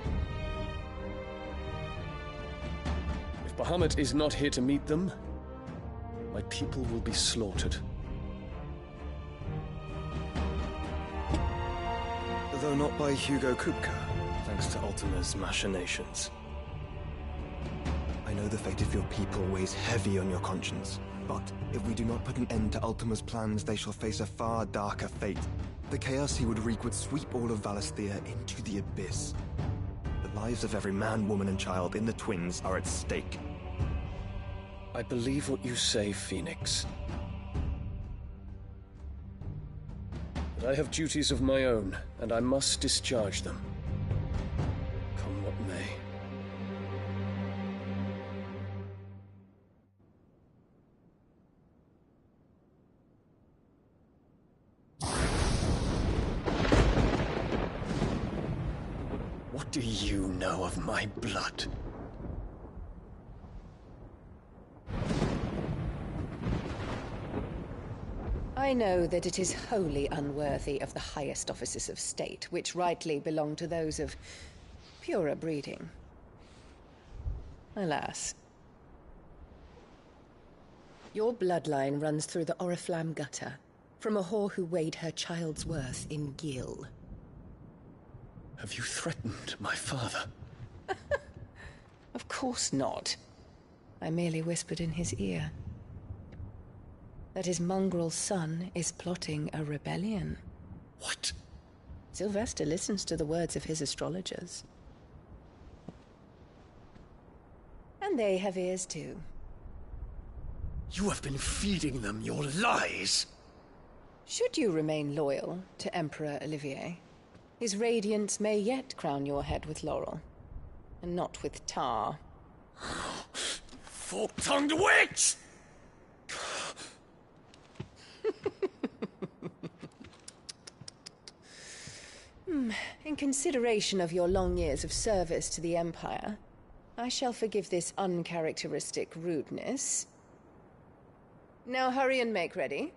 S16: If Bahamut is not here to meet them, my people will be slaughtered.
S8: Though not by Hugo Kupka, thanks to Ultima's machinations. I know the fate of your people weighs heavy on your conscience, but if we do not put an end to Ultima's plans, they shall face a far darker fate. The chaos he would wreak would sweep all of Valisthea into the abyss. The lives of every man, woman, and child in the Twins are at stake.
S16: I believe what you say, Phoenix. But I have duties of my own, and I must discharge them. Come what may. What do you know of my blood?
S17: I know that it is wholly unworthy of the highest offices of state, which rightly belong to those of purer breeding. Alas. Your bloodline runs through the Oriflamme gutter, from a whore who weighed her child's worth in gil.
S16: Have you threatened my father?
S17: Of course not. I merely whispered in his ear that his mongrel son is plotting a rebellion.
S16: What?
S17: Sylvester listens to the words of his astrologers. And they have ears too.
S16: You have been feeding them your lies!
S17: Should you remain loyal to Emperor Olivier, his radiance may yet crown your head with laurel, and not with tar.
S13: Fork-tongued witch!
S17: In consideration of your long years of service to the Empire, I shall forgive this uncharacteristic rudeness. Now hurry and make ready,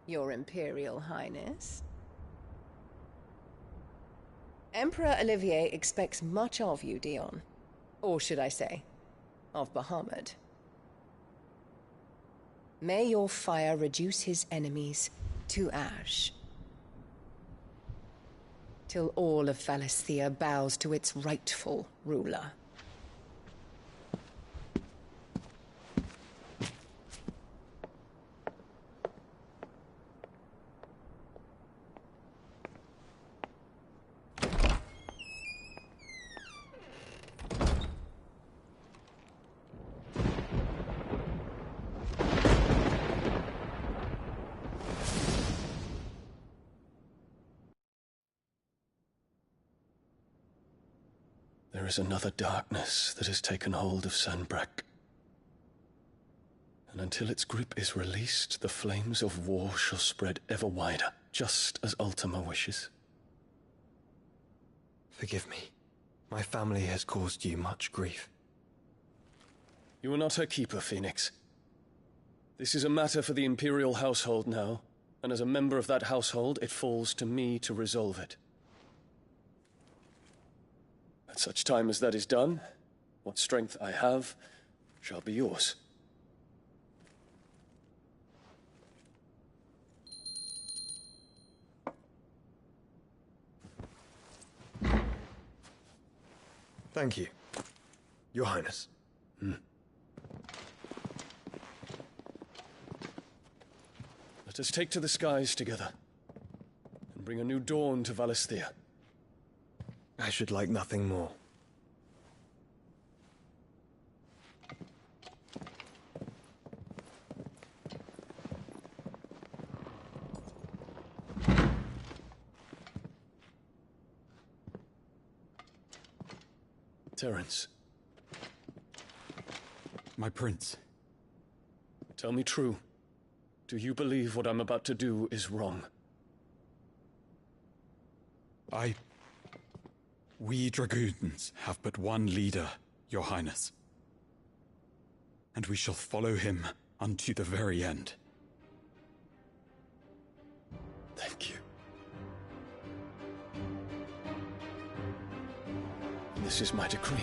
S17: Your Imperial Highness. Emperor Olivier expects much of you, Dion. Or should I say, of Bahamut. May your fire reduce his enemies to ash, till all of Valisthea bows to its rightful ruler.
S16: There is another darkness that has taken hold of Sanbreque. And until its grip is released, the flames of war shall spread ever wider, just as Ultima wishes.
S8: Forgive me. My family has caused you much grief.
S16: You are not her keeper, Phoenix. This is a matter for the Imperial household now, and as a member of that household, it falls to me to resolve it. At such time as that is done, what strength I have shall be yours.
S8: Thank you, Your Highness.
S16: Let us take to the skies together, and bring a new dawn to Valisthea.
S8: I should like nothing more.
S16: Terence.
S1: My prince.
S16: Tell me true. Do you believe what I'm about to do is wrong?
S1: We dragoons have but one leader, Your Highness. And we shall follow him unto the very end.
S16: Thank you. This is my decree.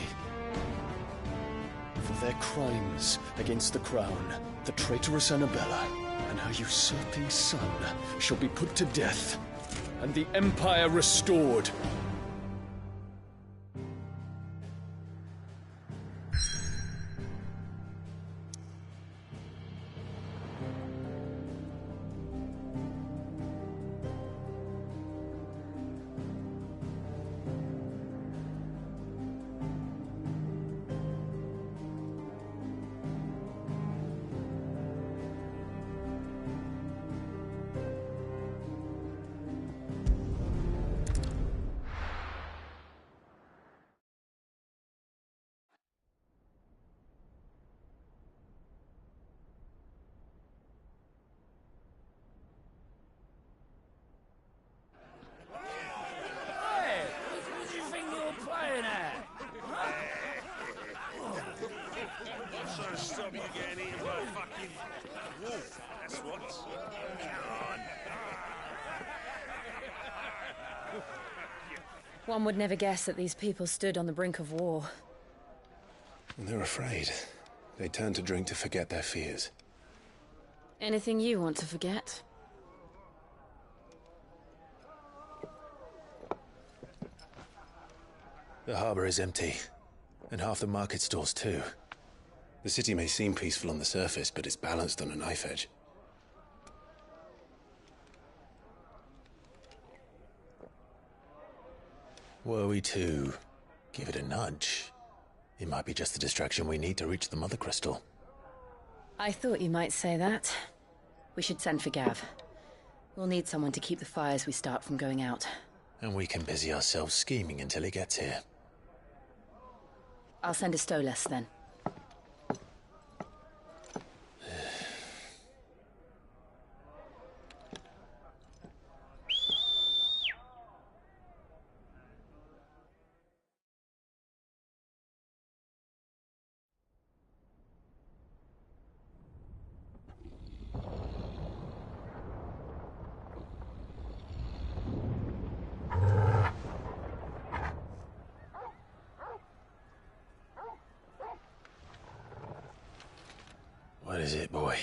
S16: For their crimes against the crown, the traitorous Annabella and her usurping son shall be put to death, and the Empire restored.
S6: One would never guess that these people stood on the brink of war.
S12: They're afraid. They turn to drink to forget their fears.
S6: Anything you want to forget?
S12: The harbor is empty, and half the market stalls too. The city may seem peaceful on the surface, but it's balanced on a knife edge. Were we to give it a nudge, it might be just the distraction we need to reach the Mother Crystal.
S6: I thought you might say that. We should send for Gav.
S18: We'll need someone to keep the fires we start from going out.
S12: And we can busy ourselves scheming until he gets here.
S18: I'll send a Stolas then.
S12: What is it, boy?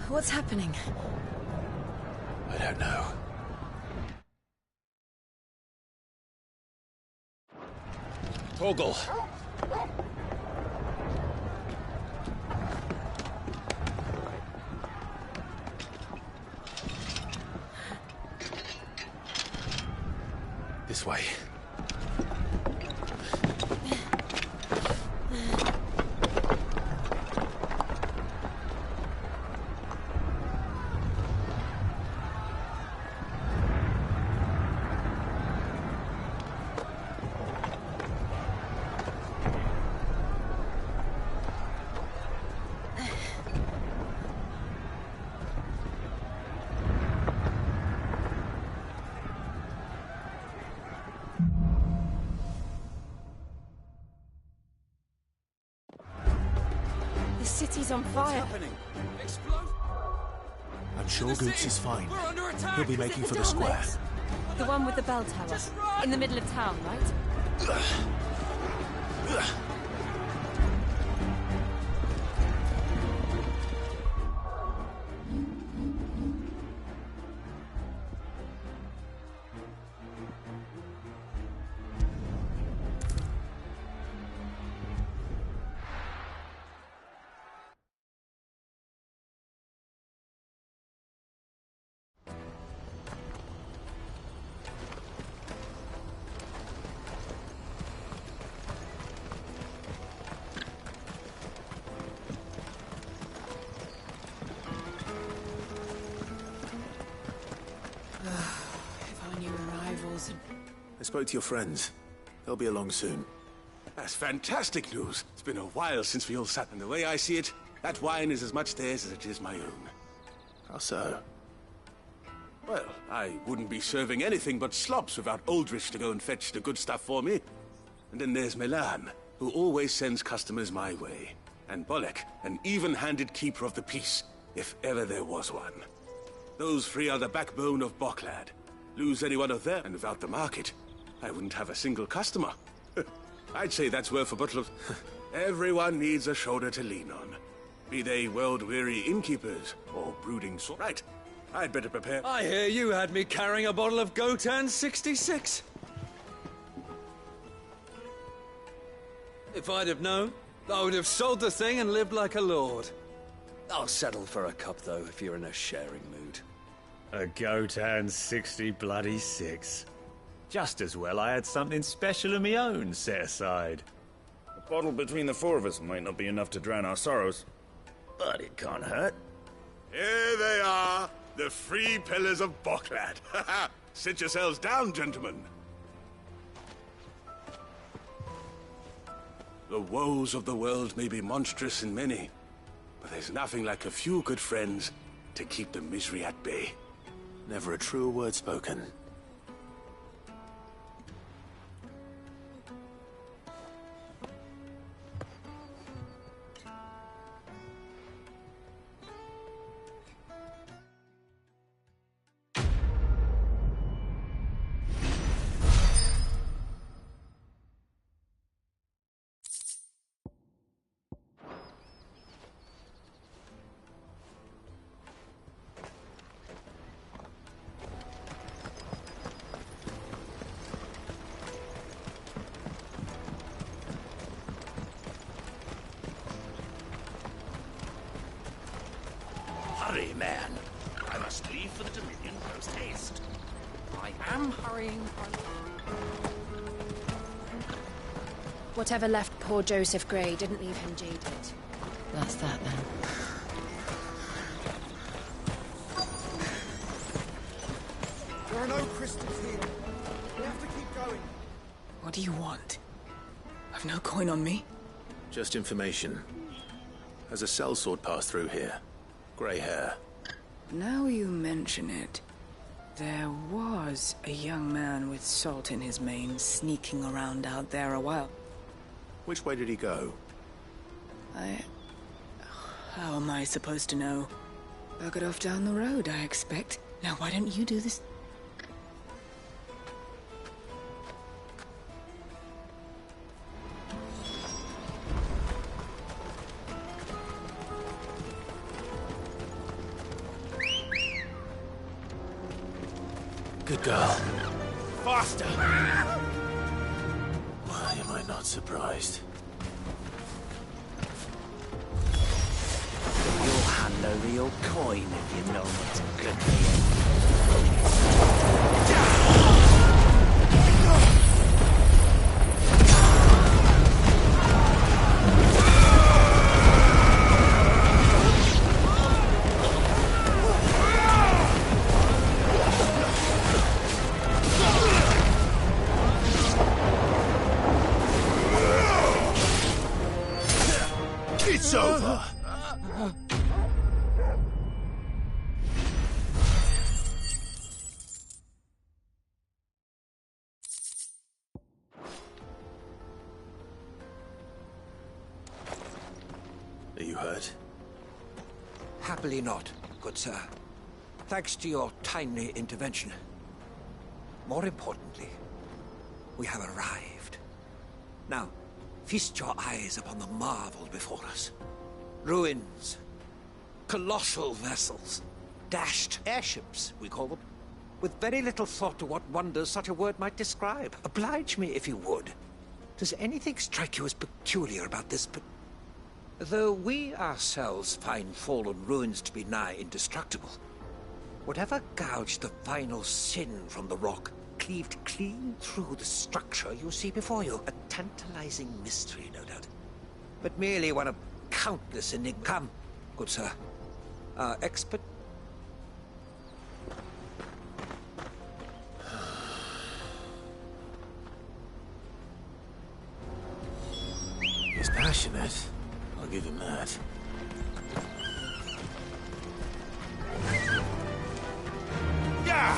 S18: What's happening?
S12: I don't know. Torgal! This way.
S18: The city's on fire.
S12: I'm sure Goots is fine. He'll be making for the square.
S6: The one with the bell tower. In the middle of town, right?
S12: I spoke to your friends. They'll be along soon.
S2: That's fantastic news. It's been a while since we all sat, and the way I see it, that wine is as much theirs as it is my own.
S12: How so?
S2: Well, I wouldn't be serving anything but slops without Aldrich to go and fetch the good stuff for me. And then there's Milan, who always sends customers my way. And Bolek, an even-handed keeper of the peace, if ever there was one. Those three are the backbone of Boklad. Lose any one of them, and without the market, I wouldn't have a single customer. I'd say that's worth a bottle of... Everyone needs a shoulder to lean on. Be they world-weary innkeepers or brooding so... Right, I'd better prepare...
S10: I hear you had me carrying a bottle of Gotan 66. If I'd have known, I would have sold the thing and lived like a lord. I'll settle for a cup, though, if you're in a sharing mood.
S23: A Gotan 66. Just as well I had something special of my own set aside.
S3: A bottle between the four of us might not be enough to drown our sorrows, but it can't hurt.
S2: Here they are, the three pillars of Boklad. Sit yourselves down, gentlemen. The woes of the world may be monstrous in many, but there's nothing like a few good friends to keep the misery at bay.
S12: Never a truer word spoken.
S13: man. I must leave for the Dominion post haste. I am hurrying.
S6: Whatever left poor Joseph Grey didn't leave him jaded.
S22: That's that then.
S5: There are no crystals here. We have to keep going.
S7: What do you want? I've no coin on me.
S12: Just information. Has a sellsword passed through here? Grey hair.
S7: Now you mention it, there was a young man with salt in his mane sneaking around out there a while.
S12: Which way did he go?
S7: How am I supposed to know? Buggered off down the road, I expect. Now why don't you do this?
S12: Good girl.
S13: Faster!
S12: Why am I not surprised?
S13: You'll hand over your coin if you know what's good for
S12: It's over! Are you hurt?
S13: Happily not, good sir. Thanks to your timely intervention. More importantly, we have arrived. Now, feast your eyes upon the marvel before us. Ruins, colossal vessels, dashed airships, we call them, with very little thought to what wonders such a word might describe. Oblige me if you would. Does anything strike you as peculiar about this? Though we ourselves find fallen ruins to be nigh indestructible, whatever gouged the final sin from the rock cleaved clean through the structure you see before you. A tantalizing mystery, no doubt. But merely one of countless enigmas. Come, good sir. Our expert...
S12: He's passionate. I'll give him that.
S13: Yeah!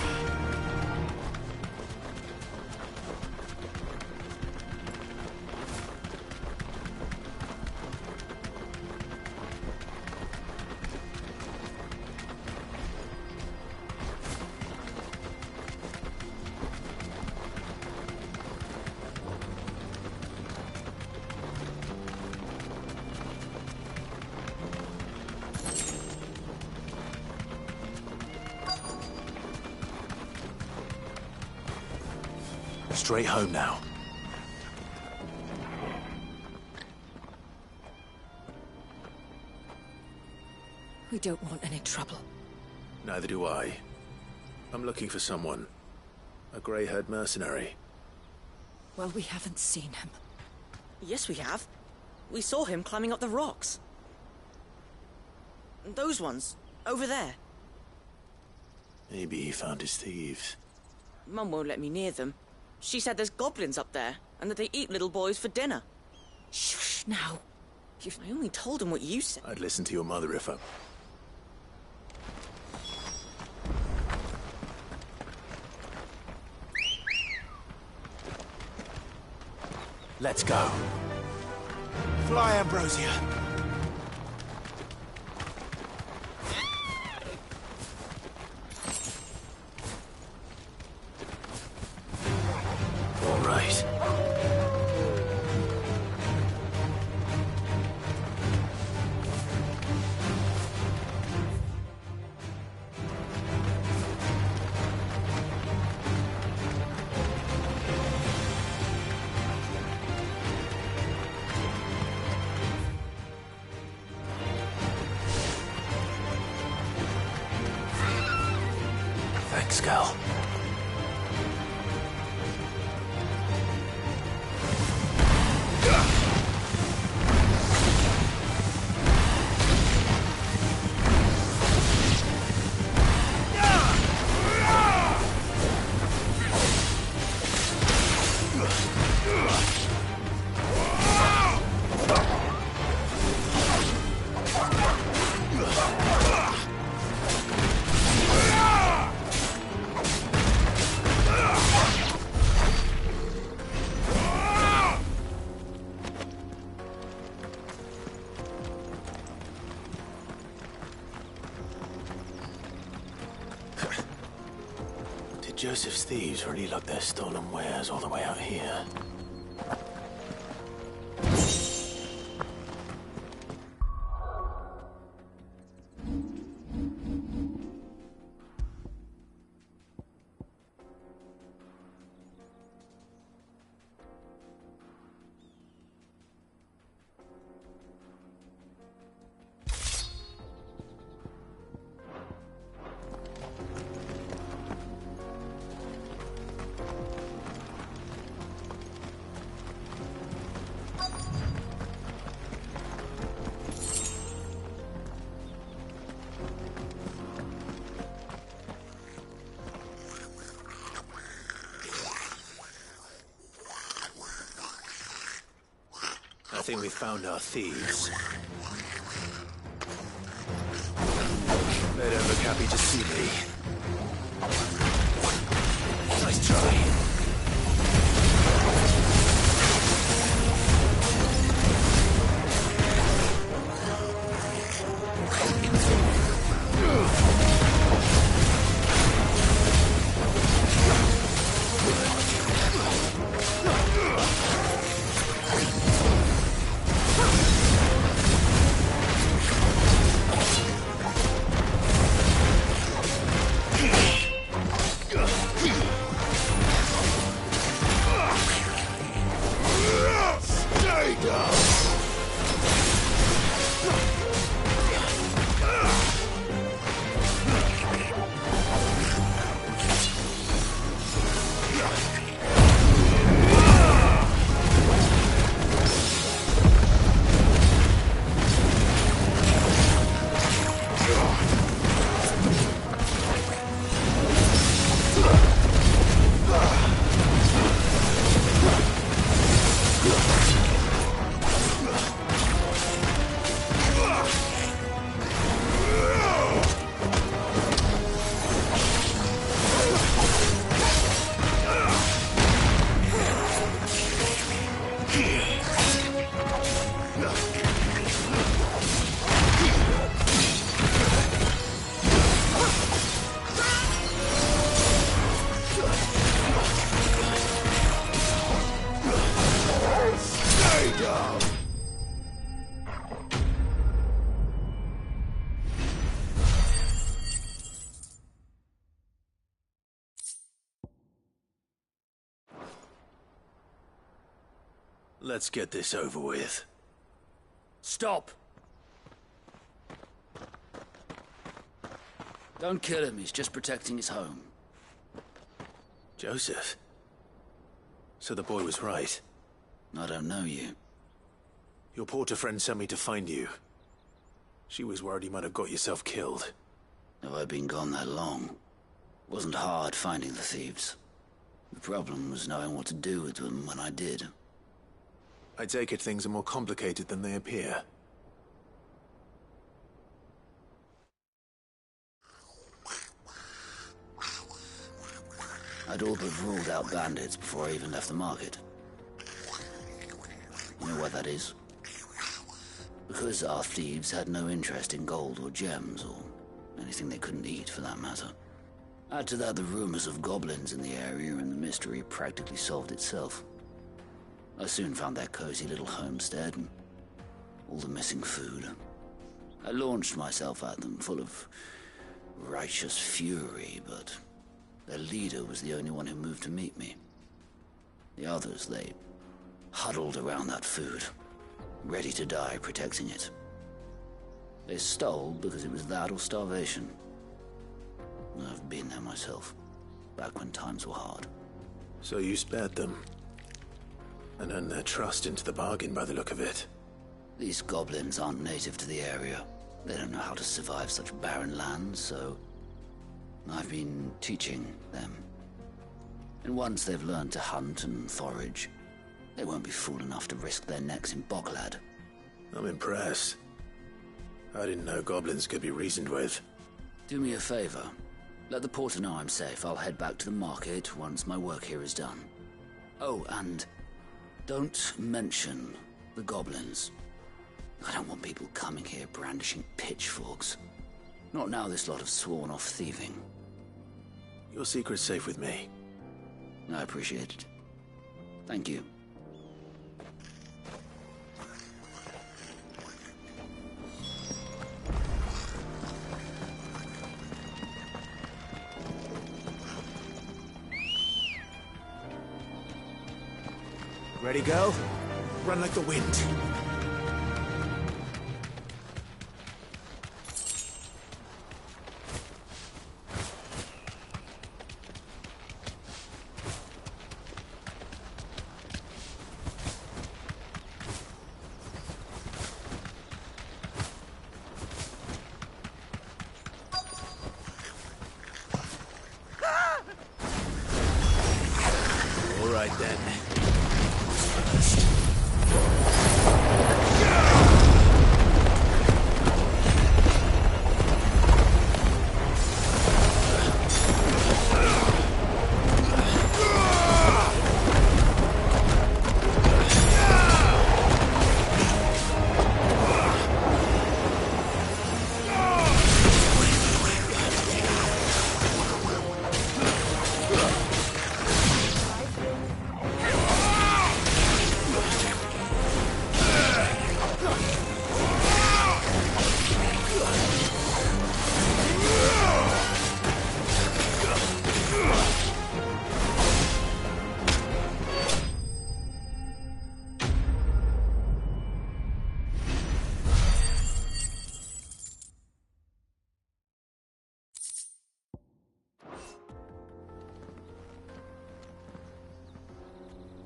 S12: Straight home now.
S22: We don't want any trouble.
S12: Neither do I. I'm looking for someone. A grey-haired mercenary.
S22: Well, we haven't seen him.
S11: Yes, we have. We saw him climbing up the rocks. Those ones, over there.
S12: Maybe he found his thieves.
S11: Mum won't let me near them. She said there's goblins up there, and that they eat little boys for dinner.
S22: Shh, now.
S11: I only told him what you said.
S12: I'd listen to your mother if I... Let's go.
S13: Fly, Ambrosia.
S12: All right. Joseph's thieves really lug their stolen wares all the way out here. I think we've found our thieves. They don't look happy to see me. Nice try. Let's get this over with.
S15: Stop! Don't kill him, he's just protecting his home.
S12: Joseph? So the boy was right.
S15: I don't know you.
S12: Your porter friend sent me to find you. She was worried you might have got yourself killed.
S15: Have I been gone that long? Wasn't hard finding the thieves. The problem was knowing what to do with them when I did.
S12: I take it things are more complicated than they appear.
S15: I'd all but ruled out bandits before I even left the market. You know why that is? Because our thieves had no interest in gold or gems, or anything they couldn't eat for that matter. Add to that the rumors of goblins in the area, and the mystery practically solved itself. I soon found their cozy little homestead and all the missing food. I launched myself at them, full of righteous fury, but their leader was the only one who moved to meet me. The others, they huddled around that food, ready to die protecting it. They stole because it was that or starvation. I've been there myself, back when times were hard.
S12: So you spared them? And earned their trust into the bargain by the look of it.
S15: These goblins aren't native to the area. They don't know how to survive such barren lands, so I've been teaching them. And once they've learned to hunt and forage, they won't be fool enough to risk their necks in Boglad.
S12: I'm impressed. I didn't know goblins could be reasoned with.
S15: Do me a favor. Let the porter know I'm safe. I'll head back to the market once my work here is done. Oh, and don't mention the goblins. I don't want people coming here brandishing pitchforks. Not now this lot have sworn off thieving.
S13: Your secret's safe with me.
S15: I appreciate it. Thank you.
S13: Ready, girl? Run like the wind. All right then.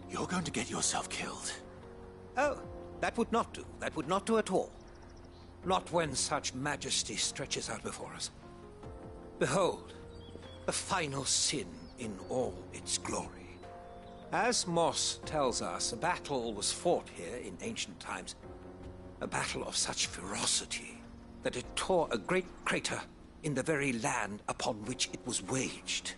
S13: You're going to get yourself killed.
S9: Oh, that would not do. That would not do at all. Not when such majesty stretches out before us. Behold, the final sin in all its glory. As Moss tells us, a battle was fought here in ancient times. A battle of such ferocity that it tore a great crater in the very land upon which it was waged.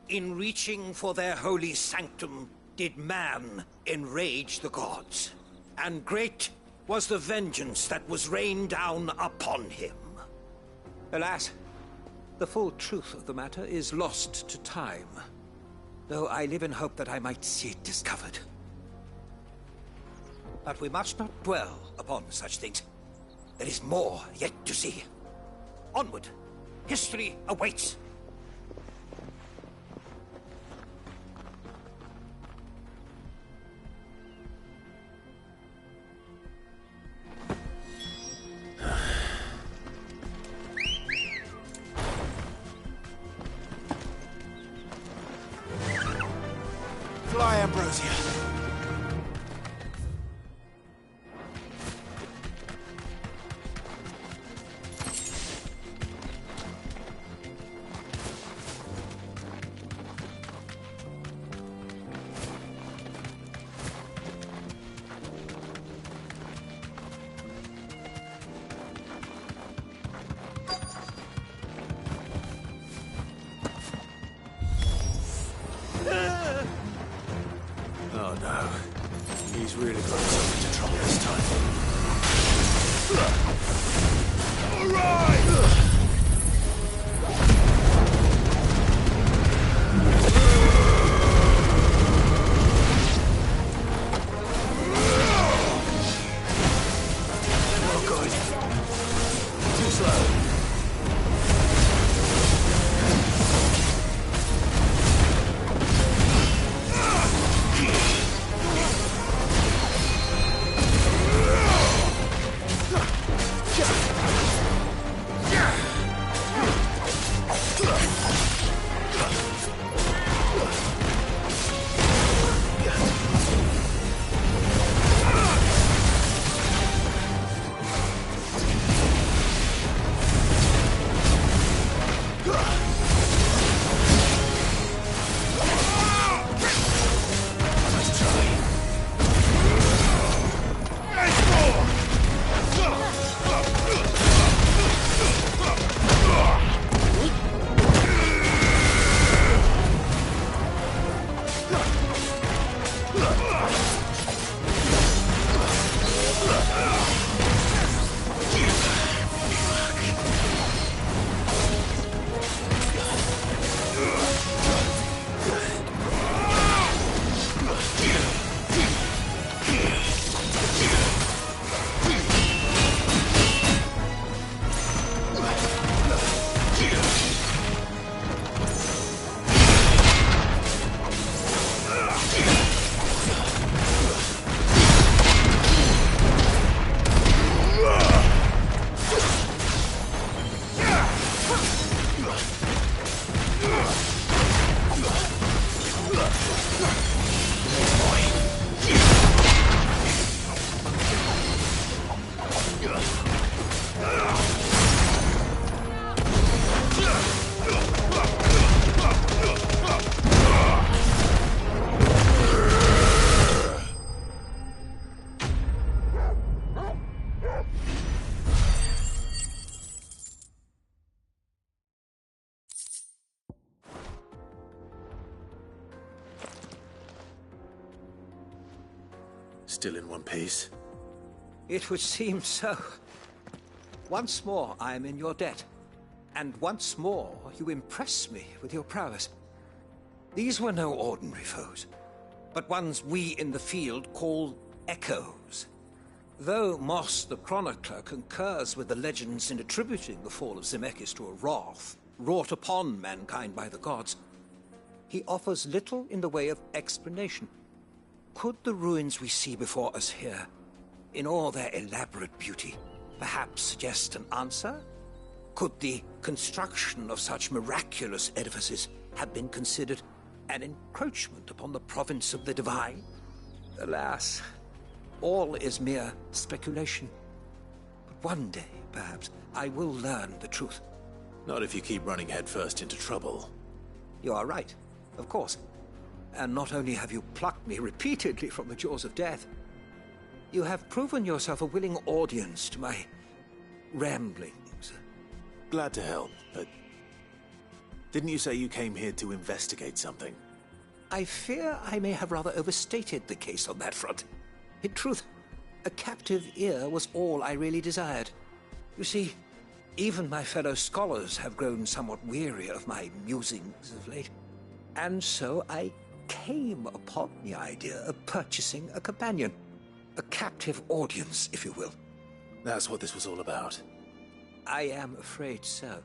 S9: In reaching for their holy sanctum, did man enrage the gods, and great was the vengeance that was rained down upon him. Alas, the full truth of the matter is lost to time, though I live in hope that I might see it discovered. But we must not dwell upon such things. There is more yet to see. Onward! History awaits!
S13: Fly, Ambrosia. Oh no. He's really got himself into trouble this time. All right! Oh good. Too slow.
S12: Still in one piece?
S9: It would seem so. Once more, I am in your debt. And once more, you impress me with your prowess. These were no ordinary foes, but ones we in the field call echoes. Though Moss the Chronicler concurs with the legends in attributing the fall of Zemeckis to a wrath wrought upon mankind by the gods, he offers little in the way of explanation. Could the ruins we see before us here, in all their elaborate beauty, perhaps suggest an answer? Could the construction of such miraculous edifices have been considered an encroachment upon the province of the divine? Alas, all is mere speculation. But one day, perhaps, I will learn the truth.
S12: Not if you keep running headfirst into trouble.
S9: You are right, of course. And not only have you plucked me repeatedly from the jaws of death, you have proven yourself a willing audience to my ramblings.
S12: Glad to help, but didn't you say you came here to investigate something?
S9: I fear I may have rather overstated the case on that front. In truth, a captive ear was all I really desired. You see, even my fellow scholars have grown somewhat weary of my musings of late. And so I came upon the idea of purchasing a companion. A captive audience, if you will.
S12: That's what this was all about.
S9: I am afraid so.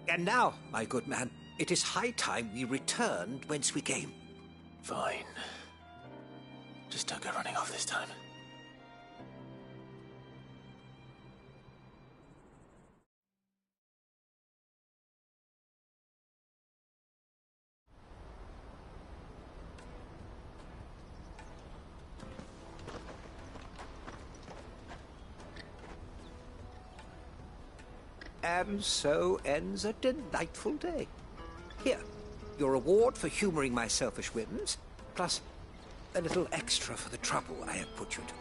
S9: And now, my good man, it is high time we returned whence we came.
S12: Fine. Just don't go running off this time.
S9: And so ends a delightful day. Here, your reward for humoring my selfish whims, plus a little extra for the trouble I have put you to.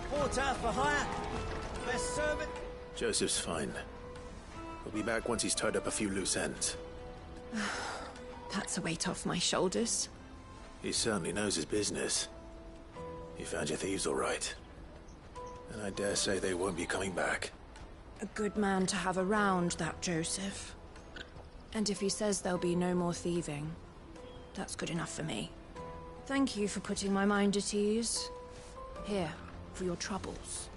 S5: Porter for hire. Best servant.
S12: Joseph's fine. We'll be back once he's tied up a few loose ends.
S6: That's a weight off my shoulders.
S12: He certainly knows his business. You found your thieves all right. And I dare say they won't be coming back.
S6: A good man to have around, that Joseph. And if he says there'll be no more thieving, that's good enough for me. Thank you for putting my mind at ease. Here, for your troubles.